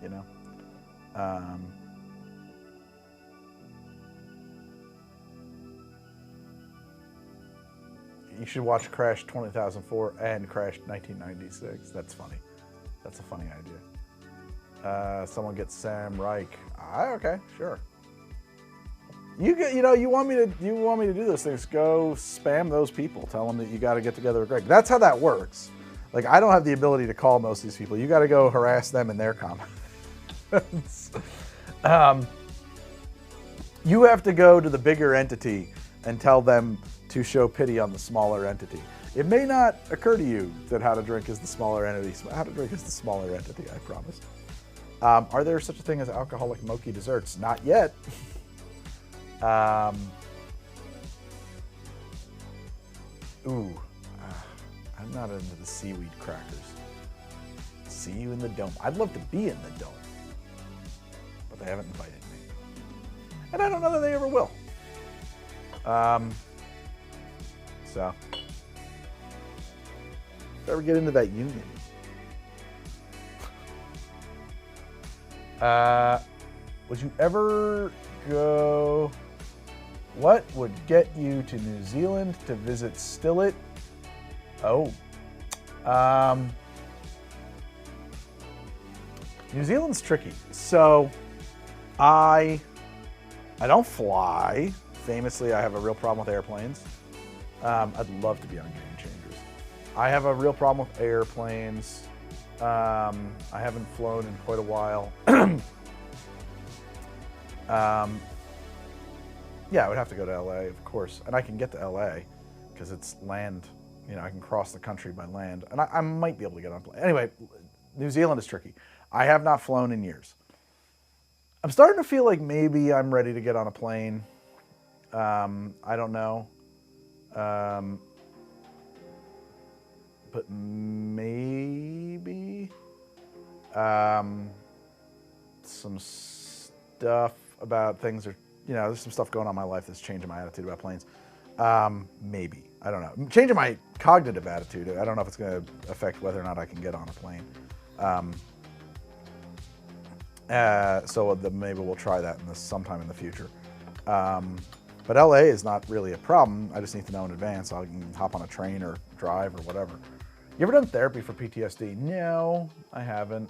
Speaker 1: you know? You should watch Crash 2004 and Crash 1996. That's funny. That's a funny idea. Someone gets Sam Reich. Okay, sure. You want me to do those things? Go spam those people. Tell them that you got to get together with Greg. That's how that works. Like, I don't have the ability to call most of these people. You got to go harass them in their comments. You have to go to the bigger entity and tell them to show pity on the smaller entity. It may not occur to you that How to Drink is the smaller entity. How to Drink is the smaller entity, I promise. Are there such a thing as alcoholic mochi desserts? Not yet. I'm not into the seaweed crackers. See you in the dome. I'd love to be in the dome, but they haven't invited me. And I don't know that they ever will. So, if I ever get into that union. Would you ever go... What would get you to New Zealand to visit Stillet? Oh. New Zealand's tricky. So, I don't fly. Famously, I have a real problem with airplanes. I'd love to be on Game Changers. I have a real problem with airplanes. I haven't flown in quite a while. Yeah, I would have to go to LA, of course. And I can get to LA because it's land. You know, I can cross the country by land. And I might be able to get on a plane. Anyway, New Zealand is tricky. I have not flown in years. I'm starting to feel like maybe I'm ready to get on a plane. I don't know. But maybe some stuff about things are, you know, there's some stuff going on in my life that's changing my attitude about planes. Maybe. I don't know. Changing my cognitive attitude. I don't know if it's going to affect whether or not I can get on a plane. So maybe we'll try that sometime in the future. But LA is not really a problem. I just need to know in advance. I can hop on a train or drive or whatever. You ever done therapy for PTSD? No, I haven't.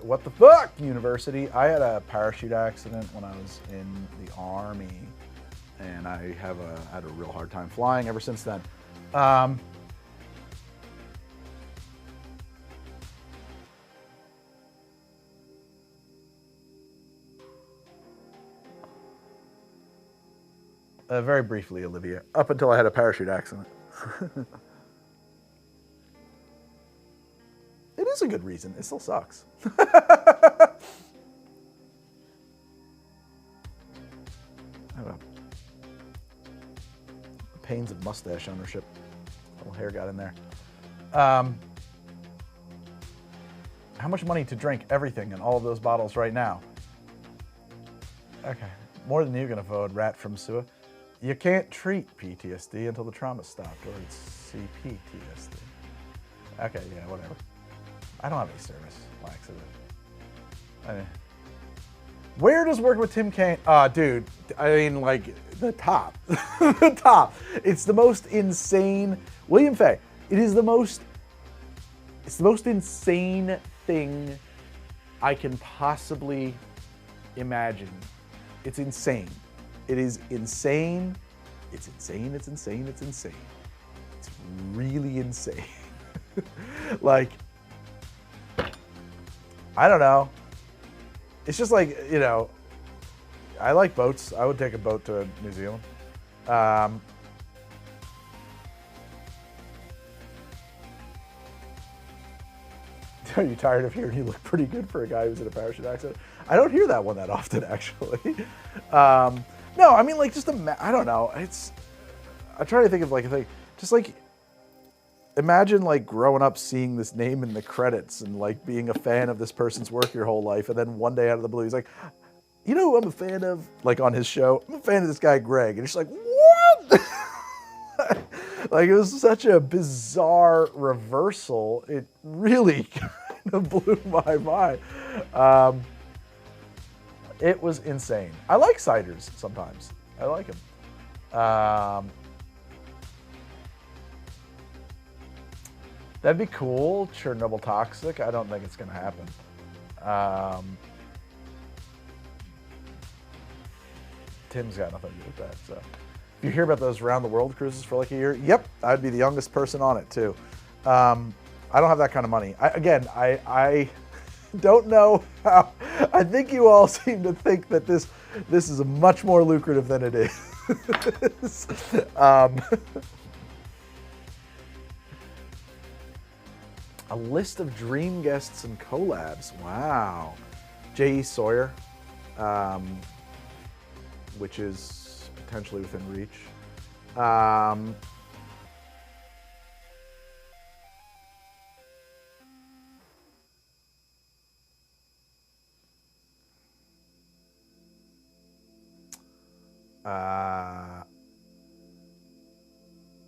Speaker 1: What the fuck, university? I had a parachute accident when I was in the Army, and I had a real hard time flying ever since then. Very briefly, Olivia, up until I had a parachute accident. It is a good reason. It still sucks. I don't know. The pains of mustache ownership. A little hair got in there. How much money to drink everything in all of those bottles right now? Okay, more than you're gonna vote, Rat from Sua. You can't treat PTSD until the trauma stopped, or it's CPTSD. Okay, yeah, whatever. I don't have any service laxative. Where does working with Tim Kaine? Dude, I mean, like, the top. The top. It's the most insane. William Fay, it's the most insane thing I can possibly imagine. It's insane. It is insane. It's insane. It's insane. It's insane. It's really insane. Like, I don't know. It's just like, you know, I like boats. I would take a boat to New Zealand. Are you tired of hearing you look pretty good for a guy who's in a parachute accident? I don't hear that one that often, actually. No, I mean, like, just I don't know. I try to think of, like, a thing. Just, like, imagine, like, growing up seeing this name in the credits and, like, being a fan of this person's work your whole life, and then one day out of the blue, he's like, you know who I'm a fan of? Like, on his show, I'm a fan of this guy, Greg. And it's like, what? Like, it was such a bizarre reversal. It really kind of blew my mind. It was insane. I like ciders sometimes. I like them. That'd be cool. Chernobyl toxic. I don't think it's going to happen. Tim's got nothing to do with that. So, if you hear about those round the world cruises for like a year, yep, I'd be the youngest person on it too. I don't have that kind of money. I don't know how. I think you all seem to think that this is much more lucrative than it is. A list of dream guests and collabs. Wow. J.E. Sawyer, which is potentially within reach.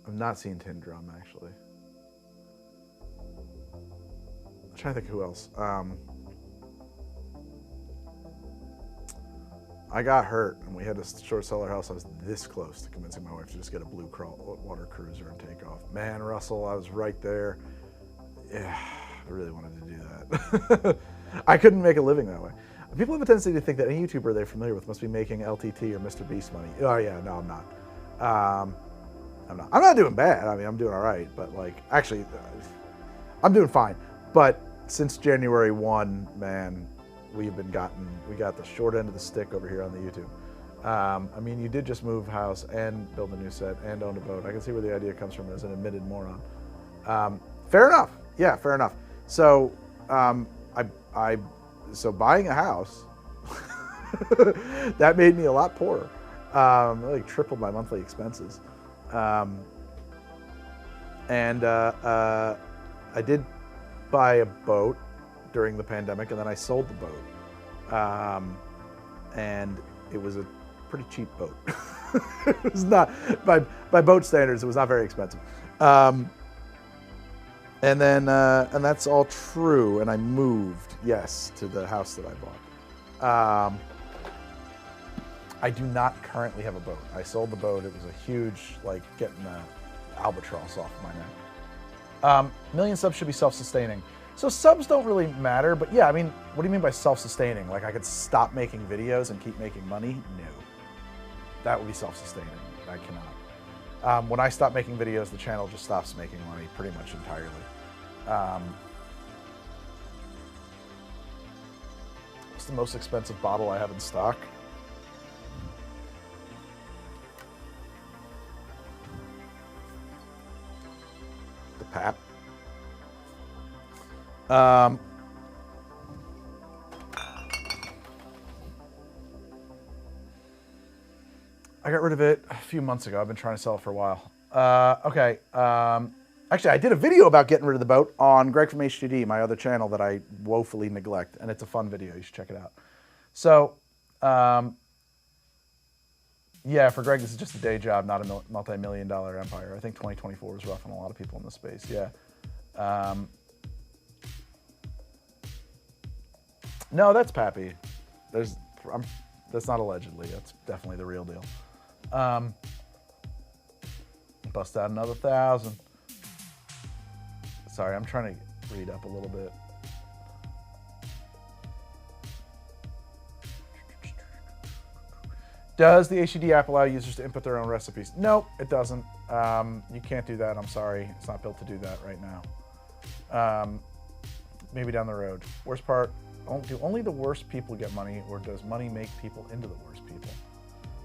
Speaker 1: I've not seen Tin Drum, actually. I'm trying to think who else. I got hurt, and we had to short sell our house. I was this close to convincing my wife to just get a blue water cruiser and take off. Man, Russell, I was right there. Yeah, I really wanted to do that. I couldn't make a living that way. People have a tendency to think that any YouTuber they're familiar with must be making LTT or Mr. Beast money. Oh yeah, no, I'm not. I'm not doing bad. I mean, I'm doing all right, but like, actually, I'm doing fine. But since January 1, man, we got the short end of the stick over here on the YouTube. I mean, you did just move house and build a new set and own a boat. I can see where the idea comes from as an admitted moron. Fair enough. Yeah, fair enough. So, so buying a house, that made me a lot poorer. Like tripled my monthly expenses. And I did buy a boat during the pandemic, and then I sold the boat. And it was a pretty cheap boat. It was not, by boat standards, it was not very expensive. And then, and that's all true. And I moved, yes, to the house that I bought. I do not currently have a boat. I sold the boat. It was a huge, like, getting the albatross off my neck. Million subs should be self-sustaining. So subs don't really matter, but yeah, I mean, what do you mean by self-sustaining? Like I could stop making videos and keep making money? No. That would be self-sustaining. I cannot. When I stop making videos, the channel just stops making money pretty much entirely. What's the most expensive bottle I have in stock? The Pap. I got rid of it a few months ago. I've been trying to sell it for a while. Okay. Actually, I did a video about getting rid of the boat on Greg from HTD, my other channel that I woefully neglect, and it's a fun video. You should check it out. So, yeah, for Greg, this is just a day job, not a multi-million-dollar empire. I think 2024 was rough on a lot of people in this space. Yeah. No, that's Pappy. That's not allegedly. That's definitely the real deal. Bust out another 1,000. Sorry, I'm trying to read up a little bit. Does the HTD app allow users to input their own recipes? No, it doesn't. You can't do that. I'm sorry. It's not built to do that right now. Maybe down the road. Worst part, do only the worst people get money, or does money make people into the worst people?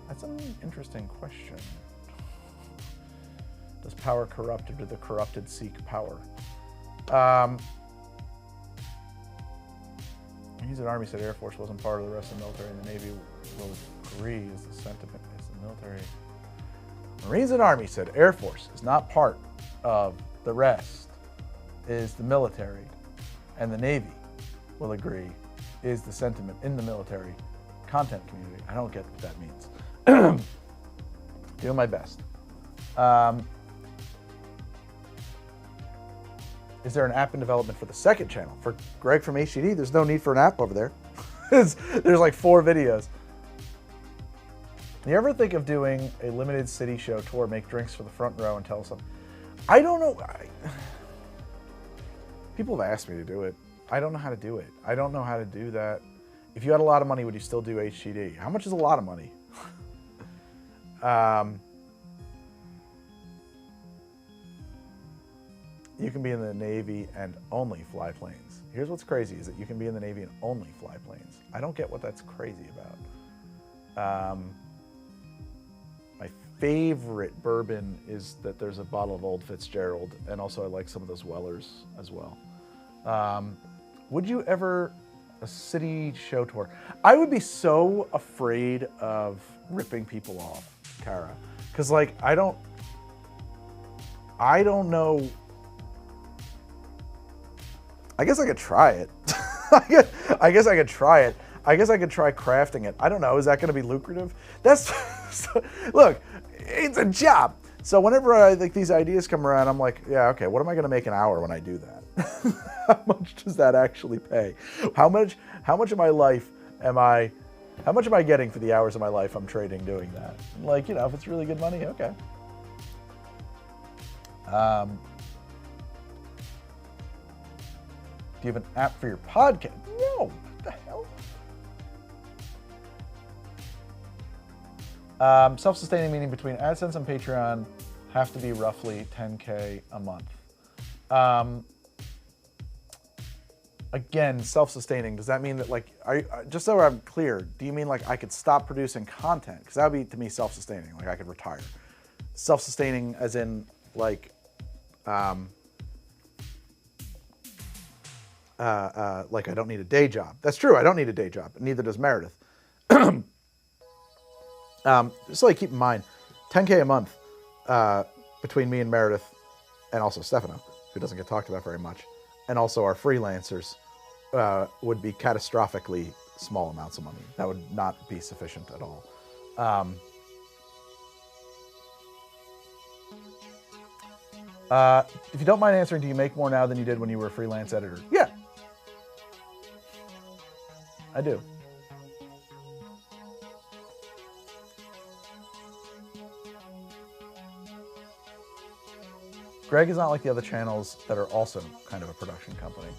Speaker 1: That's an interesting question. Does power corrupt, or do the corrupted seek power? He's an Army, said Air Force wasn't part of the rest of the military, and the Navy will agree is the sentiment is the military. Marines and Army said Air Force is not part of the rest, is the military, and the Navy will agree is the sentiment in the military content community. I don't get what that means. Doing my best. Is there an app in development for the second channel? For Greg from HTD, there's no need for an app over there. There's like 4 videos. You ever think of doing a limited city show tour, make drinks for the front row and tell us something? I don't know. People have asked me to do it. I don't know how to do it. I don't know how to do that. If you had a lot of money, would you still do HTD? How much is a lot of money? You can be in the Navy and only fly planes. Here's what's crazy is that you can be in the Navy and only fly planes. I don't get what that's crazy about. My favorite bourbon is that there's a bottle of Old Fitzgerald, and also I like some of those Wellers as well. Would you ever, a city show tour? I would be so afraid of ripping people off, Kara, because like I don't know. I guess I could try it. I guess I could try it. I guess I could try crafting it. I don't know. Is that going to be lucrative? That's look, it's a job. So whenever I think these ideas come around, I'm like, yeah, okay. What am I going to make an hour when I do that? How much does that actually pay? How much of my life am I? How much am I getting for the hours of my life I'm trading doing that? Like, you know, if it's really good money, okay. Do you have an app for your podcast? No, what the hell? Self-sustaining, meaning between AdSense and Patreon have to be roughly 10K a month. Again, self-sustaining, does that mean that like, just so I'm clear, do you mean like I could stop producing content? Because that would be to me self-sustaining, like I could retire. Self-sustaining as in like, like I don't need a day job. That's true, I don't need a day job, neither does Meredith. Just so I keep in mind, 10K a month between me and Meredith, and also Stefano, who doesn't get talked about very much, and also our freelancers, would be catastrophically small amounts of money. That would not be sufficient at all. If you don't mind answering, do you make more now than you did when you were a freelance editor? Yeah, I do. Greg is not like the other channels that are also kind of a production company.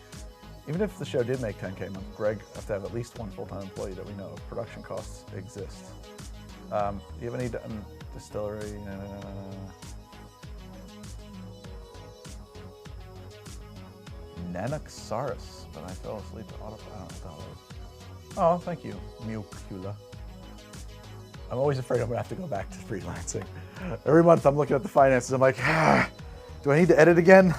Speaker 1: Even if the show did make 10K a month, Greg has to have at least one full-time employee that we know of. Production costs exist. Do you have any distillery? Nanoxaurus, but I fell asleep to auto. I don't know what that was. Oh, thank you, Mucula. I'm always afraid I'm gonna have to go back to freelancing. Every month I'm looking at the finances, I'm like, do I need to edit again?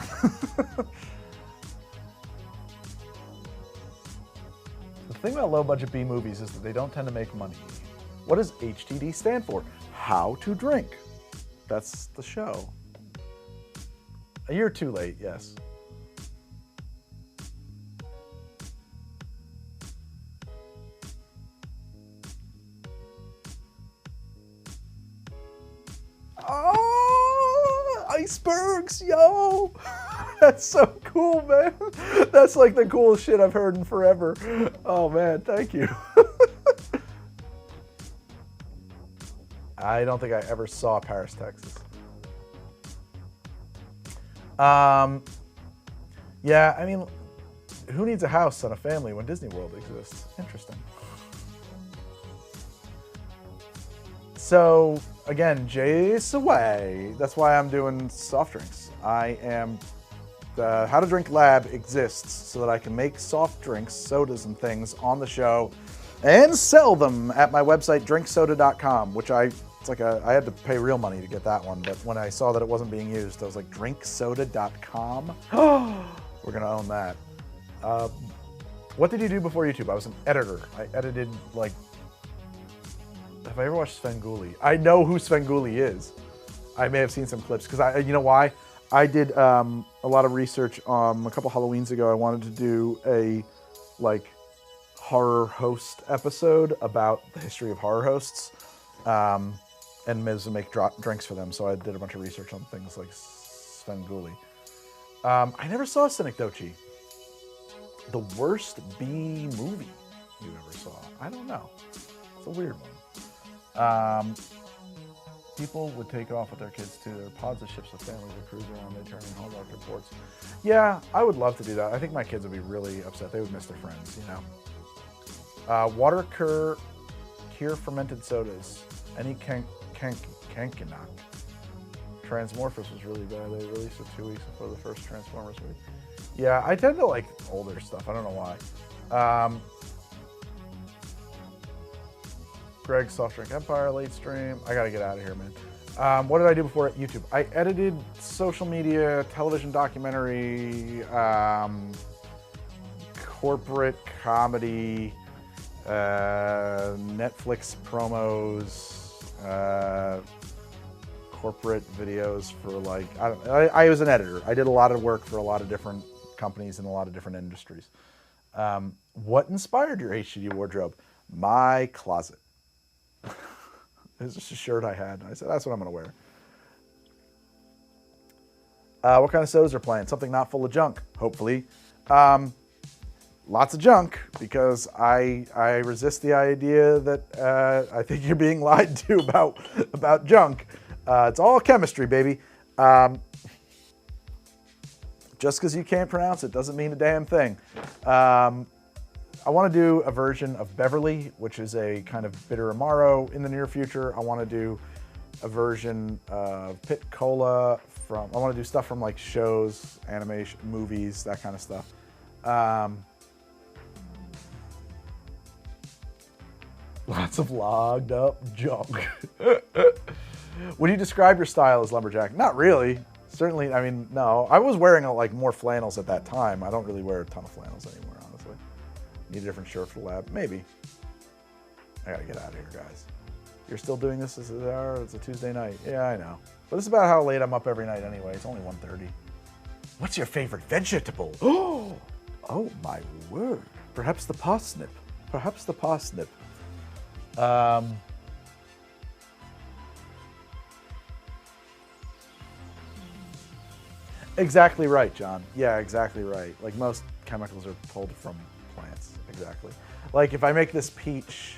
Speaker 1: The thing about low-budget B movies is that they don't tend to make money. What does HTD stand for? How to Drink. That's the show. A year too late, yes. Oh, icebergs, yo! That's so cool, man. That's like the coolest shit I've heard in forever. Oh man, thank you. I don't think I ever saw Paris, Texas. Yeah, I mean, who needs a house and a family when Disney World exists? Interesting. So again, Jace away. That's why I'm doing soft drinks. I am, the How to Drink Lab exists so that I can make soft drinks, sodas and things on the show and sell them at my website, drinksoda.com, which I had to pay real money to get that one. But when I saw that it wasn't being used, I was like, drinksoda.com? We're gonna own that. What did you do before YouTube? I was an editor. I edited like, have I ever watched Svengoolie? I know who Svengoolie is. I may have seen some clips because you know why? I did a lot of research a couple Halloweens ago. I wanted to do a like horror host episode about the history of horror hosts, and Miz would make drinks for them. So I did a bunch of research on things like Svengoolie. I never saw Synecdoche. The worst B movie you ever saw? I don't know. It's a weird one. People would take off with their kids too. There are pods of ships with families that cruise around. They turn in Hallmark reports. Yeah, I would love to do that. I think my kids would be really upset. They would miss their friends, you know. Water cure fermented sodas. Any Kankanak. Transmorphos was really bad. They released it 2 weeks before the first Transformers movie. Yeah, I tend to like older stuff. I don't know why. Greg, Soft Drink Empire, late stream. I gotta get out of here, man. What did I do before YouTube? I edited social media, television documentary, corporate comedy, Netflix promos, corporate videos for like, I was an editor. I did a lot of work for a lot of different companies in a lot of different industries. What inspired your HTD wardrobe? My closet. It was just a shirt I had, and I said, that's what I'm going to wear. What kind of sodas are playing? Something not full of junk, hopefully. Lots of junk, because I resist the idea that I think you're being lied to about junk. It's all chemistry, baby. Just because you can't pronounce it doesn't mean a damn thing. I want to do a version of Beverly, which is a kind of bitter Amaro in the near future. I want to do a version of Pit Cola I want to do stuff from like shows, animation, movies, that kind of stuff. Lots of logged up junk. Would you describe your style as lumberjack? Not really. Certainly, I mean, no. I was wearing like more flannels at that time. I don't really wear a ton of flannels anymore, honestly. Need a different shirt for the lab? Maybe. I gotta get out of here, guys. You're still doing this as an hour? It's a Tuesday night. Yeah, I know. But it's about how late I'm up every night anyway. It's only 1:30. What's your favorite vegetable? Oh my word. Perhaps the parsnip. Perhaps the parsnip. Exactly right, John. Yeah, exactly right. Like most chemicals are pulled from plants. Exactly. Like if I make this peach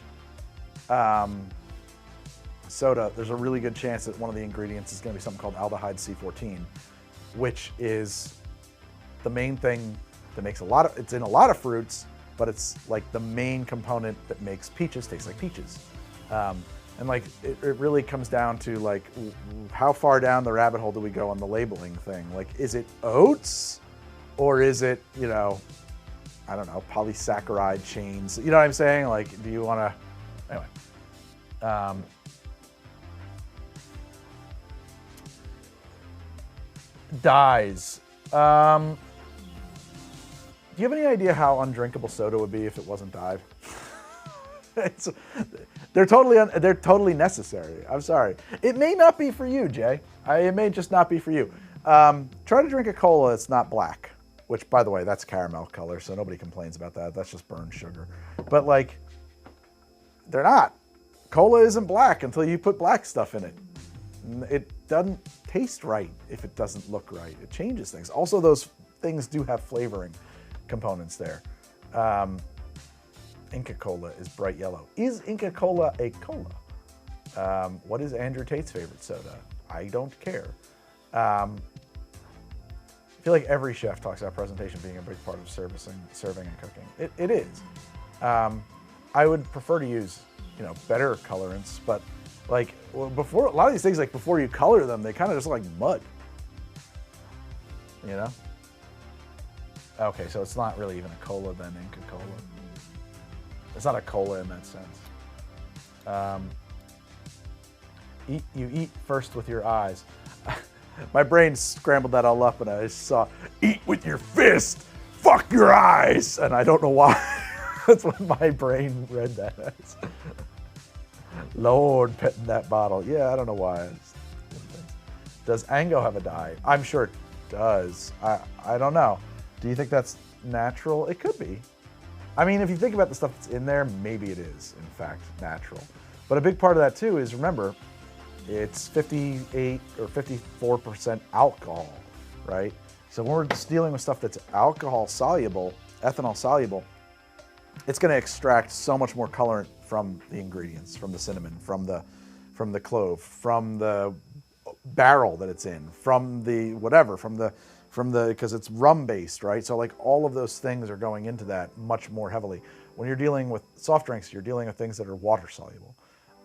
Speaker 1: soda, there's a really good chance that one of the ingredients is going to be something called aldehyde C14, which is the main thing that makes it's in a lot of fruits, but it's like the main component that makes peaches taste like peaches. And like it really comes down to like how far down the rabbit hole do we go on the labeling thing? Like, is it oats or is it, you know, I don't know, polysaccharide chains? You know what I'm saying? Like, do you want to, anyway. Dyes. Do you have any idea how undrinkable soda would be if it wasn't dyed? They're totally necessary. I'm sorry. It may not be for you, Jay. It may just not be for you. Try to drink a cola that's not black, which, by the way, that's caramel color, so nobody complains about that. That's just burned sugar. But like, they're not. Cola isn't black until you put black stuff in it. It doesn't taste right if it doesn't look right. It changes things. Also, those things do have flavoring components there. Inca Cola is bright yellow. Is Inca Cola a cola? What is Andrew Tate's favorite soda? I don't care. I feel like every chef talks about presentation being a big part of serving and cooking. It is. I would prefer to use, you know, better colorants, but like before, a lot of these things, like before you color them, they kind of just look like mud. You know? Okay, so it's not really even a cola then, Inca Cola. It's not a cola in that sense. You eat first with your eyes. My brain scrambled that all up and I saw, eat with your fist, fuck your eyes. And I don't know why. That's what my brain read that as. Lord, petting that bottle. Yeah, I don't know why. Does Ango have a dye? I'm sure it does. I don't know. Do you think that's natural? It could be. I mean, if you think about the stuff that's in there, maybe it is, in fact, natural. But a big part of that, too, is, remember, it's 58 or 54% alcohol, right? So when we're just dealing with stuff that's alcohol soluble, ethanol soluble, it's going to extract so much more colorant from the ingredients, from the cinnamon, from the clove, from the barrel that it's in, from the whatever, from the because it's rum based, right? So like all of those things are going into that much more heavily. When you're dealing with soft drinks, you're dealing with things that are water soluble,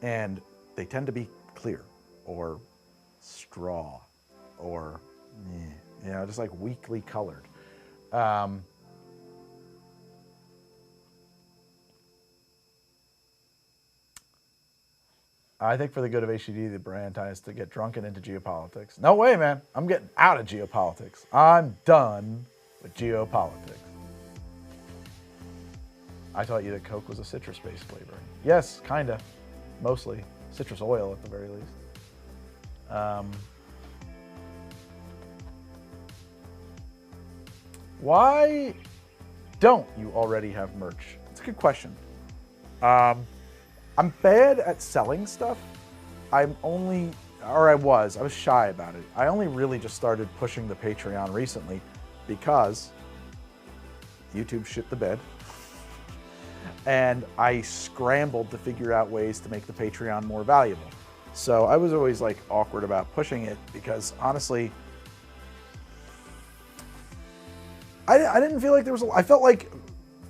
Speaker 1: and they tend to be clear or straw or you know, just like weakly colored. I think for the good of HTD, the brand time is to get drunken into geopolitics. No way, man. I'm getting out of geopolitics. I'm done with geopolitics. I taught you that Coke was a citrus-based flavoring. Yes, kinda. Mostly. Citrus oil at the very least. Why don't you already have merch? It's a good question. I'm bad at selling stuff. I was shy about it. I only really just started pushing the Patreon recently because YouTube shit the bed. And I scrambled to figure out ways to make the Patreon more valuable. So I was always like awkward about pushing it because honestly, I didn't feel like there was, I felt like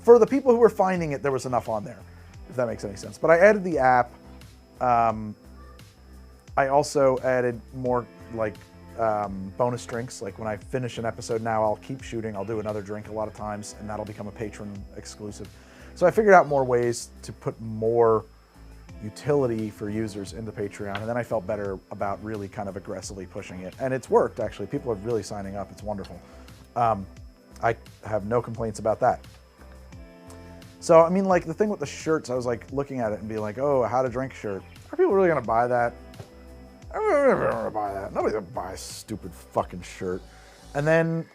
Speaker 1: for the people who were finding it, there was enough on there, if that makes any sense. But I added the app. I also added more like bonus drinks. Like when I finish an episode now, I'll keep shooting. I'll do another drink a lot of times, and that'll become a patron exclusive. So I figured out more ways to put more utility for users into Patreon, and then I felt better about really kind of aggressively pushing it. And it's worked, actually. People are really signing up. It's wonderful. I have no complaints about that. So, I mean, like, the thing with the shirts, I was, like, looking at it and being like, oh, a How to Drink shirt. Are people really going to buy that? I'm never going to buy that. Nobody's going to buy a stupid fucking shirt. And then,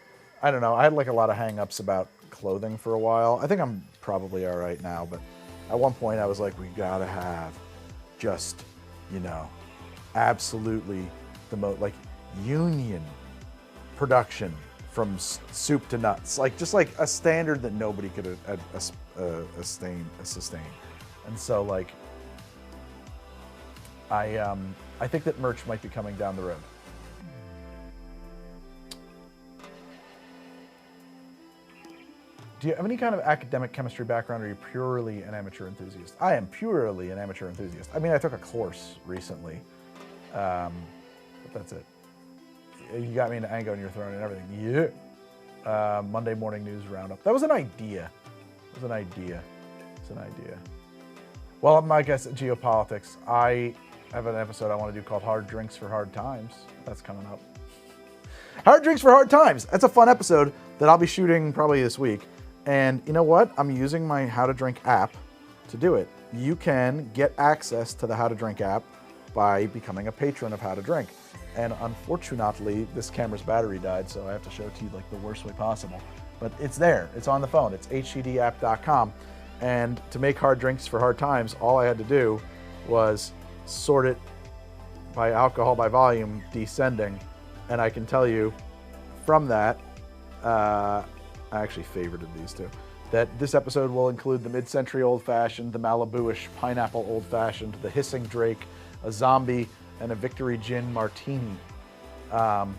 Speaker 1: I don't know, I had, like, a lot of hang-ups about clothing for a while. I think I'm probably all right now, but at one point I was like, we got to have just, you know, absolutely the most, like, union production from soup to nuts, like just like a standard that nobody could sustain. And so, like, I think that merch might be coming down the road. Do you have any kind of academic chemistry background, or are you purely an amateur enthusiast? I am purely an amateur enthusiast. I mean, I took a course recently, but that's it. You got me into Ango and you're throwing in everything. Yeah. Monday morning news roundup. That was an idea. It was an idea. It's an idea. Well, my guess at geopolitics, I have an episode I want to do called Hard Drinks for Hard Times. That's coming up. Hard Drinks for Hard Times. That's a fun episode that I'll be shooting probably this week. And you know what? I'm using my How to Drink app to do it. You can get access to the How to Drink app by becoming a patron of How to Drink. And unfortunately, this camera's battery died, so I have to show it to you like the worst way possible. But it's there. It's on the phone. It's htdapp.com. And to make Hard Drinks for Hard Times, all I had to do was sort it by alcohol by volume, descending. And I can tell you from that, I actually favorited these two, that this episode will include the Mid-Century Old Fashioned, the Malibu-ish Pineapple Old Fashioned, the Hissing Drake, a Zombie, and a Victory Gin Martini. And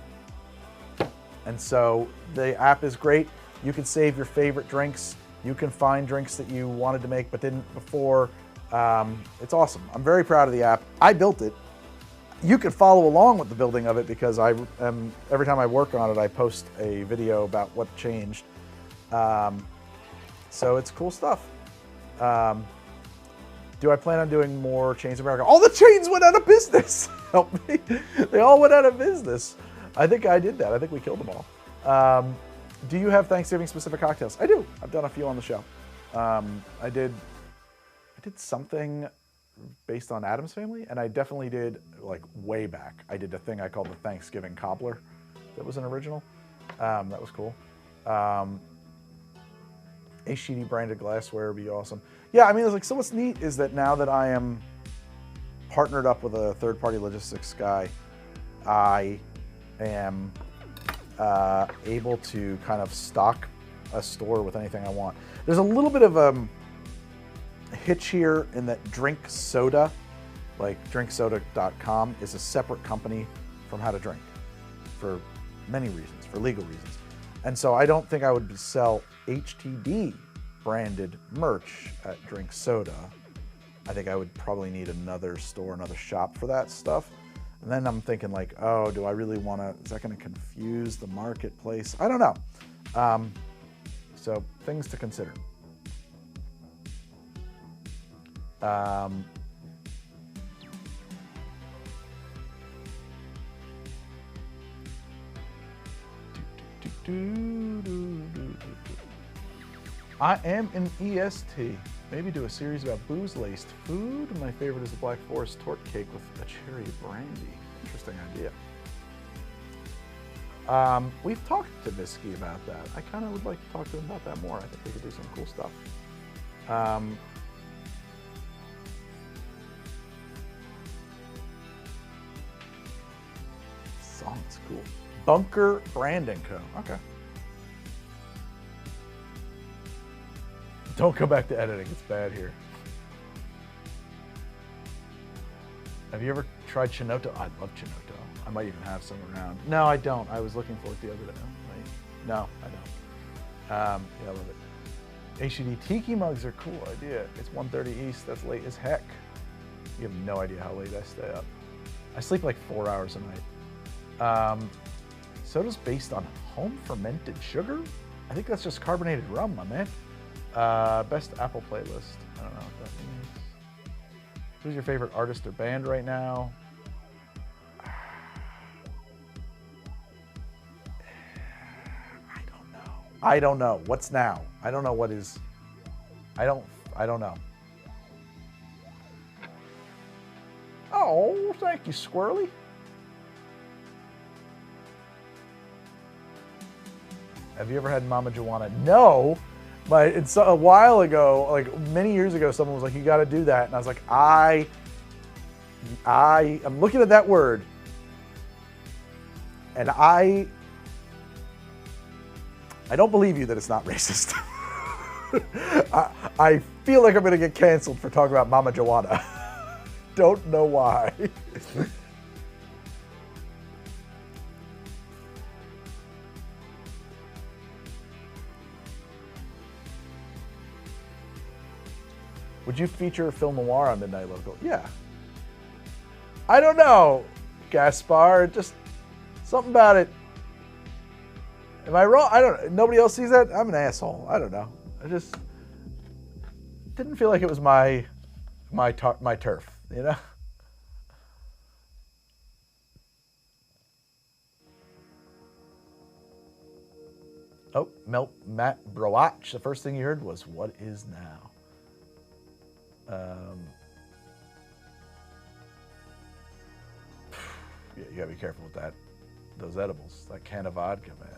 Speaker 1: so the app is great. You can save your favorite drinks. You can find drinks that you wanted to make but didn't before. It's awesome. I'm very proud of the app. I built it. You can follow along with the building of it because every time I work on it, I post a video about what changed. So it's cool stuff. Do I plan on doing more Chains of America? All the chains went out of business. Help me. They all went out of business. I think I did that. I think we killed them all. Do you have Thanksgiving specific cocktails? I do. I've done a few on the show. I did something based on Addams Family, and I definitely did, like, way back. I did a thing I called the Thanksgiving Cobbler. That was an original. That was cool. HTD branded glassware would be awesome. Yeah, I mean, it's like, so what's neat is that now that I am partnered up with a third-party logistics guy, I am able to kind of stock a store with anything I want. There's a little bit of a hitch here in that Drink Soda, like drinksoda.com, is a separate company from How to Drink for many reasons, for legal reasons. And so I don't think I would sell HTD branded merch at Drink Soda. I think I would probably need another store, another shop for that stuff. And then I'm thinking, like, oh, do I really want to, is that going to confuse the marketplace? I don't know. So things to consider. I am an EST. Maybe do a series about booze-laced food. My favorite is the Black Forest torte cake with a cherry brandy. Interesting idea. We've talked to Bisky about that. I kind of would like to talk to him about that more. I think we could do some cool stuff. Song's cool. Bunker Brand & Co. Okay. Don't go back to editing. It's bad here. Have you ever tried Chinoto? I love Chinoto. I might even have some around. No, I don't. I was looking for it the other day. No, I don't. Yeah, I love it. HTD Tiki mugs are a cool idea. It's 1:30 East. That's late as heck. You have no idea how late I stay up. I sleep like 4 hours a night. Soda's based on home fermented sugar? I think that's just carbonated rum, my man. Best Apple playlist. I don't know what that means. Who's your favorite artist or band right now? I don't know. What's now? I don't know what is. I don't know. Oh, thank you, Squirrely. Have you ever had Mama Joanna? No, but it's a while ago, like many years ago, someone was like, you got to do that. And I was like, I am looking at that word and I don't believe you that it's not racist. I feel like I'm going to get canceled for talking about Mama Joanna. Don't know why. Would you feature a film noir on Midnight Local? Yeah. I don't know, Gaspar. Just something about it. Am I wrong? I don't. Nobody else sees that? I'm an asshole. I don't know. I just didn't feel like it was my turf, you know? Oh, Matt Broach. The first thing you heard was "What is now?" Yeah, you gotta be careful with that. Those edibles, that can of vodka, man.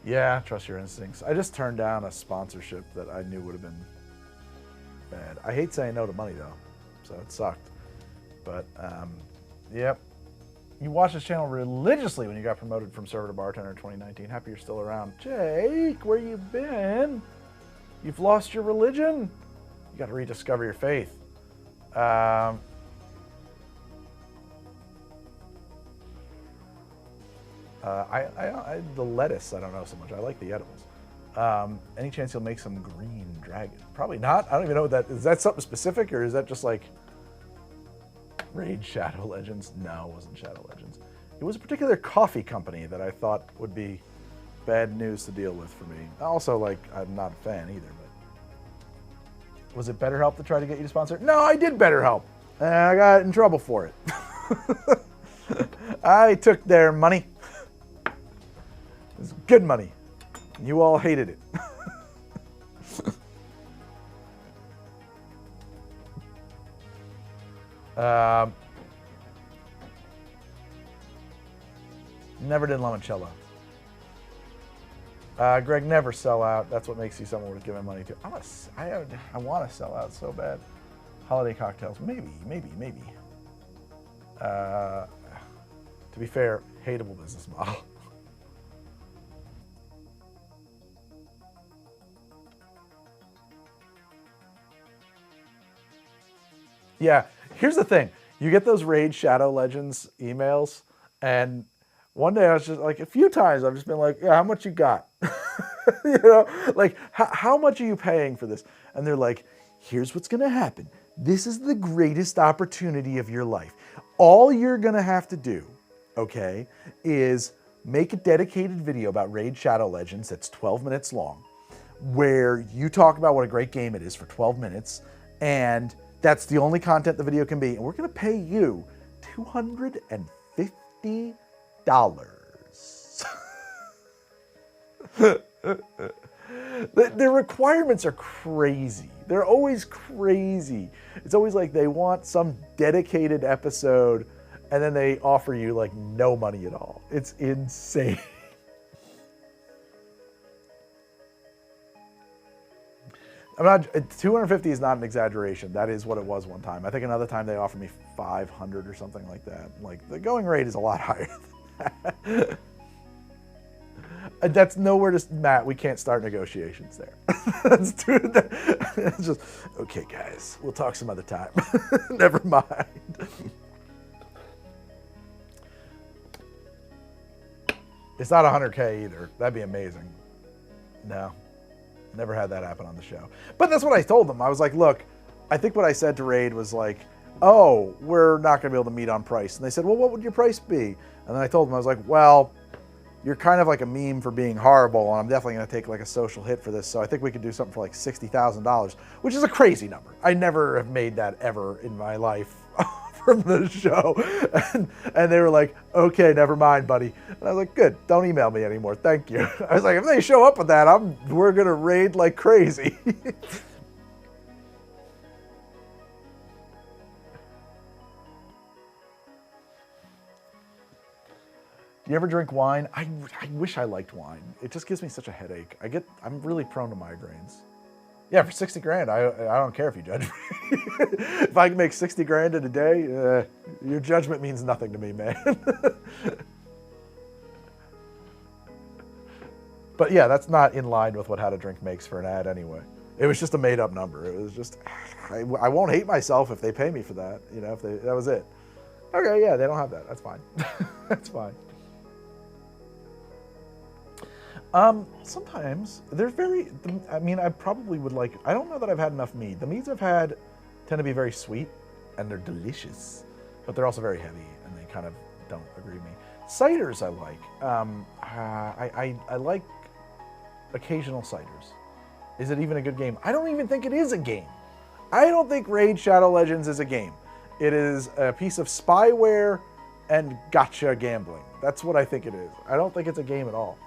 Speaker 1: Yeah, trust your instincts. I just turned down a sponsorship that I knew would have been bad. I hate saying no to money though, so it sucked. But yep. You watched this channel religiously when you got promoted from server to bartender in 2019. Happy you're still around. Jake, where you been? You've lost your religion? You got to rediscover your faith. The lettuce, I don't know so much. I like the edibles. Any chance you'll make some green dragon? Probably not. I don't even know what that is. That something specific, or is that just like Raid Shadow Legends? No, it wasn't Shadow Legends. It was a particular coffee company that I thought would be bad news to deal with for me. Also, like, I'm not a fan either, but was it BetterHelp to try to get you to sponsor? No, I did BetterHelp, and I got in trouble for it. I took their money. It was good money. You all hated it. Never did limoncello. Greg, never sell out. That's what makes you someone worth giving money to. I want to sell out so bad. Holiday cocktails, maybe. To be fair, hateable business model. Yeah, here's the thing. You get those Raid Shadow Legends emails, and one day I was just like, a few times I've just been like, yeah, how much you got? You know, like, how much are you paying for this? And they're like, here's what's going to happen. This is the greatest opportunity of your life. All you're going to have to do, okay, is make a dedicated video about Raid Shadow Legends that's 12 minutes long, where you talk about what a great game it is for 12 minutes, and that's the only content the video can be. And we're going to pay you $250. The requirements are crazy. They're always crazy. It's always like they want some dedicated episode and then they offer you like no money at all. It's insane. I'm not, 250 is not an exaggeration. That is what it was one time. I think another time they offered me 500 or something like that. Like, the going rate is a lot higher than that. That's nowhere to, Matt, we can't start negotiations there. That's it's just, okay, guys, we'll talk some other time. Never mind. It's not 100K either. That'd be amazing. No. Never had that happen on the show. But that's what I told them. I was like, look, I think what I said to Raid was like, oh, we're not going to be able to meet on price. And they said, well, what would your price be? And then I told them, I was like, well, you're kind of like a meme for being horrible, and I'm definitely going to take like a social hit for this. So I think we could do something for like $60,000, which is a crazy number. I never have made that ever in my life from the show. And they were like, okay, never mind, buddy. And I was like, good, don't email me anymore. Thank you. I was like, if they show up with that, we're going to raid like crazy. You ever drink wine? I wish I liked wine. It just gives me such a headache. I'm really prone to migraines. Yeah, for 60 grand, I don't care if you judge me. If I can make 60 grand in a day, your judgment means nothing to me, man. But yeah, that's not in line with what How to Drink makes for an ad anyway. It was just a made up number. It was just, I won't hate myself if they pay me for that. You know, that was it. Okay, yeah, they don't have that. That's fine. That's fine. Sometimes they're I probably would like, I don't know that I've had enough mead. The meads I've had tend to be very sweet and they're delicious, but they're also very heavy and they kind of don't agree with me. Ciders I like. I like occasional ciders. Is it even a good game? I don't even think it is a game. I don't think Raid Shadow Legends is a game. It is a piece of spyware and gotcha gambling. That's what I think it is. I don't think it's a game at all.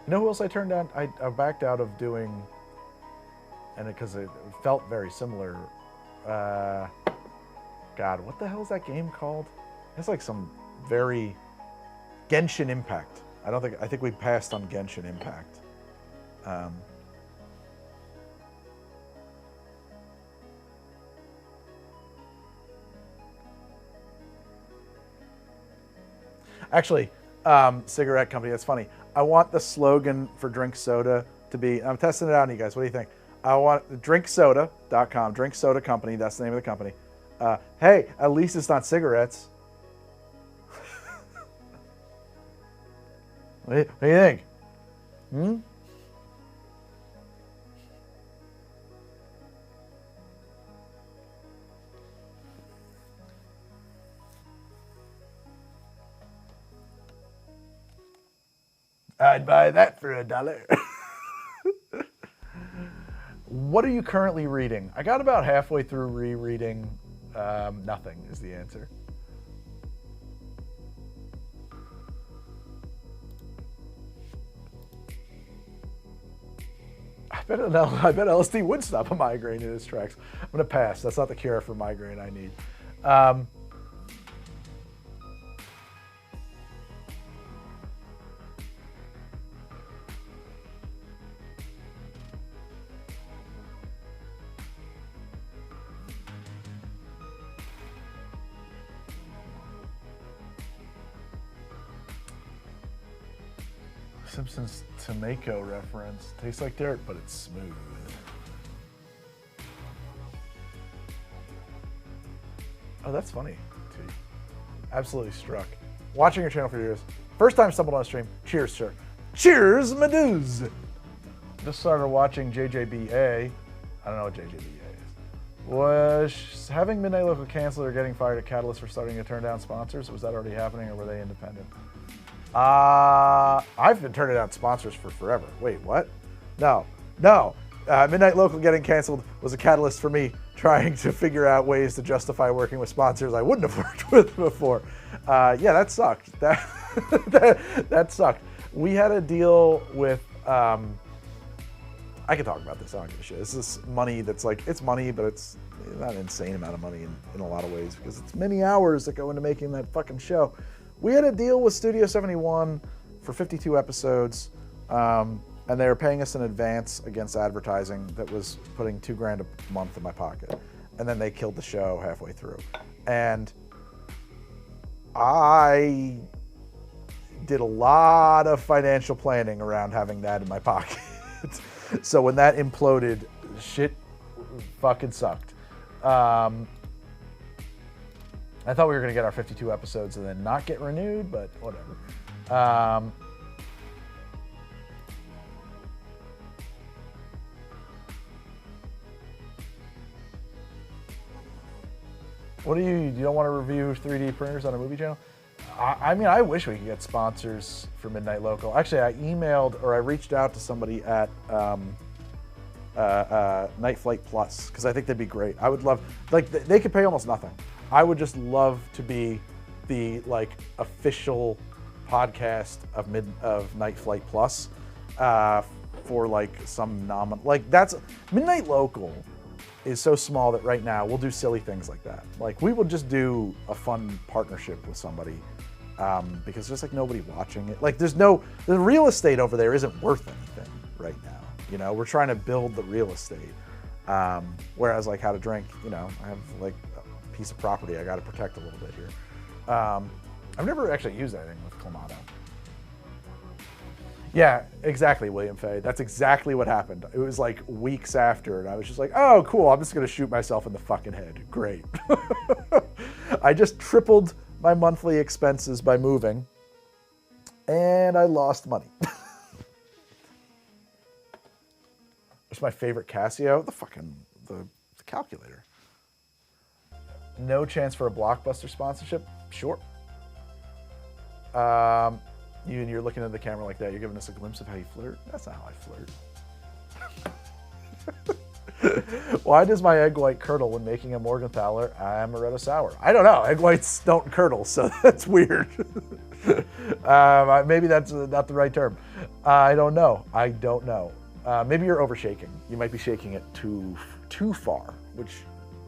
Speaker 1: You know who else I turned down? I backed out of doing, and because it felt very similar. God, what the hell is that game called? It's like some very Genshin Impact. I think we passed on Genshin Impact. Actually, cigarette company, that's funny. I want the slogan for Drink Soda to be, I'm testing it out on you guys, what do you think? I want drinksoda.com, Drink Soda Company, that's the name of the company. Hey, at least it's not cigarettes. What do you think? I'd buy that for $1. What are you currently reading? I got about halfway through rereading. Nothing is the answer. I bet LSD would stop a migraine in its tracks. I'm gonna pass. That's not the cure for migraine I need. Simpsons tomato reference. Tastes like dirt, but it's smooth. Oh, that's funny. Too. Absolutely struck. Watching your channel for years. First time stumbled on a stream. Cheers, sir. Cheers, Meduse. Just started watching JJBA. I don't know what JJBA is. Was having Midnight Local canceled or getting fired at Catalyst for starting to turn down sponsors? Was that already happening or were they independent? I've been turning down sponsors for forever. Wait, what? No. Midnight Local getting canceled was a catalyst for me trying to figure out ways to justify working with sponsors I wouldn't have worked with before. Yeah, that sucked. That sucked. We had a deal with, I can talk about this, I don't give a shit. This is money that's like, it's money, but it's not an insane amount of money in a lot of ways because it's many hours that go into making that fucking show. We had a deal with Studio 71 for 52 episodes, and they were paying us in advance against advertising that was putting $2,000 a month in my pocket. And then they killed the show halfway through. And I did a lot of financial planning around having that in my pocket. So when that imploded, shit fucking sucked. I thought we were going to get our 52 episodes and then not get renewed, but whatever. What do you don't want to review 3D printers on a movie channel? I mean, I wish we could get sponsors for Midnight Local. Actually, I emailed or I reached out to somebody at Night Flight Plus because I think they'd be great. I would love, like, they could pay almost nothing. I would just love to be the like official podcast of Night Flight Plus for like some nominal. Like that's Midnight Local is so small that right now we'll do silly things like that. Like we will just do a fun partnership with somebody because there's like nobody watching it. Like the real estate over there isn't worth anything right now. You know, we're trying to build the real estate. Whereas like How to Drink, you know, I have like a piece of property I got to protect a little bit here. I've never actually used anything with Clamato. Yeah, exactly, William Fay. That's exactly what happened. It was like weeks after, and I was just like, oh, cool, I'm just gonna shoot myself in the fucking head. Great. I just tripled my monthly expenses by moving, and I lost money. What's my favorite Casio? The calculator. No chance for a Blockbuster sponsorship? Sure. You're looking at the camera like that. You're giving us a glimpse of how you flirt. That's not how I flirt. Why does my egg white curdle when making a Morgenthaler amaretto sour? I don't know. Egg whites don't curdle, so that's weird. Maybe that's not the right term. I don't know. Maybe you're over shaking. You might be shaking it too far, which,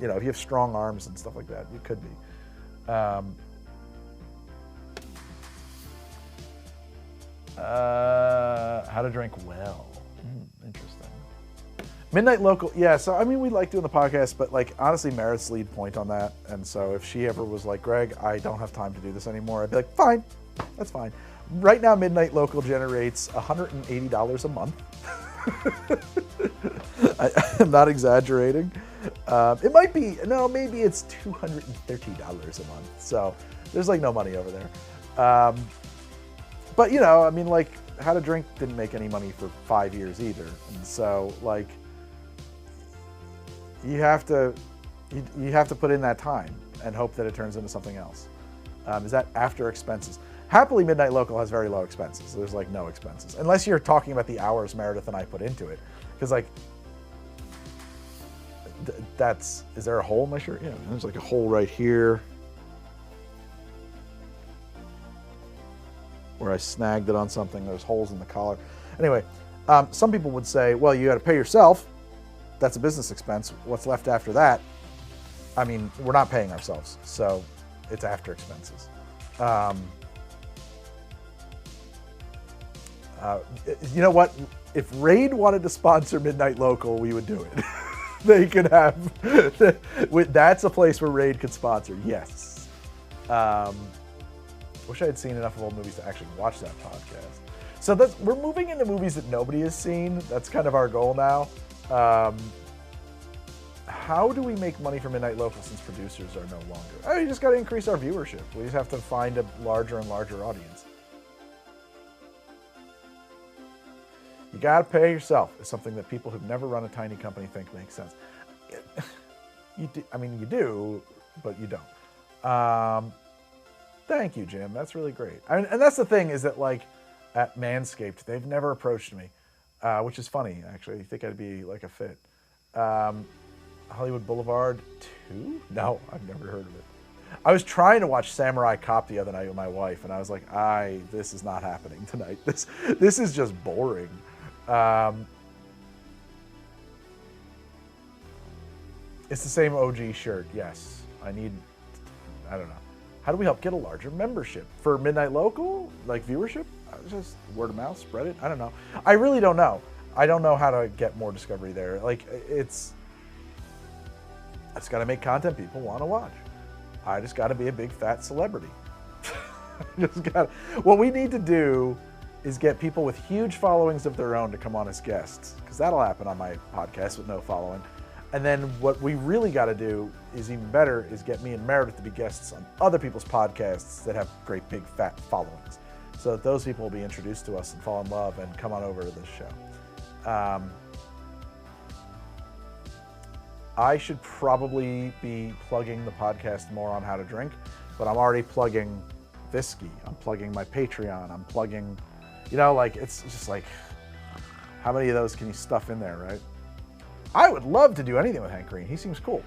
Speaker 1: you know, if you have strong arms and stuff like that, you could be. How to drink well. Interesting. Midnight Local. Yeah, so I mean, we like doing the podcast, but like honestly, Meredith's lead point on that. And so if she ever was like, Greg, I don't have time to do this anymore, I'd be like, fine, that's fine. Right now, Midnight Local generates $180 a month. I'm not exaggerating. It might be, no, maybe it's $230 a month. So there's like no money over there. But you know, I mean, like How to Drink didn't make any money for 5 years either. And so like, you have to put in that time and hope that it turns into something else. Is that after expenses? Happily, Midnight Local has very low expenses. There's like no expenses, unless you're talking about the hours Meredith and I put into it. Because like, is there a hole in my shirt? Yeah, there's like a hole right here where I snagged it on something. There's holes in the collar. Anyway, some people would say, well, you got to pay yourself. That's a business expense. What's left after that? I mean, we're not paying ourselves, so it's after expenses. You know what? If Raid wanted to sponsor Midnight Local, we would do it. They could have, that's a place where Raid could sponsor, yes. Wish I had seen enough of old movies to actually watch that podcast. So we're moving into movies that nobody has seen. That's kind of our goal now. How do we make money from Midnight Local since producers are no longer? Oh, you just got to increase our viewership. We just have to find a larger and larger audience. You got to pay yourself is something that people who've never run a tiny company think makes sense. You do, but you don't. Thank you, Jim. That's really great. And that's the thing is that like at Manscaped, they've never approached me, which is funny, actually. You think I'd be like a fit. Hollywood Boulevard 2? No, I've never heard of it. I was trying to watch Samurai Cop the other night with my wife, and I was like, this is not happening tonight. This is just boring. It's the same OG shirt, yes. I don't know. How do we help get a larger membership? For Midnight Local, like viewership? Just word of mouth, spread it? I don't know. I really don't know. I don't know how to get more discovery there. Like, I just gotta make content people wanna watch. I just gotta be a big fat celebrity. What we need to do is get people with huge followings of their own to come on as guests, because that'll happen on my podcast with no following. And then what we really got to do is even better is get me and Meredith to be guests on other people's podcasts that have great big fat followings, so that those people will be introduced to us and fall in love and come on over to this show. I should probably be plugging the podcast more on How to Drink, but I'm already plugging Visky, I'm plugging my Patreon, I'm plugging, you know, like, it's just like, how many of those can you stuff in there, right? I would love to do anything with Hank Green. He seems cool.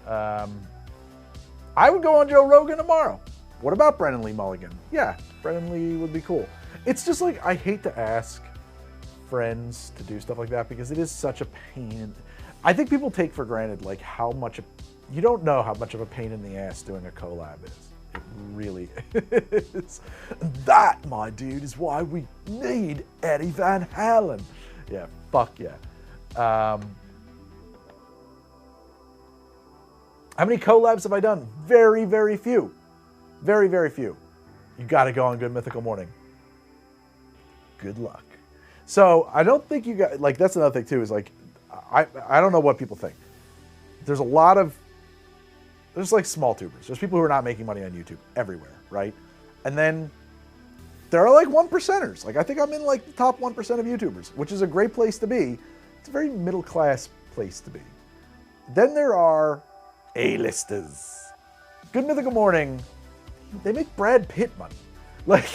Speaker 1: I would go on Joe Rogan tomorrow. What about Brennan Lee Mulligan? Yeah, Brennan Lee would be cool. It's just like, I hate to ask friends to do stuff like that because it is such a pain. I think people take for granted like how much, you don't know how much of a pain in the ass doing a collab is. It really is. That, my dude, is why we need Eddie Van Halen. Yeah, fuck yeah. How many collabs have I done? Very, very few. Very, very few. You gotta go on Good Mythical Morning. Good luck. So I don't think you got, like, that's another thing too, is like, I don't know what people think. There's a lot of, there's like small tubers. There's people who are not making money on YouTube everywhere, right? And then there are like 1%ers. Like, I think I'm in like the top 1% of YouTubers, which is a great place to be. It's a very middle class place to be. Then there are A-listers. Good Mythical Morning, they make Brad Pitt money. Like,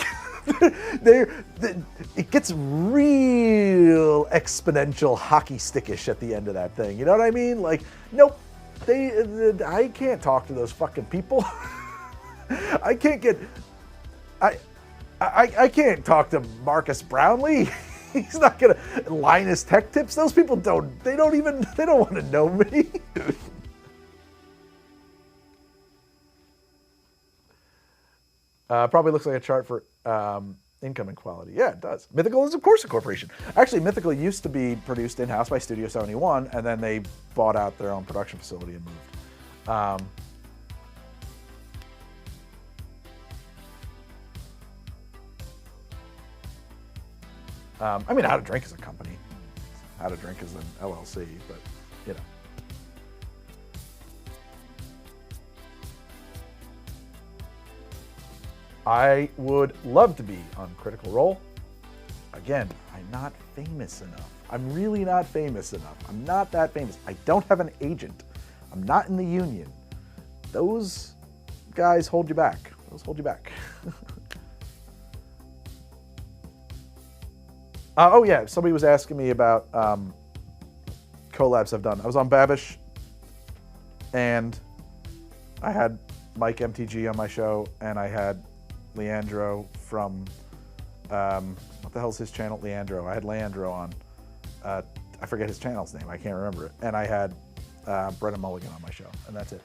Speaker 1: it gets real exponential hockey stickish at the end of that thing. You know what I mean? Like, nope, I can't talk to those fucking people. I can't get, I can't talk to Marcus Brownlee. He's not gonna Linus Tech Tips. Those people they don't want to know me. Probably looks like a chart for income inequality. Yeah, it does. Mythical is, of course, a corporation. Actually, Mythical used to be produced in-house by Studio 71, and then they bought out their own production facility and moved. I mean, How to Drink is a company. How to Drink is an LLC, but, you know. I would love to be on Critical Role. Again, I'm not famous enough. I'm really not famous enough. I'm not that famous. I don't have an agent. I'm not in the union. Those guys hold you back. Those hold you back. Oh yeah, somebody was asking me about collabs I've done. I was on Babish, and I had Mike MTG on my show, and I had Leandro from, what the hell's his channel? Leandro. I had Leandro on. I forget his channel's name. I can't remember it. And I had Brennan Mulligan on my show, and that's it.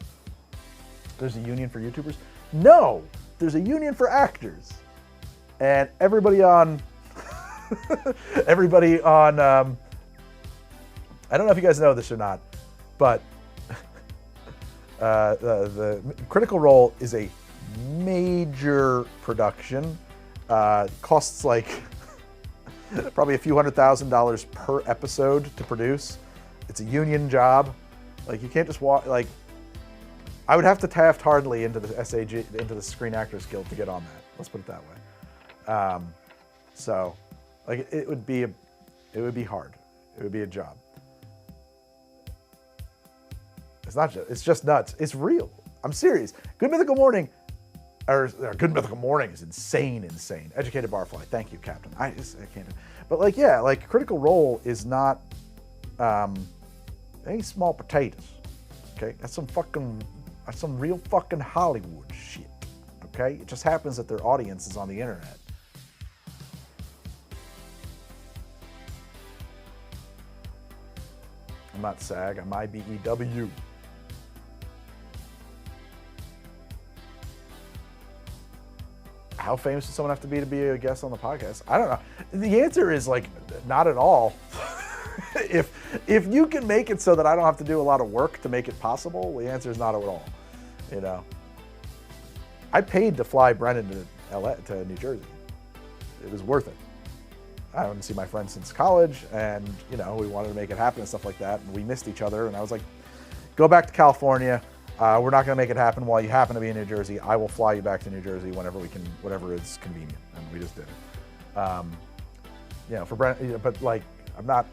Speaker 1: There's a union for YouTubers? No! There's a union for actors. And everybody on, everybody on, I don't know if you guys know this or not, but the Critical Role is a major production. Costs like probably a few $100,000 per episode to produce. It's a union job. Like, you can't just walk, like, I would have to Taft Hardley into the SAG, into the Screen Actors Guild to get on that. Let's put it that way. So, like, it would be hard. It would be a job. It's just nuts. It's real. I'm serious. Good Mythical Morning, or Good Mythical Morning is insane. Educated Barfly. Thank you, Captain. I can't. But like, yeah, like Critical Role is not any small potatoes. Okay, that's some real fucking Hollywood shit. Okay, it just happens that their audience is on the internet. I'm not SAG. I'm IBEW. How famous does someone have to be a guest on the podcast? I don't know. The answer is like, not at all. If you can make it so that I don't have to do a lot of work to make it possible, the answer is not at all. You know, I paid to fly Brennan to New Jersey. It was worth it. I haven't seen my friend since college, and you know, we wanted to make it happen and stuff like that. And we missed each other, and I was like, go back to California. We're not going to make it happen while you happen to be in New Jersey. I will fly you back to New Jersey whenever we can, whatever is convenient. And we just did it. You know, for Brent, but like, I'm not,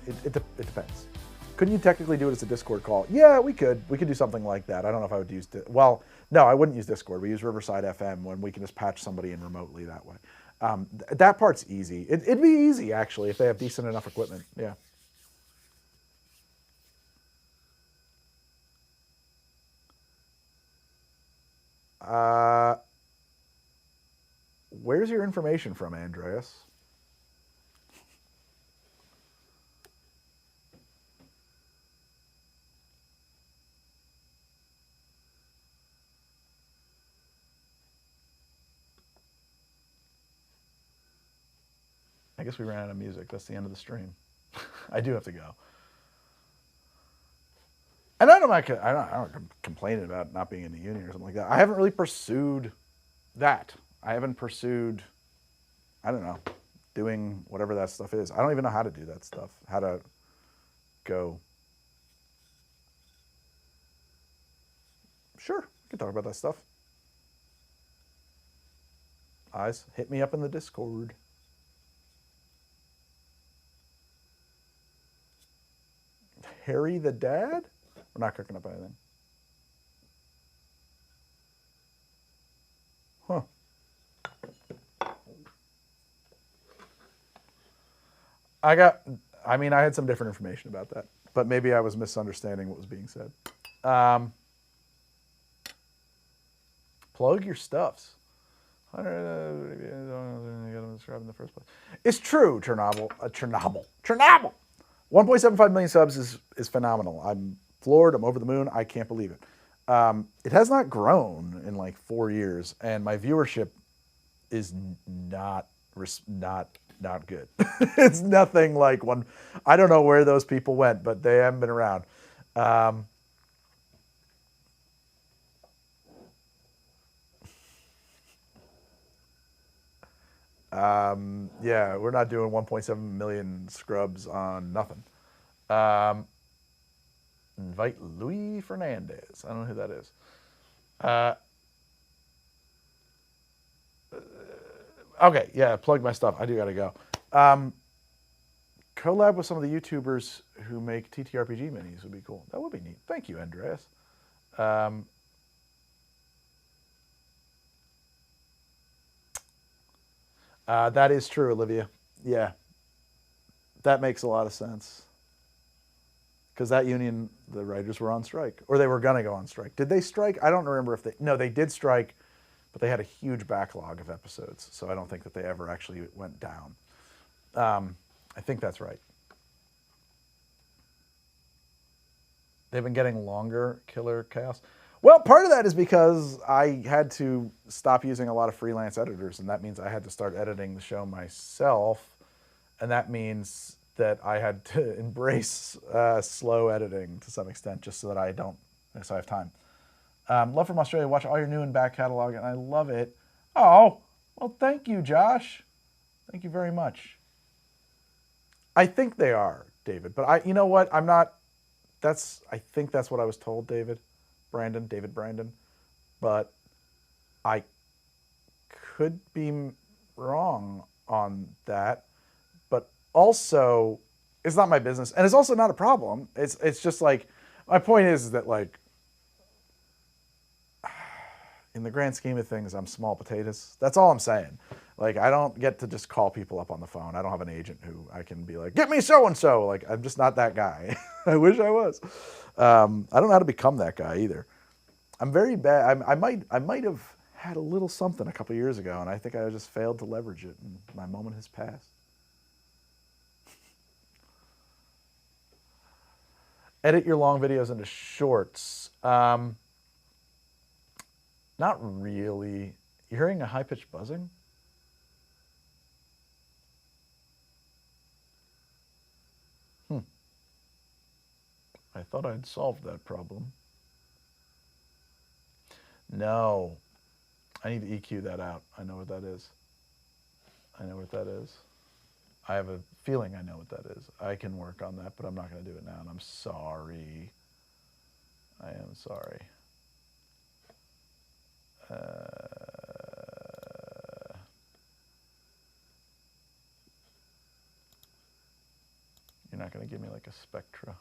Speaker 1: it depends. Couldn't you technically do it as a Discord call? Yeah, we could. We could do something like that. I don't know if I would use well, no, I wouldn't use Discord. We use Riverside FM when we can just patch somebody in remotely that way. That part's easy. It'd be easy, actually, if they have decent enough equipment. Yeah. Where's your information from, Andreas? I guess we ran out of music. That's the end of the stream. I do have to go. And I'm not complaining about not being in the union or something like that. I haven't really pursued that. I haven't pursued, I don't know, doing whatever that stuff is. I don't even know how to do that stuff. How to go. Sure, we can talk about that stuff. Eyes, hit me up in the Discord. Harry the dad? We're not cooking up anything. Huh. I mean, I had some different information about that, but maybe I was misunderstanding what was being said. Plug your stuffs. In the first place. It's true, Chernobyl. Chernobyl. 1.75 million subs is phenomenal. I'm floored. I'm over the moon. I can't believe it. It has not grown in like 4 years, and my viewership is not good. It's nothing like one. I don't know where those people went, but they haven't been around. Yeah, we're not doing 1.7 million scrubs on nothing. Invite Louis Fernandez. I don't know who that is. Okay, yeah, plug my stuff. I do gotta go. Collab with some of the YouTubers who make TTRPG minis would be cool. That would be neat. Thank you, Andreas. That is true, Olivia. Yeah, that makes a lot of sense. Because that union, the writers were on strike, or they were gonna go on strike. Did they strike? I don't remember if they. No, they did strike, but they had a huge backlog of episodes, so I don't think that they ever actually went down. I think that's right. They've been getting longer, Killer Chaos. Well, part of that is because I had to stop using a lot of freelance editors, and that means I had to start editing the show myself, and that means that I had to embrace slow editing to some extent, just so that I have time. Love from Australia. Watch all your new and back catalog, and I love it. Oh, well, thank you, Josh. Thank you very much. I think they are, David, but you know what? I'm not. I think that's what I was told, David Brandon, but I could be wrong on that. But also, it's not my business, and it's also not a problem. It's just like, my point is that, like, in the grand scheme of things, I'm small potatoes. That's all I'm saying. Like, I don't get to just call people up on the phone. I don't have an agent who I can be like, get me so-and-so. Like, I'm just not that guy. I wish I was. I don't know how to become that guy either. I'm very bad. I might have had a little something a couple years ago, and I think I just failed to leverage it, and my moment has passed. Edit your long videos into shorts. Not really. You're hearing a high-pitched buzzing? I thought I'd solved that problem. No. I need to EQ that out. I know what that is. I know what that is. I have a feeling I know what that is. I can work on that, but I'm not going to do it now, and I'm sorry. I am sorry. You're not going to give me like a Spectra.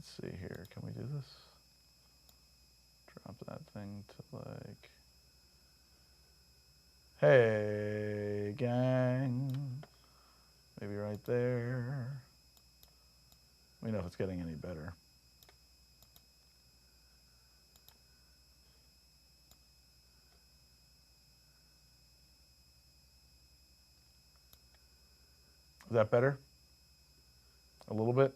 Speaker 1: let's see here. Can we do this? Drop that thing to like, hey, gang. Maybe right there. Let me know if it's getting any better. Is that better? A little bit?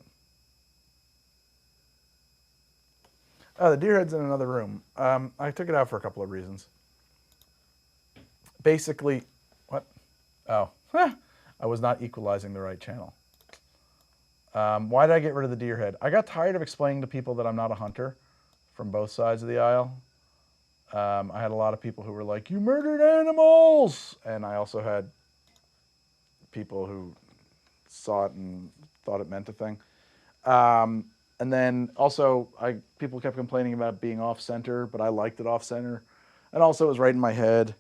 Speaker 1: Oh, the deer head's in another room. I took it out for a couple of reasons. Basically, what? Oh, I was not equalizing the right channel. Why did I get rid of the deer head? I got tired of explaining to people that I'm not a hunter from both sides of the aisle. I had a lot of people who were like, you murdered animals! And I also had people who saw it and thought it meant a thing. And then also, people kept complaining about it being off-center, but I liked it off-center. And also, it was right in my head.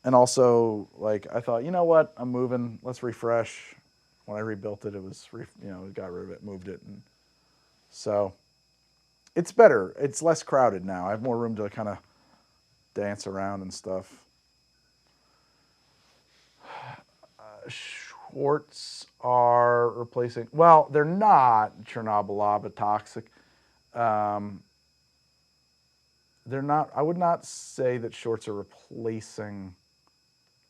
Speaker 1: And also, like, I thought, you know what? I'm moving. Let's refresh. When I rebuilt it, it was, got rid of it, moved it. And so it's better. It's less crowded now. I have more room to kind of dance around and stuff. Shorts are replacing, well, they're not Chernobyl toxic. They're not, I would not say that shorts are replacing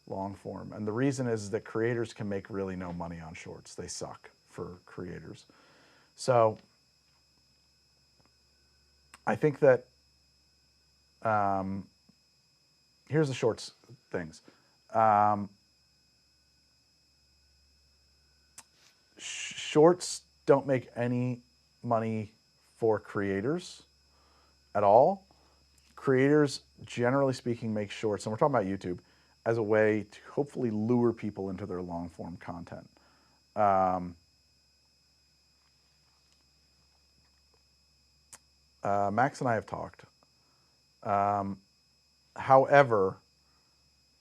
Speaker 1: long form. And the reason is that creators can make really no money on shorts. They suck for creators. So I think that, here's the shorts things. Shorts don't make any money for creators at all. Creators, generally speaking, make shorts, and we're talking about YouTube, as a way to hopefully lure people into their long form content. Max and I have talked. However,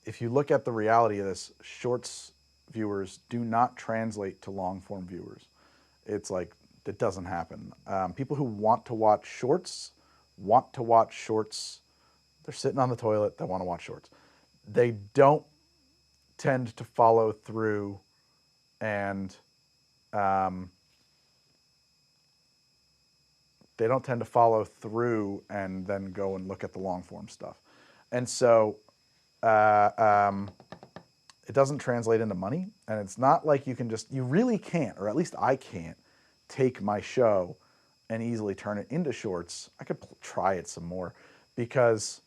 Speaker 1: if you look at the reality of this, shorts viewers do not translate to long form viewers. It's like, it doesn't happen. People who want to watch shorts. They're sitting on the toilet, they want to watch shorts. They don't tend to follow through and they don't tend to follow through and then go and look at the long form stuff. And so it doesn't translate into money. And it's not like you can just, you really can't, or at least I can't, take my show and easily turn it into shorts. I could try it some more because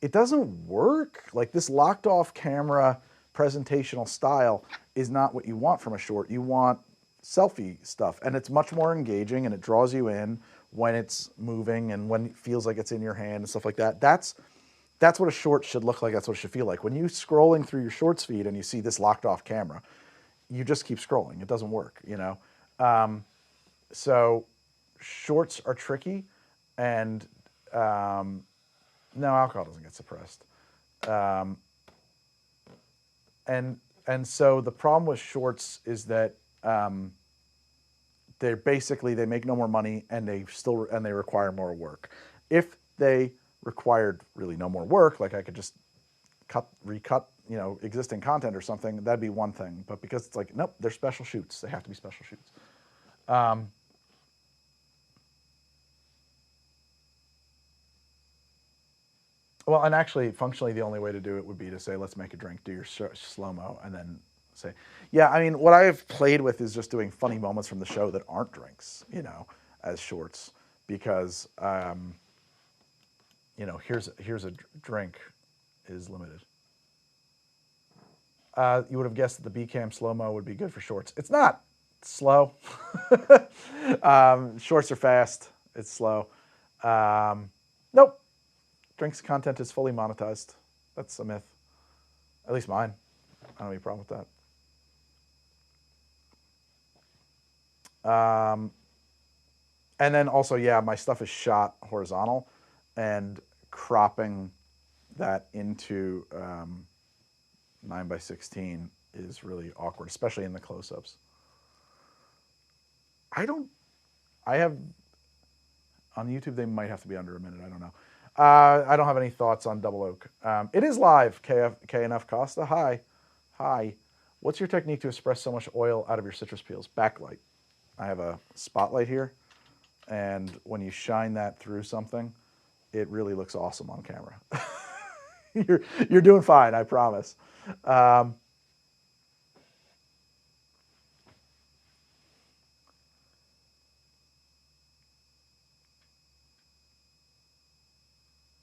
Speaker 1: it doesn't work. Like, this locked off camera presentational style is not what you want from a short. You want selfie stuff, and it's much more engaging and it draws you in when it's moving and when it feels like it's in your hand and stuff like that. That's what a short should look like. That's what it should feel like. When you're scrolling through your shorts feed and you see this locked off camera, you just keep scrolling. It doesn't work, you know? So shorts are tricky, and no, alcohol doesn't get suppressed. And so the problem with shorts is that they make no more money, and they require more work. If they required really no more work, like I could just recut, existing content or something, that'd be one thing. But because it's like, nope, they're special shoots. They have to be special shoots. Well, and actually, functionally, the only way to do it would be to say, let's make a drink, do your slow-mo, and then say, yeah, I mean, what I've played with is just doing funny moments from the show that aren't drinks, as shorts, because, here's a drink is limited. You would have guessed that the B-cam slow-mo would be good for shorts. It's not. It's slow. Shorts are fast. It's slow. Nope. Drinks content is fully monetized. That's a myth. At least mine. I don't have any problem with that. And then also, yeah, my stuff is shot horizontal, and cropping that into 9:16 is really awkward, especially in the close-ups. On YouTube, they might have to be under a minute. I don't know. I don't have any thoughts on Double Oak. It is live, KNF Costa. Hi. Hi. What's your technique to express so much oil out of your citrus peels? Backlight. I have a spotlight here, and when you shine that through something, it really looks awesome on camera. You're doing fine, I promise.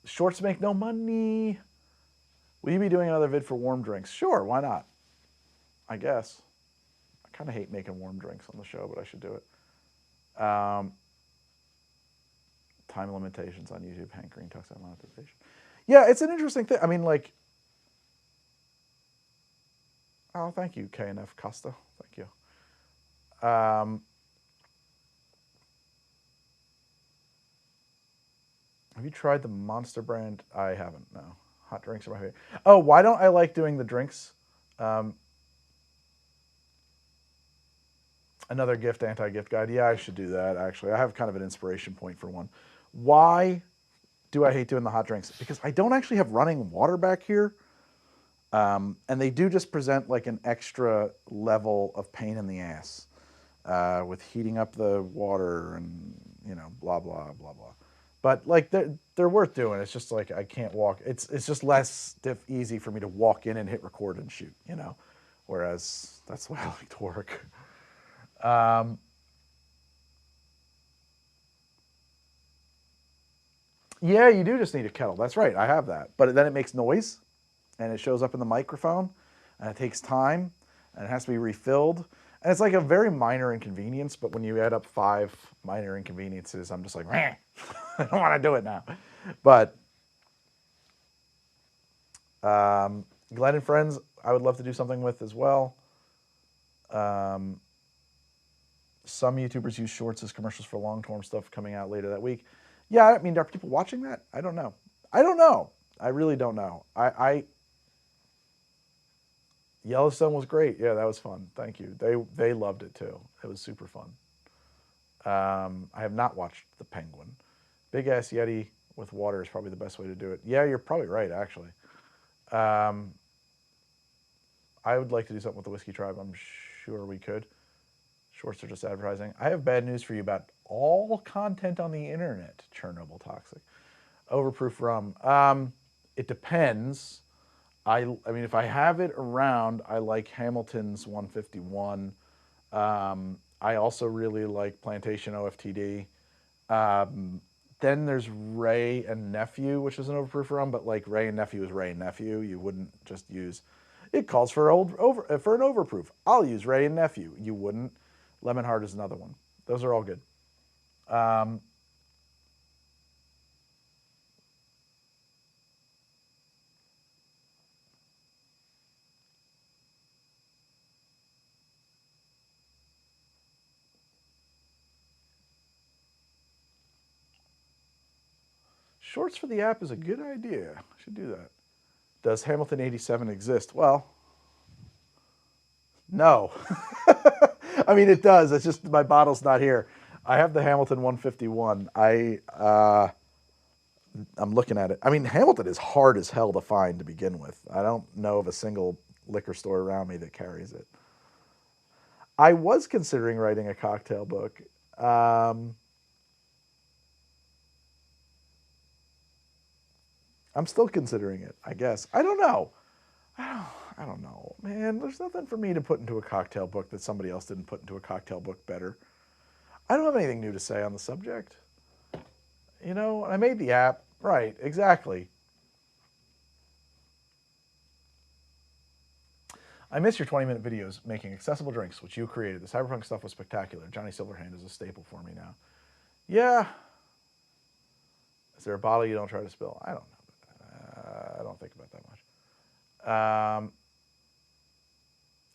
Speaker 1: Shorts make no money. Will you be doing another vid for warm drinks? Sure, why not? I guess. I kind of hate making warm drinks on the show, but I should do it. Time limitations on YouTube, Hank Green talks about monetization. Yeah, it's an interesting thing. I mean, like, oh, thank you, KNF Costa. Thank you. Have you tried the Monster brand? I haven't, no. Hot drinks are my favorite. Oh, why don't I like doing the drinks? Another gift, anti-gift guide. Yeah, I should do that, actually. I have kind of an inspiration point for one. Why do I hate doing the hot drinks? Because I don't actually have running water back here. And they do just present like an extra level of pain in the ass with heating up the water and, you know, blah, blah, blah, blah. But like they're worth doing. It's just like I can't walk. It's just less easy for me to walk in and hit record and shoot, you know. Whereas that's the way I like to work. Yeah, you do just need a kettle. That's right. I have that. But then it makes noise and it shows up in the microphone and it takes time and it has to be refilled. And it's like a very minor inconvenience, but when you add up 5 minor inconveniences, I'm just like, I don't want to do it now. But Glenn and Friends, I would love to do something with as well. Some YouTubers use shorts as commercials for long-form stuff coming out later that week. Yeah, I mean, are people watching that? I don't know. I don't know. I really don't know. Yellowstone was great. Yeah, that was fun. Thank you. They loved it too. It was super fun. I have not watched The Penguin. Big ass Yeti with water is probably the best way to do it. Yeah, you're probably right, actually. I would like to do something with the Whiskey Tribe. I'm sure we could. Shorts are just advertising. I have bad news for you about all content on the internet. Chernobyl toxic. Overproof rum. It depends. I mean, if I have it around, I like Hamilton's 151. I also really like Plantation OFTD. Then there's Ray and Nephew, which is an overproof rum, but like Ray and Nephew is Ray and Nephew. You wouldn't just use. It calls for an overproof. I'll use Ray and Nephew. You wouldn't. Lemon Heart is another one. Those are all good. Shorts for the app is a good idea. I should do that. Does Hamilton 87 exist? Well, no. I mean, it does. It's just my bottle's not here. I have the Hamilton 151. I'm looking at it. I mean, Hamilton is hard as hell to find to begin with. I don't know of a single liquor store around me that carries it. I was considering writing a cocktail book. I'm still considering it, I guess. I don't know. I don't know, man. There's nothing for me to put into a cocktail book that somebody else didn't put into a cocktail book better. I don't have anything new to say on the subject. You know, I made the app. Right, exactly. I miss your 20-minute videos making accessible drinks, which you created. The cyberpunk stuff was spectacular. Johnny Silverhand is a staple for me now. Yeah. Is there a bottle you don't try to spill? I don't know. I don't think about that much.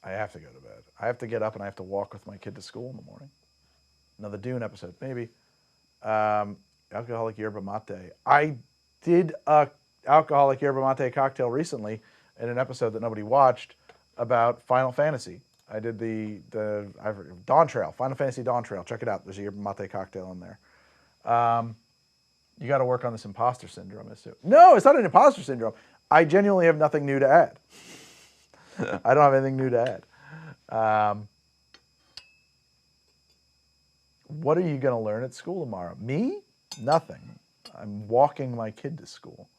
Speaker 1: I have to go to bed. I have to get up and I have to walk with my kid to school in the morning. Another Dune episode, maybe. Alcoholic yerba mate. I did a alcoholic yerba mate cocktail recently in an episode that nobody watched about Final Fantasy. I did the Dawn Trail, Final Fantasy Dawn Trail. Check it out. There's a yerba mate cocktail in there. You got to work on this imposter syndrome issue. No, it's not an imposter syndrome. I genuinely have nothing new to add. I don't have anything new to add. What are you going to learn at school tomorrow? Me? Nothing. I'm walking my kid to school.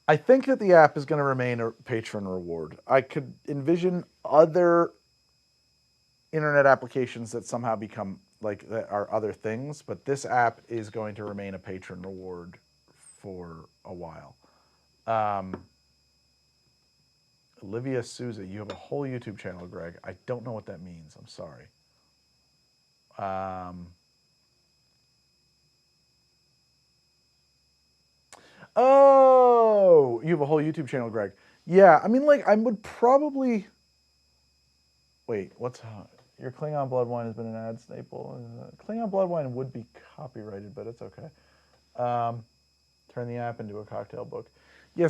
Speaker 1: I think that the app is going to remain a patron reward. I could envision other internet applications that somehow become like that are other things, but this app is going to remain a patron reward for a while. Olivia Souza, you have a whole YouTube channel, Greg. I don't know what that means. I'm sorry. Oh, you have a whole YouTube channel, Greg. Yeah, I mean, like, I would probably... Wait, what's... Your Klingon blood wine has been an ad staple. Klingon blood wine would be copyrighted, but it's okay. Turn the app into a cocktail book. Yeah,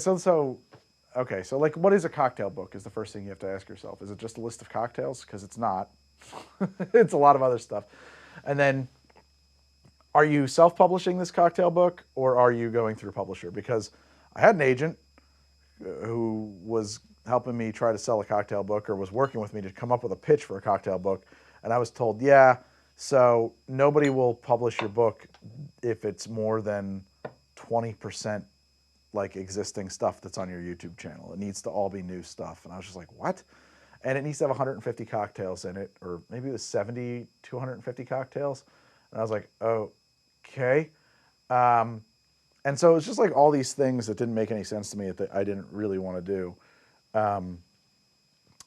Speaker 1: okay, so like, what is a cocktail book is the first thing you have to ask yourself. Is it just a list of cocktails? Because it's not. It's a lot of other stuff. And then, are you self-publishing this cocktail book, or are you going through a publisher? Because I had an agent who was helping me try to sell a cocktail book, or was working with me to come up with a pitch for a cocktail book, and I was told, yeah, so nobody will publish your book if it's more than 20% like existing stuff that's on your YouTube channel. It needs to all be new stuff. And I was just like, what? And it needs to have 150 cocktails in it, or maybe it was 70 to 150 cocktails. And I was like, okay. And so it's just like all these things that didn't make any sense to me that I didn't really want to do.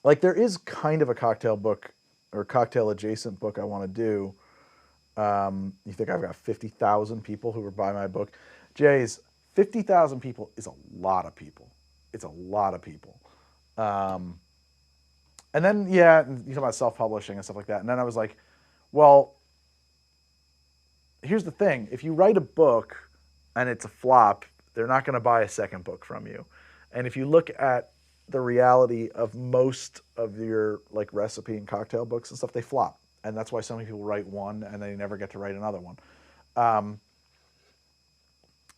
Speaker 1: Like there is kind of a cocktail book or cocktail adjacent book I want to do. You think I've got 50,000 people who would buy my book? Jay's 50,000 people is a lot of people. It's a lot of people. And then, yeah, you talk about self-publishing and stuff like that. And then I was like, well, here's the thing. If you write a book and it's a flop, they're not going to buy a second book from you. And if you look at the reality of most of your like recipe and cocktail books and stuff, they flop. And that's why so many people write one and they never get to write another one.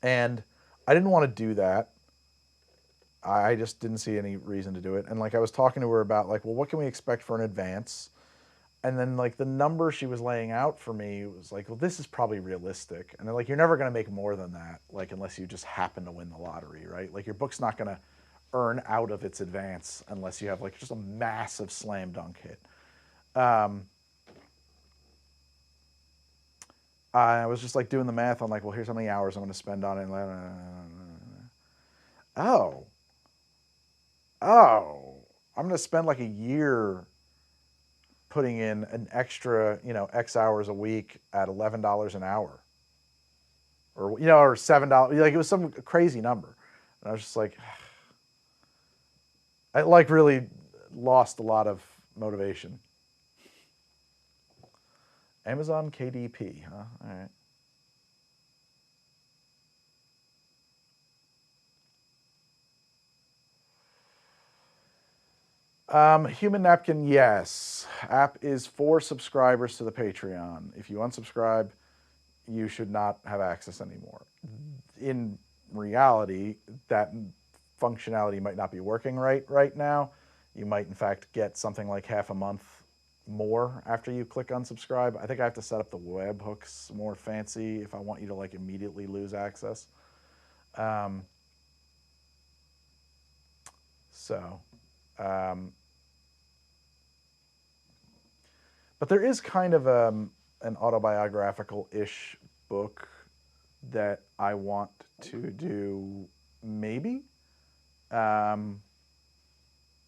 Speaker 1: And I didn't want to do that. I just didn't see any reason to do it. And like I was talking to her about like, well, what can we expect for an advance? And then like the number she was laying out for me was like, well, this is probably realistic. And they're like, you're never going to make more than that, like unless you just happen to win the lottery, right? Like your book's not going to earn out of its advance unless you have like just a massive slam dunk hit. I was just like doing the math on like, well, here's how many hours I'm going to spend on it. Oh, I'm going to spend like a year putting in an extra, X hours a week at $11 an hour, or or $7. Like it was some crazy number, and I was just like, I like really lost a lot of motivation. Amazon KDP, huh? All right. Human Napkin, yes. App is for subscribers to the Patreon. If you unsubscribe, you should not have access anymore. In reality, that functionality might not be working right now. You might, in fact, get something like half a month more after you click unsubscribe. I think I have to set up the webhooks more fancy if I want you to like immediately lose access. But there is kind of an autobiographical-ish book that I want to do, maybe.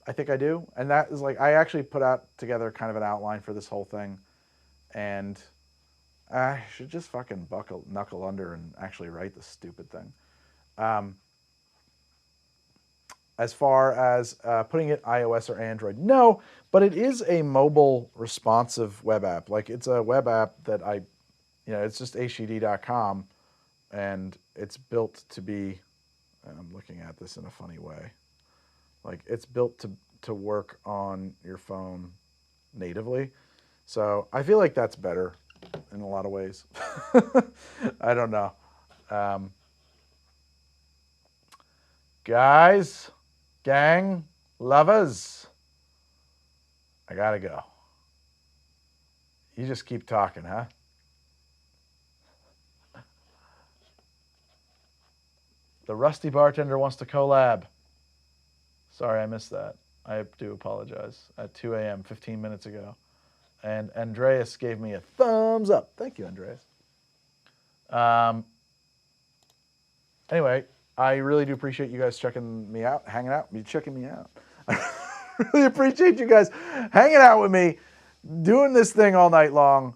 Speaker 1: I think I do. And that is like, I actually put out together kind of an outline for this whole thing. And I should just fucking knuckle under and actually write the stupid thing. As far as putting it iOS or Android, no, but it is a mobile responsive web app. Like it's a web app that it's just HTD.com, and it's built to be, and I'm looking at this in a funny way, like it's built to work on your phone natively. So I feel like that's better in a lot of ways. I don't know. Guys, gang, lovers, I gotta go. You just keep talking, huh? The Rusty Bartender wants to collab. Sorry, I missed that. I do apologize. At 2 a.m., 15 minutes ago. And Andreas gave me a thumbs up. Thank you, Andreas. Anyway, I really do appreciate you guys checking me out, hanging out, checking me out. I really appreciate you guys hanging out with me, doing this thing all night long,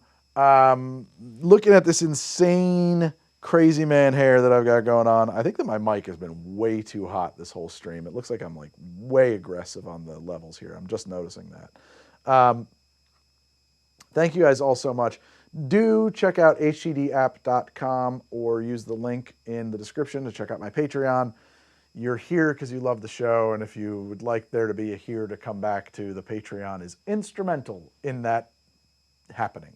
Speaker 1: looking at this insane, crazy man hair that I've got going on. I think that my mic has been way too hot this whole stream. It looks like I'm like way aggressive on the levels here. I'm just noticing that. Thank you guys all so much. Do check out htdapp.com or use the link in the description to check out my Patreon. You're here because you love the show, and if you would like there to be a here to come back to, the Patreon is instrumental in that happening.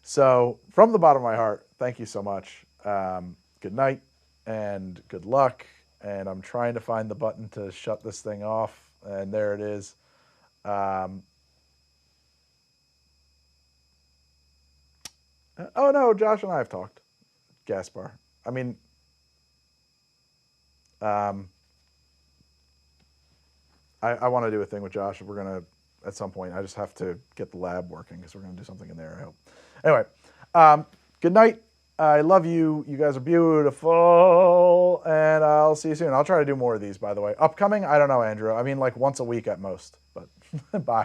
Speaker 1: So from the bottom of my heart, thank you so much. Good night and good luck. And I'm trying to find the button to shut this thing off, and there it is. Oh no, Josh and I have talked. Gaspar. I mean, I want to do a thing with Josh. We're gonna at some point. I just have to get the lab working because we're gonna do something in there. I hope. Anyway, good night. I love you. You guys are beautiful, and I'll see you soon. I'll try to do more of these, by the way. Upcoming, I don't know, Andrew. I mean, like once a week at most. But bye.